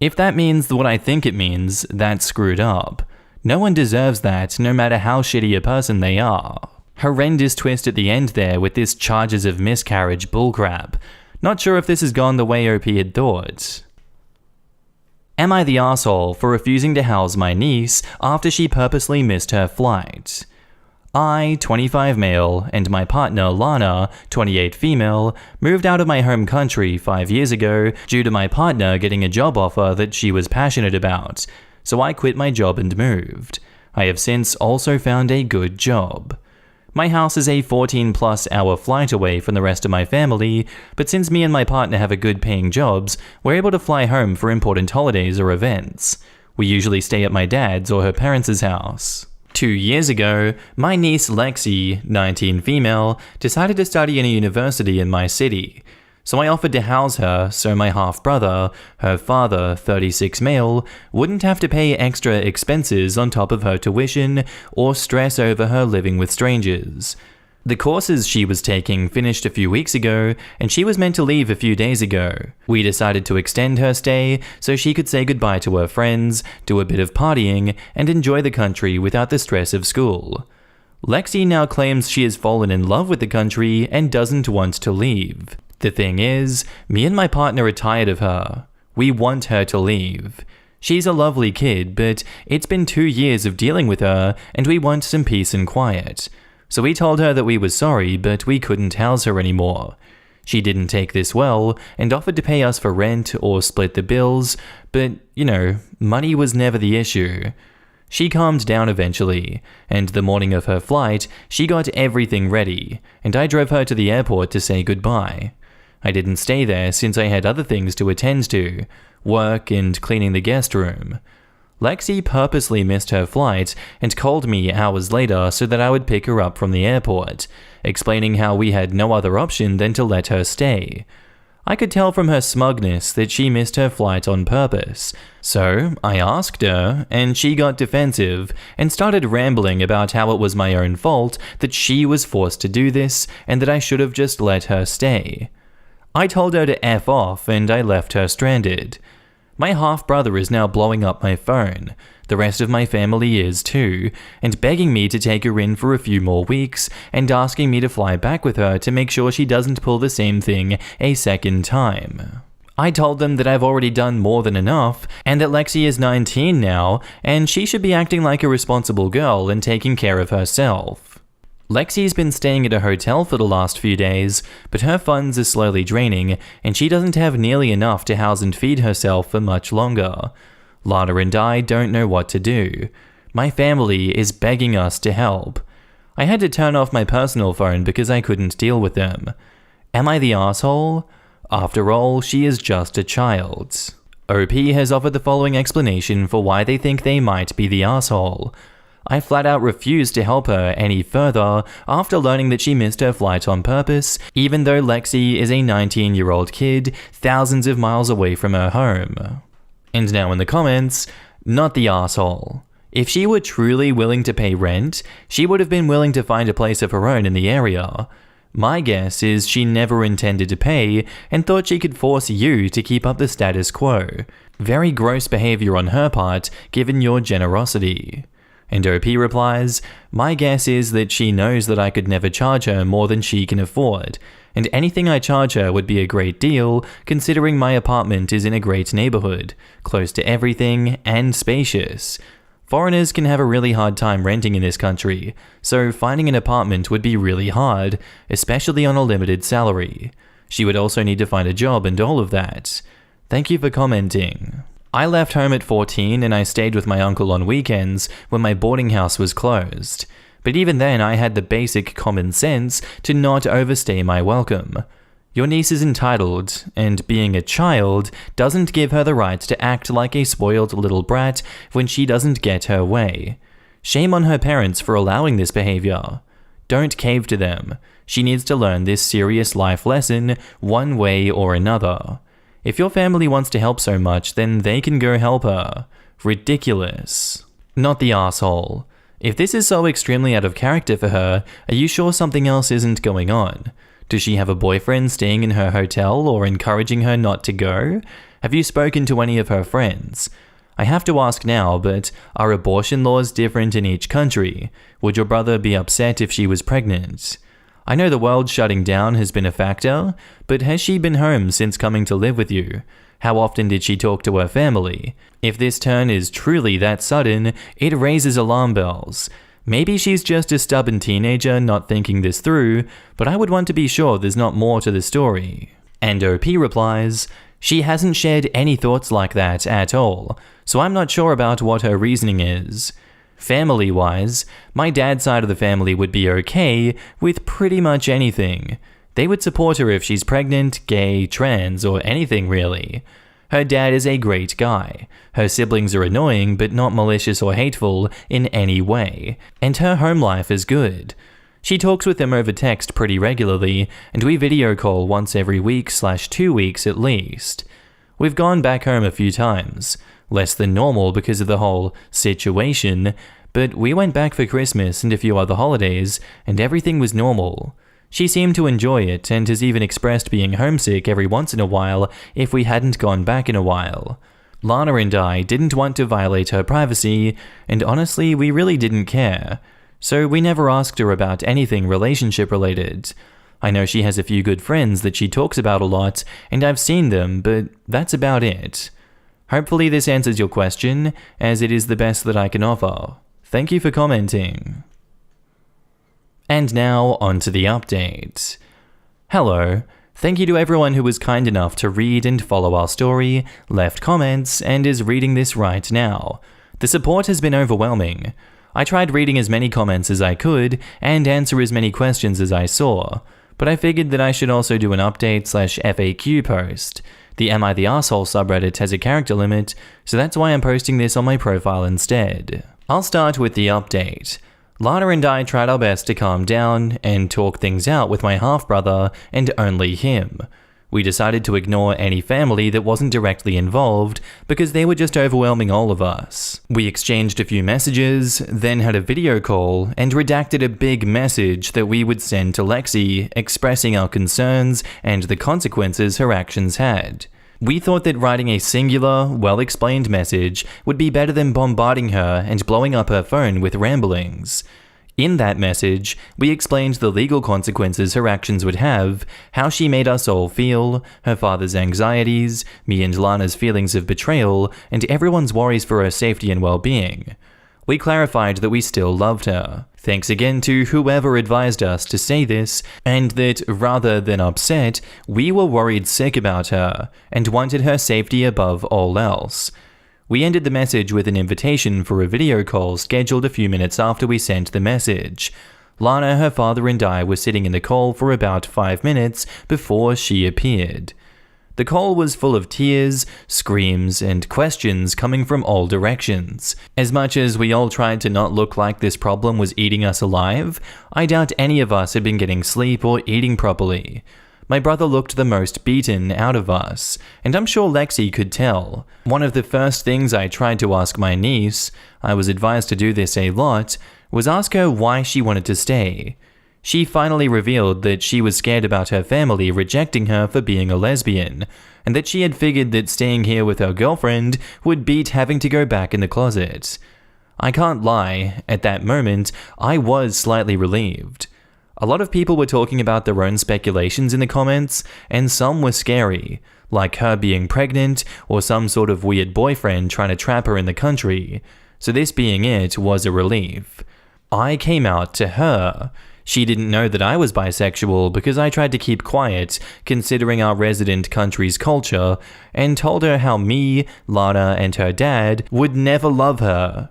If that means what I think it means, that's screwed up. No one deserves that, no matter how shitty a person they are. Horrendous twist at the end there with this charges of miscarriage bullcrap. Not sure if this has gone the way OP had thought. Am I the asshole for refusing to house my niece after she purposely missed her flight? I, 25 male, and my partner Lana, 28 female, moved out of my home country 5 years ago due to my partner getting a job offer that she was passionate about, so I quit my job and moved. I have since also found a good job. My house is a 14+ hour flight away from the rest of my family, but since me and my partner have a good paying jobs, we're able to fly home for important holidays or events. We usually stay at my dad's or her parents' house. 2 years ago, my niece Lexi, 19 female, decided to study in a university in my city. So I offered to house her so my half-brother, her father, 36 male, wouldn't have to pay extra expenses on top of her tuition or stress over her living with strangers. The courses she was taking finished a few weeks ago, and she was meant to leave a few days ago. We decided to extend her stay so she could say goodbye to her friends, do a bit of partying, and enjoy the country without the stress of school. Lexi now claims she has fallen in love with the country and doesn't want to leave. The thing is, me and my partner are tired of her. We want her to leave. She's a lovely kid, but it's been 2 years of dealing with her, and we want some peace and quiet. So we told her that we were sorry, but we couldn't house her anymore. She didn't take this well and offered to pay us for rent or split the bills, but, money was never the issue. She calmed down eventually, and the morning of her flight, she got everything ready, and I drove her to the airport to say goodbye. I didn't stay there since I had other things to attend to, work and cleaning the guest room. Lexi purposely missed her flight and called me hours later so that I would pick her up from the airport, explaining how we had no other option than to let her stay. I could tell from her smugness that she missed her flight on purpose, so I asked her, and she got defensive and started rambling about how it was my own fault that she was forced to do this and that I should have just let her stay. I told her to F off and I left her stranded. My half-brother is now blowing up my phone, the rest of my family is too, and begging me to take her in for a few more weeks and asking me to fly back with her to make sure she doesn't pull the same thing a second time. I told them that I've already done more than enough and that Lexi is 19 now and she should be acting like a responsible girl and taking care of herself. Lexi's been staying at a hotel for the last few days, but her funds are slowly draining and she doesn't have nearly enough to house and feed herself for much longer. Lana and I don't know what to do. My family is begging us to help. I had to turn off my personal phone because I couldn't deal with them. Am I the asshole? After all, she is just a child. OP has offered the following explanation for why they think they might be the asshole. I flat out refused to help her any further after learning that she missed her flight on purpose, even though Lexi is a 19-year-old kid thousands of miles away from her home. And now in the comments, not the asshole. If she were truly willing to pay rent, she would have been willing to find a place of her own in the area. My guess is she never intended to pay and thought she could force you to keep up the status quo. Very gross behavior on her part, given your generosity. And OP replies, my guess is that she knows that I could never charge her more than she can afford, and anything I charge her would be a great deal considering my apartment is in a great neighborhood, close to everything and spacious. Foreigners can have a really hard time renting in this country, so finding an apartment would be really hard, especially on a limited salary. She would also need to find a job and all of that. Thank you for commenting. I left home at 14 and I stayed with my uncle on weekends when my boarding house was closed. But even then I had the basic common sense to not overstay my welcome. Your niece is entitled, and being a child doesn't give her the right to act like a spoiled little brat when she doesn't get her way. Shame on her parents for allowing this behavior. Don't cave to them. She needs to learn this serious life lesson one way or another. If your family wants to help so much, then they can go help her. Ridiculous. Not the asshole. If this is so extremely out of character for her, are you sure something else isn't going on? Does she have a boyfriend staying in her hotel or encouraging her not to go? Have you spoken to any of her friends? I have to ask now, but are abortion laws different in each country? Would your brother be upset if she was pregnant? I know the world shutting down has been a factor, but has she been home since coming to live with you? How often did she talk to her family? If this turn is truly that sudden, it raises alarm bells. Maybe she's just a stubborn teenager not thinking this through, but I would want to be sure there's not more to the story. And OP replies, she hasn't shared any thoughts like that at all, so I'm not sure about what her reasoning is. Family-wise, my dad's side of the family would be okay with pretty much anything. They would support her if she's pregnant, gay, trans, or anything really. Her dad is a great guy. Her siblings are annoying but not malicious or hateful in any way. And her home life is good. She talks with them over text pretty regularly, and we video call once every week/2 weeks at least. We've gone back home a few times. Less than normal because of the whole situation, but we went back for Christmas and a few other holidays, and everything was normal. She seemed to enjoy it and has even expressed being homesick every once in a while if we hadn't gone back in a while. Lana and I didn't want to violate her privacy, and honestly, we really didn't care. So we never asked her about anything relationship related. I know she has a few good friends that she talks about a lot, and I've seen them, but that's about it. Hopefully this answers your question, as it is the best that I can offer. Thank you for commenting. And now, on to the update. Hello. Thank you to everyone who was kind enough to read and follow our story, left comments, and is reading this right now. The support has been overwhelming. I tried reading as many comments as I could, and answer as many questions as I saw, but I figured that I should also do an update/FAQ post. The Am I the Asshole subreddit has a character limit, so that's why I'm posting this on my profile instead. I'll start with the update. Lana and I tried our best to calm down and talk things out with my half-brother and only him. We decided to ignore any family that wasn't directly involved because they were just overwhelming all of us. We exchanged a few messages, then had a video call, and redacted a big message that we would send to Lexi expressing our concerns and the consequences her actions had. We thought that writing a singular, well-explained message would be better than bombarding her and blowing up her phone with ramblings. In that message, we explained the legal consequences her actions would have, how she made us all feel, her father's anxieties, me and Lana's feelings of betrayal, and everyone's worries for her safety and well-being. We clarified that we still loved her. Thanks again to whoever advised us to say this, and that rather than upset, we were worried sick about her, and wanted her safety above all else. We ended the message with an invitation for a video call scheduled a few minutes after we sent the message. Lana, her father, and I were sitting in the call for about 5 minutes before she appeared. The call was full of tears, screams, and questions coming from all directions. As much as we all tried to not look like this problem was eating us alive, I doubt any of us had been getting sleep or eating properly. My brother looked the most beaten out of us, and I'm sure Lexi could tell. One of the first things I tried to ask my niece, I was advised to do this a lot, was ask her why she wanted to stay. She finally revealed that she was scared about her family rejecting her for being a lesbian, and that she had figured that staying here with her girlfriend would beat having to go back in the closet. I can't lie, at that moment, I was slightly relieved. A lot of people were talking about their own speculations in the comments, and some were scary, like her being pregnant or some sort of weird boyfriend trying to trap her in the country, so this being it was a relief. I came out to her. She didn't know that I was bisexual because I tried to keep quiet, considering our resident country's culture, and told her how me, Lana, and her dad would never love her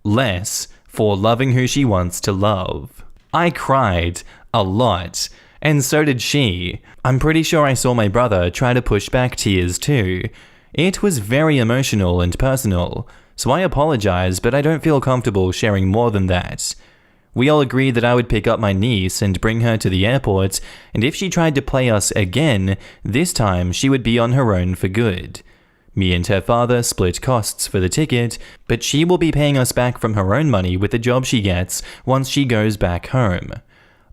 less for loving who she wants to love. I cried a lot, and so did she. I'm pretty sure I saw my brother try to push back tears too. It was very emotional and personal, so I apologize, but I don't feel comfortable sharing more than that. We all agreed that I would pick up my niece and bring her to the airport, and if she tried to play us again, this time she would be on her own for good. Me and her father split costs for the ticket, but she will be paying us back from her own money with the job she gets once she goes back home.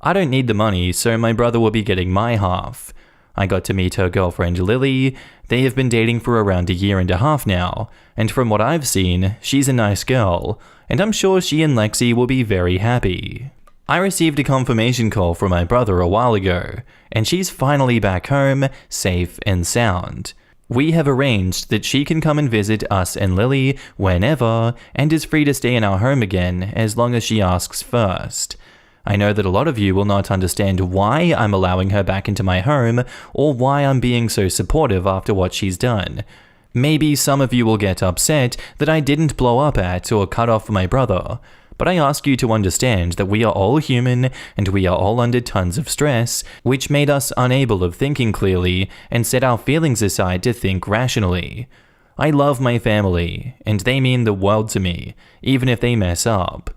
I don't need the money, so my brother will be getting my half. I got to meet her girlfriend Lily. They have been dating for around a year and a half now, and from what I've seen, she's a nice girl, and I'm sure she and Lexi will be very happy. I received a confirmation call from my brother a while ago, and she's finally back home, safe and sound. We have arranged that she can come and visit us and Lily whenever, and is free to stay in our home again as long as she asks first. I know that a lot of you will not understand why I'm allowing her back into my home, or why I'm being so supportive after what she's done. Maybe some of you will get upset that I didn't blow up at or cut off my brother, but I ask you to understand that we are all human and we are all under tons of stress, which made us unable of thinking clearly and set our feelings aside to think rationally. I love my family, and they mean the world to me, even if they mess up.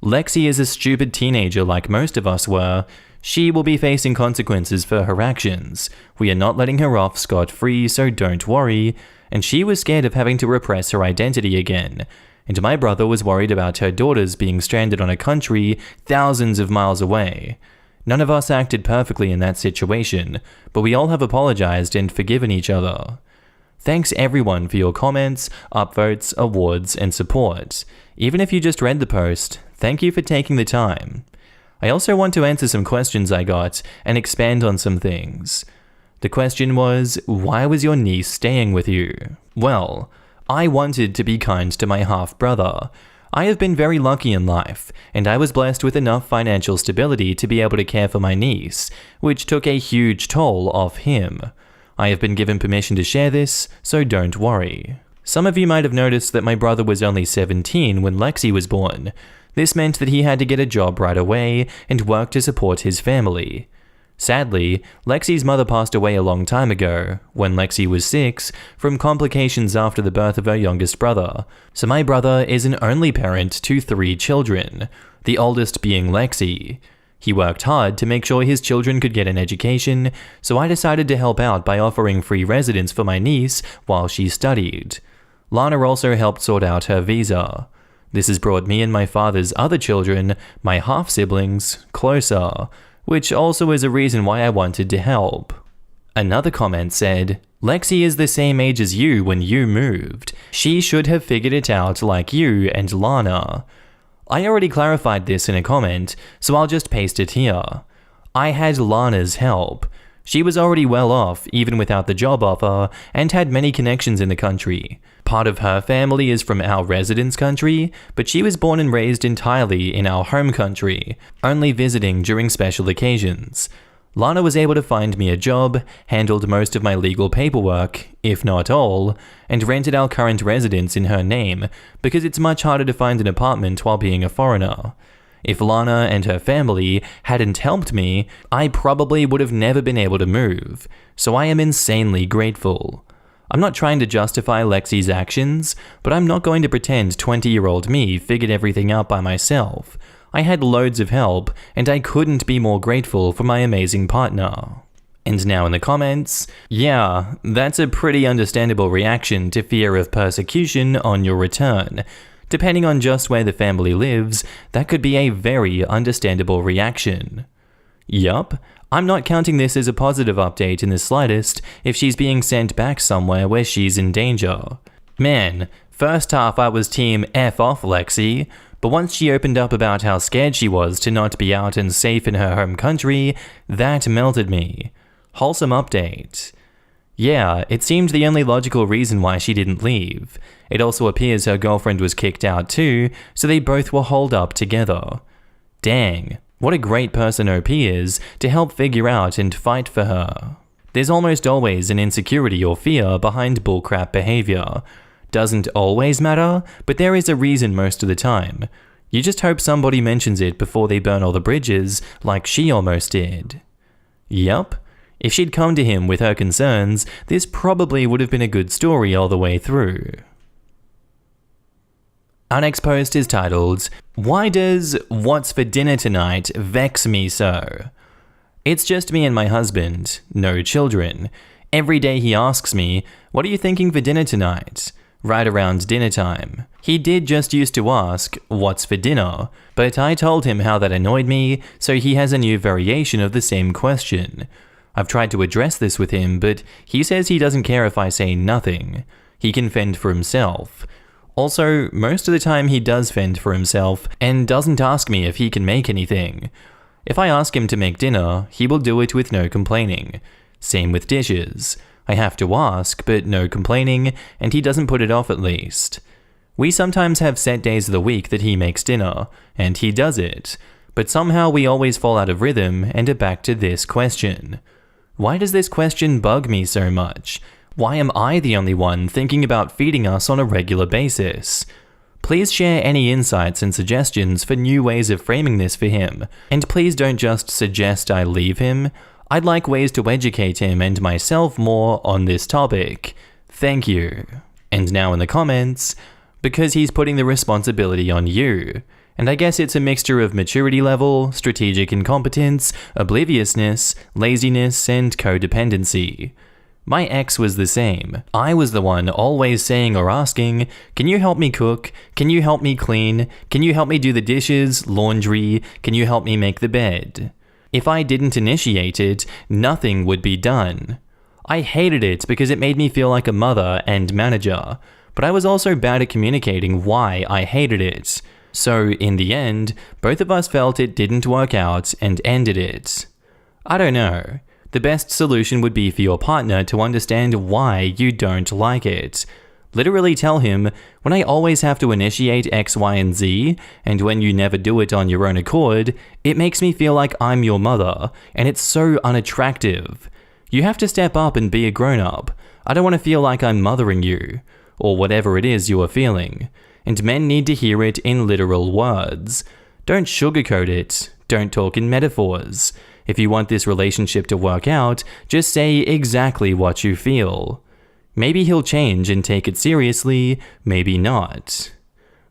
Lexi is a stupid teenager like most of us were. She will be facing consequences for her actions. We are not letting her off scot-free, so don't worry. And she was scared of having to repress her identity again. and my brother was worried about her daughters being stranded on a country thousands of miles away. None of us acted perfectly in that situation, but we all have apologized and forgiven each other. Thanks everyone for your comments, upvotes, awards, and support. Even if you just read the post, thank you for taking the time. I also want to answer some questions I got and expand on some things. The question was, why was your niece staying with you? Well, I wanted to be kind to my half-brother. I have been very lucky in life, and I was blessed with enough financial stability to be able to care for my niece, which took a huge toll off him. I have been given permission to share this, so don't worry. Some of you might have noticed that my brother was only 17 when Lexi was born. This meant that he had to get a job right away and work to support his family. Sadly, Lexi's mother passed away a long time ago, when Lexi was 6, from complications after the birth of her youngest brother. So my brother is an only parent to 3 children, the oldest being Lexi. He worked hard to make sure his children could get an education, so I decided to help out by offering free residence for my niece while she studied. Lana also helped sort out her visa. This has brought me and my father's other children, my half-siblings, closer, which also is a reason why I wanted to help. Another comment said, Lexi is the same age as you when you moved. She should have figured it out like you and Lana. I already clarified this in a comment, so I'll just paste it here. I had Lana's help. She was already well off, even without the job offer, and had many connections in the country. Part of her family is from our residence country, but she was born and raised entirely in our home country, only visiting during special occasions. Lana was able to find me a job, handled most of my legal paperwork, if not all, and rented our current residence in her name, because it's much harder to find an apartment while being a foreigner. If Lana and her family hadn't helped me, I probably would have never been able to move, so I am insanely grateful. I'm not trying to justify Lexi's actions, but I'm not going to pretend 20-year-old me figured everything out by myself. I had loads of help, and I couldn't be more grateful for my amazing partner. And now in the comments, yeah, that's a pretty understandable reaction to fear of persecution on your return. Depending on just where the family lives, that could be a very understandable reaction. Yup, I'm not counting this as a positive update in the slightest if she's being sent back somewhere where she's in danger. Man, first half I was team F off Lexi, but once she opened up about how scared she was to not be out and safe in her home country, that melted me. Wholesome update. Yeah, it seemed the only logical reason why she didn't leave. It also appears her girlfriend was kicked out too, so they both were holed up together. Dang, what a great person OP is to help figure out and fight for her. There's almost always an insecurity or fear behind bullcrap behavior. Doesn't always matter, but there is a reason most of the time. You just hope somebody mentions it before they burn all the bridges, like she almost did. Yup. If she'd come to him with her concerns, this probably would have been a good story all the way through. Our next post is titled, Why does "What's for dinner tonight" vex me so? It's just me and my husband, no children. Every day he asks me, what are you thinking for dinner tonight? Right around dinner time. He did just used to ask, what's for dinner? But I told him how that annoyed me, so he has a new variation of the same question. I've tried to address this with him, but he says he doesn't care if I say nothing. He can fend for himself. Also, most of the time he does fend for himself and doesn't ask me if he can make anything. If I ask him to make dinner, he will do it with no complaining. Same with dishes. I have to ask, but no complaining, and he doesn't put it off at least. We sometimes have set days of the week that he makes dinner, and he does it, but somehow we always fall out of rhythm and are back to this question. Why does this question bug me so much? Why am I the only one thinking about feeding us on a regular basis? Please share any insights and suggestions for new ways of framing this for him, and please don't just suggest I leave him. I'd like ways to educate him and myself more on this topic. Thank you. And now in the comments, because he's putting the responsibility on you. And I guess it's a mixture of maturity level, strategic incompetence, obliviousness, laziness, and codependency. My ex was the same. I was the one always saying or asking, "Can you help me cook? Can you help me clean? Can you help me do the dishes, laundry? Can you help me make the bed?" If I didn't initiate it, nothing would be done. I hated it because it made me feel like a mother and manager, but I was also bad at communicating why I hated it. So in the end, both of us felt it didn't work out and ended it. I don't know. The best solution would be for your partner to understand why you don't like it. Literally tell him, "When I always have to initiate X, Y, and Z, and when you never do it on your own accord, it makes me feel like I'm your mother, and it's so unattractive. You have to step up and be a grown-up. I don't want to feel like I'm mothering you," or whatever it is you are feeling. And men need to hear it in literal words. Don't sugarcoat it. Don't talk in metaphors. If you want this relationship to work out, just say exactly what you feel. Maybe he'll change and take it seriously, maybe not.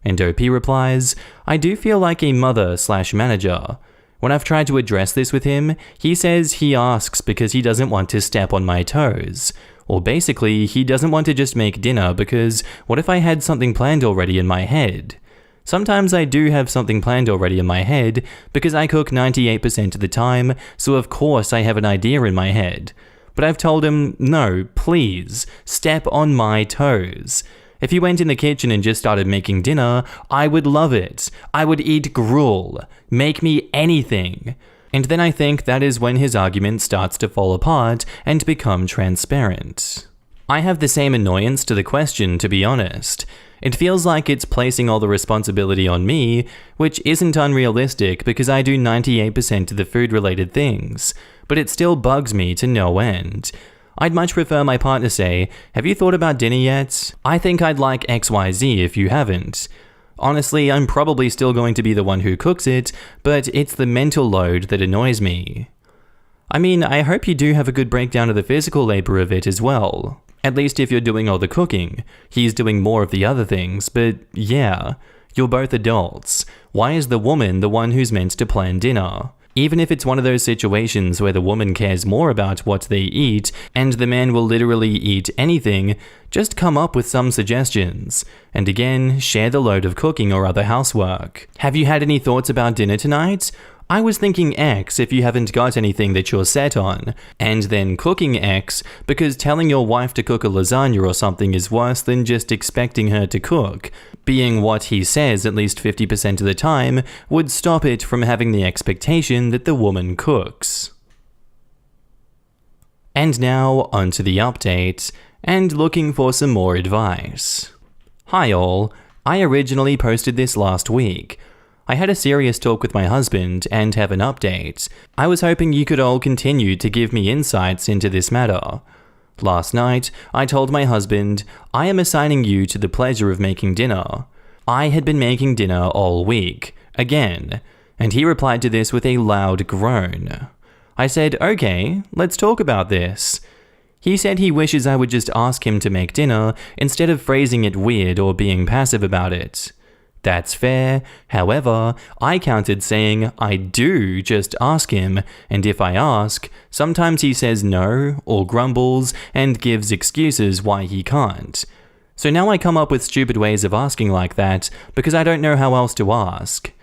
And OP replies, "I do feel like a mother/manager. When I've tried to address this with him, he says he asks because he doesn't want to step on my toes. Or basically, he doesn't want to just make dinner because what if I had something planned already in my head? Sometimes I do have something planned already in my head because I cook 98% of the time, so of course I have an idea in my head. But I've told him, no, please, step on my toes. If he went in the kitchen and just started making dinner, I would love it. I would eat gruel. Make me anything." And then I think that is when his argument starts to fall apart and become transparent. I have the same annoyance to the question, to be honest. It feels like it's placing all the responsibility on me, which isn't unrealistic because I do 98% of the food-related things, but it still bugs me to no end. I'd much prefer my partner say, "Have you thought about dinner yet? I think I'd like XYZ if you haven't." Honestly, I'm probably still going to be the one who cooks it, but it's the mental load that annoys me. I mean, I hope you do have a good breakdown of the physical labor of it as well. At least if you're doing all the cooking. He's doing more of the other things, but yeah, you're both adults. Why is the woman the one who's meant to plan dinner? Even if it's one of those situations where the woman cares more about what they eat and the man will literally eat anything, just come up with some suggestions. And again, share the load of cooking or other housework. Have you had any thoughts about dinner tonight? I was thinking X if you haven't got anything that you're set on, and then cooking X because telling your wife to cook a lasagna or something is worse than just expecting her to cook. Being what he says at least 50% of the time would stop it from having the expectation that the woman cooks. And now onto the update, and looking for some more advice. Hi all, I originally posted this last week. I had a serious talk with my husband and have an update. I was hoping you could all continue to give me insights into this matter. Last night, I told my husband, "I am assigning you to the pleasure of making dinner." I had been making dinner all week, again, and he replied to this with a loud groan. I said, "Okay, let's talk about this." He said he wishes I would just ask him to make dinner instead of phrasing it weird or being passive about it. That's fair. However, I countered saying I do just ask him, and if I ask, sometimes he says no or grumbles and gives excuses why he can't. So now I come up with stupid ways of asking like that because I don't know how else to ask.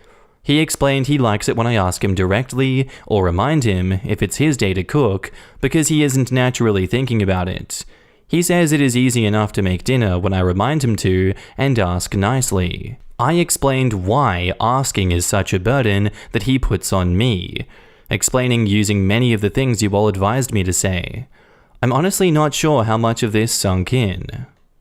He explained he likes it when I ask him directly or remind him if it's his day to cook because he isn't naturally thinking about it. He says it is easy enough to make dinner when I remind him to and ask nicely. I explained why asking is such a burden that he puts on me, explaining using many of the things you all advised me to say. I'm honestly not sure how much of this sunk in.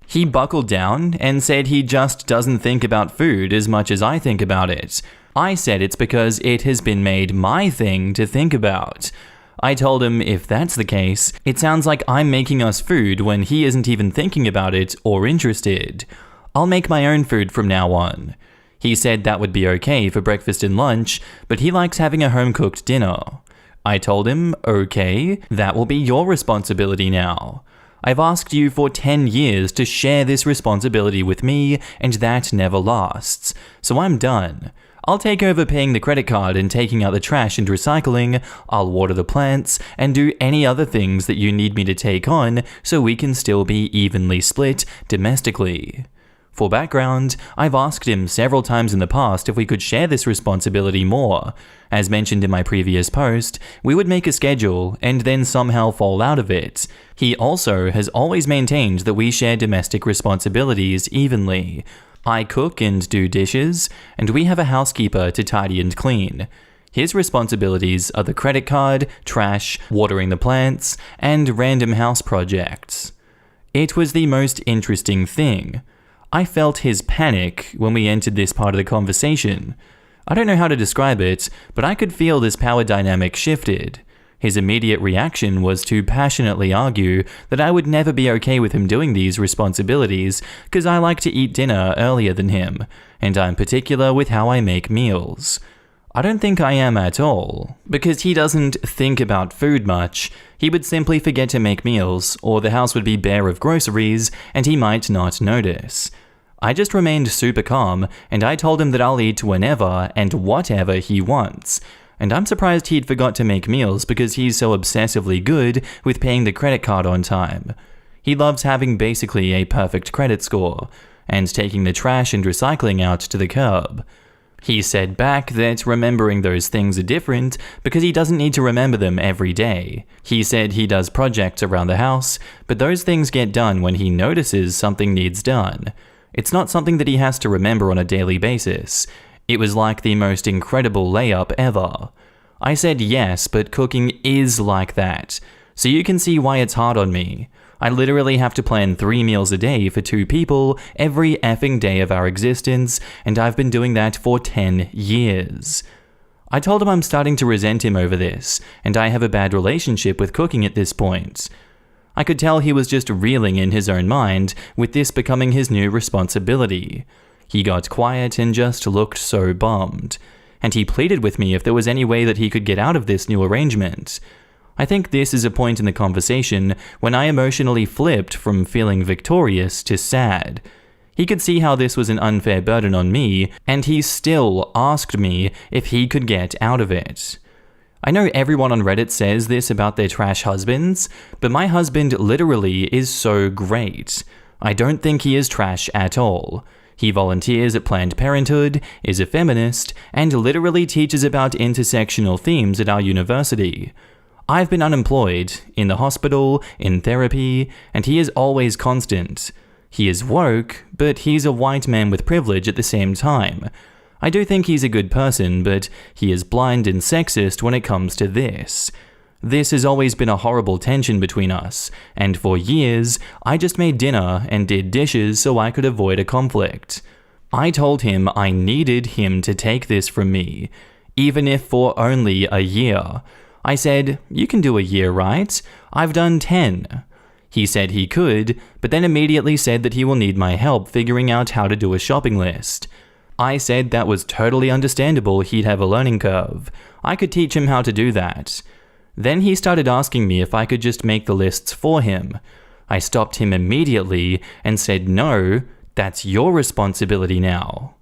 He buckled down and said he just doesn't think about food as much as I think about it. I said it's because it has been made my thing to think about. I told him if that's the case, it sounds like I'm making us food when he isn't even thinking about it or interested. I'll make my own food from now on. He said that would be okay for breakfast and lunch, but he likes having a home-cooked dinner. I told him, okay, that will be your responsibility now. I've asked you for 10 years to share this responsibility with me, and that never lasts. So I'm done. I'll take over paying the credit card and taking out the trash and recycling, I'll water the plants, and do any other things that you need me to take on so we can still be evenly split domestically. For background, I've asked him several times in the past if we could share this responsibility more. As mentioned in my previous post, we would make a schedule and then somehow fall out of it. He also has always maintained that we share domestic responsibilities evenly. I cook and do dishes, and we have a housekeeper to tidy and clean. His responsibilities are the credit card, trash, watering the plants, and random house projects. It was the most interesting thing. I felt his panic when we entered this part of the conversation. I don't know how to describe it, but I could feel this power dynamic shifted. His immediate reaction was to passionately argue that I would never be okay with him doing these responsibilities because I like to eat dinner earlier than him, and I'm particular with how I make meals. I don't think I am at all, because he doesn't think about food much. He would simply forget to make meals, or the house would be bare of groceries, and he might not notice. I just remained super calm, and I told him that I'll eat whenever and whatever he wants. And I'm surprised he'd forgot to make meals because he's so obsessively good with paying the credit card on time. He loves having basically a perfect credit score, and taking the trash and recycling out to the curb. He said back that remembering those things are different because he doesn't need to remember them every day. He said he does projects around the house, but those things get done when he notices something needs done. It's not something that he has to remember on a daily basis. It was like the most incredible layup ever. I said yes, but cooking is like that. So you can see why it's hard on me. I literally have to plan 3 meals a day for 2 people every effing day of our existence, and I've been doing that for 10 years. I told him I'm starting to resent him over this, and I have a bad relationship with cooking at this point. I could tell he was just reeling in his own mind, with this becoming his new responsibility. He got quiet and just looked so bummed, and he pleaded with me if there was any way that he could get out of this new arrangement. I think this is a point in the conversation when I emotionally flipped from feeling victorious to sad. He could see how this was an unfair burden on me, and he still asked me if he could get out of it. I know everyone on Reddit says this about their trash husbands, but my husband literally is so great. I don't think he is trash at all. He volunteers at Planned Parenthood, is a feminist, and literally teaches about intersectional themes at our university. I've been unemployed, in the hospital, in therapy, and he is always constant. He is woke, but he's a white man with privilege at the same time. I do think he's a good person, but he is blind and sexist when it comes to this. This has always been a horrible tension between us, and for years, I just made dinner and did dishes so I could avoid a conflict. I told him I needed him to take this from me, even if for only a year. I said, "You can do a year, right? I've done 10. He said he could, but then immediately said that he will need my help figuring out how to do a shopping list. I said that was totally understandable, he'd have a learning curve. I could teach him how to do that. Then he started asking me if I could just make the lists for him. I stopped him immediately and said, "No, that's your responsibility now."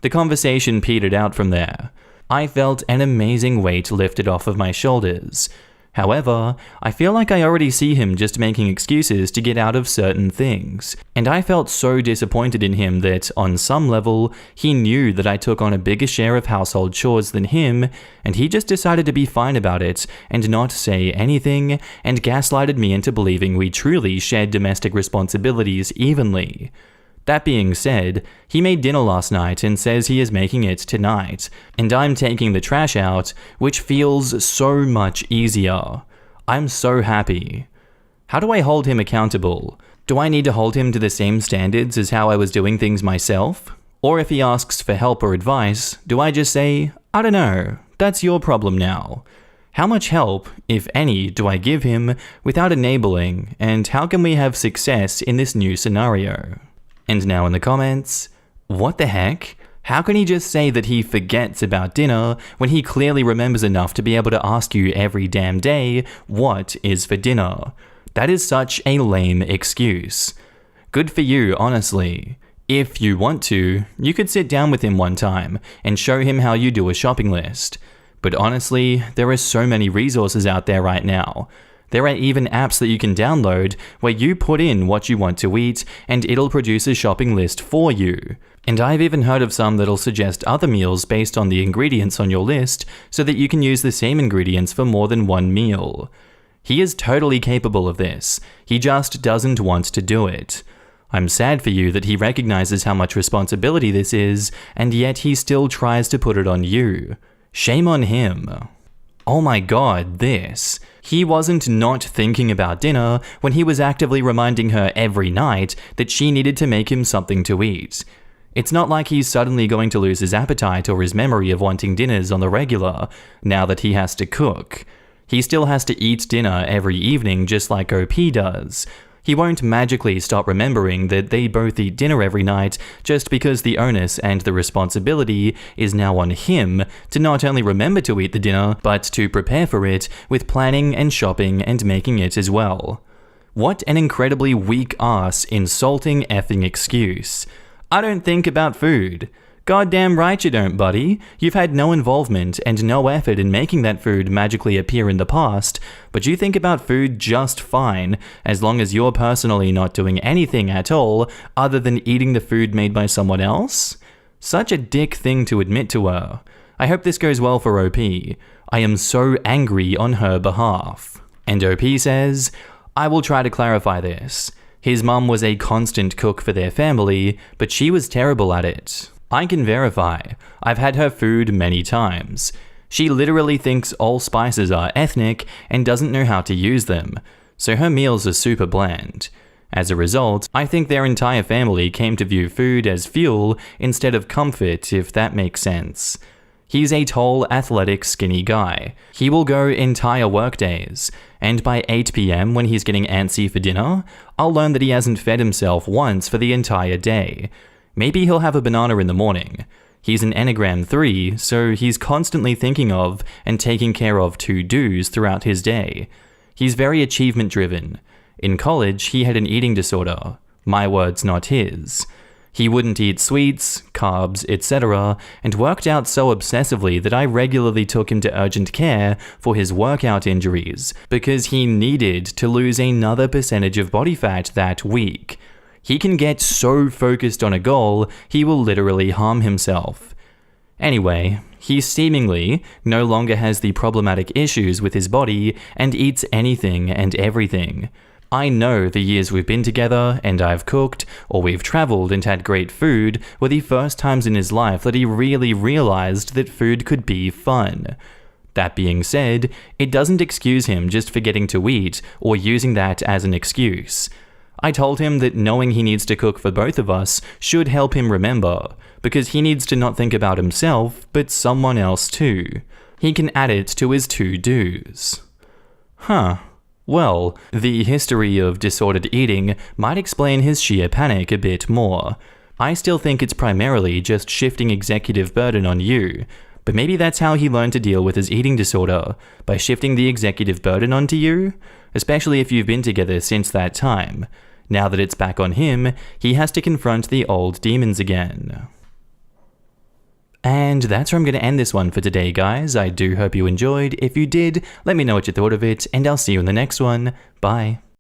The conversation petered out from there. I felt an amazing weight lifted off of my shoulders. However, I feel like I already see him just making excuses to get out of certain things, and I felt so disappointed in him that, on some level, he knew that I took on a bigger share of household chores than him, and he just decided to be fine about it and not say anything, and gaslighted me into believing we truly shared domestic responsibilities evenly. That being said, he made dinner last night and says he is making it tonight, and I'm taking the trash out, which feels so much easier. I'm so happy. How do I hold him accountable? Do I need to hold him to the same standards as how I was doing things myself? Or if he asks for help or advice, do I just say, "I don't know, that's your problem now"? How much help, if any, do I give him without enabling, and how can we have success in this new scenario? And now in the comments, what the heck? How can he just say that he forgets about dinner when he clearly remembers enough to be able to ask you every damn day what is for dinner? That is such a lame excuse. Good for you, honestly. If you want to, you could sit down with him one time and show him how you do a shopping list. But honestly, there are so many resources out there right now. There are even apps that you can download where you put in what you want to eat and it'll produce a shopping list for you. And I've even heard of some that'll suggest other meals based on the ingredients on your list so that you can use the same ingredients for more than one meal. He is totally capable of this. He just doesn't want to do it. I'm sad for you that he recognizes how much responsibility this is, and yet he still tries to put it on you. Shame on him. Oh my god, this. He wasn't not thinking about dinner when he was actively reminding her every night that she needed to make him something to eat. It's not like he's suddenly going to lose his appetite or his memory of wanting dinners on the regular now that he has to cook. He still has to eat dinner every evening just like OP does. He won't magically stop remembering that they both eat dinner every night just because the onus and the responsibility is now on him to not only remember to eat the dinner, but to prepare for it with planning and shopping and making it as well. What an incredibly weak-ass, insulting effing excuse. I don't think about food. Goddamn right you don't, buddy. You've had no involvement and no effort in making that food magically appear in the past, but you think about food just fine, as long as you're personally not doing anything at all other than eating the food made by someone else? Such a dick thing to admit to her. I hope this goes well for OP. I am so angry on her behalf. And OP says, I will try to clarify this. His mum was a constant cook for their family, but she was terrible at it. I can verify. I've had her food many times. She literally thinks all spices are ethnic and doesn't know how to use them, so her meals are super bland. As a result, I think their entire family came to view food as fuel instead of comfort, if that makes sense. He's a tall, athletic, skinny guy. He will go entire workdays, and by 8 PM when he's getting antsy for dinner, I'll learn that he hasn't fed himself once for the entire day. Maybe he'll have a banana in the morning. He's an Enneagram 3, so he's constantly thinking of and taking care of to-dos throughout his day. He's very achievement-driven. In college, he had an eating disorder. My words, not his. He wouldn't eat sweets, carbs, etc., and worked out so obsessively that I regularly took him to urgent care for his workout injuries, because he needed to lose another percentage of body fat that week. He can get so focused on a goal, he will literally harm himself. Anyway, he seemingly no longer has the problematic issues with his body and eats anything and everything. I know the years we've been together and I've cooked, or we've traveled and had great food, were the first times in his life that he really realized that food could be fun. That being said, it doesn't excuse him just forgetting to eat or using that as an excuse. I told him that knowing he needs to cook for both of us should help him remember, because he needs to not think about himself, but someone else too. He can add it to his to-dos. Huh. Well, the history of disordered eating might explain his sheer panic a bit more. I still think it's primarily just shifting executive burden on you, but maybe that's how he learned to deal with his eating disorder, by shifting the executive burden onto you, especially if you've been together since that time. Now that it's back on him, he has to confront the old demons again. And that's where I'm going to end this one for today, guys. I do hope you enjoyed. If you did, let me know what you thought of it, and I'll see you in the next one. Bye.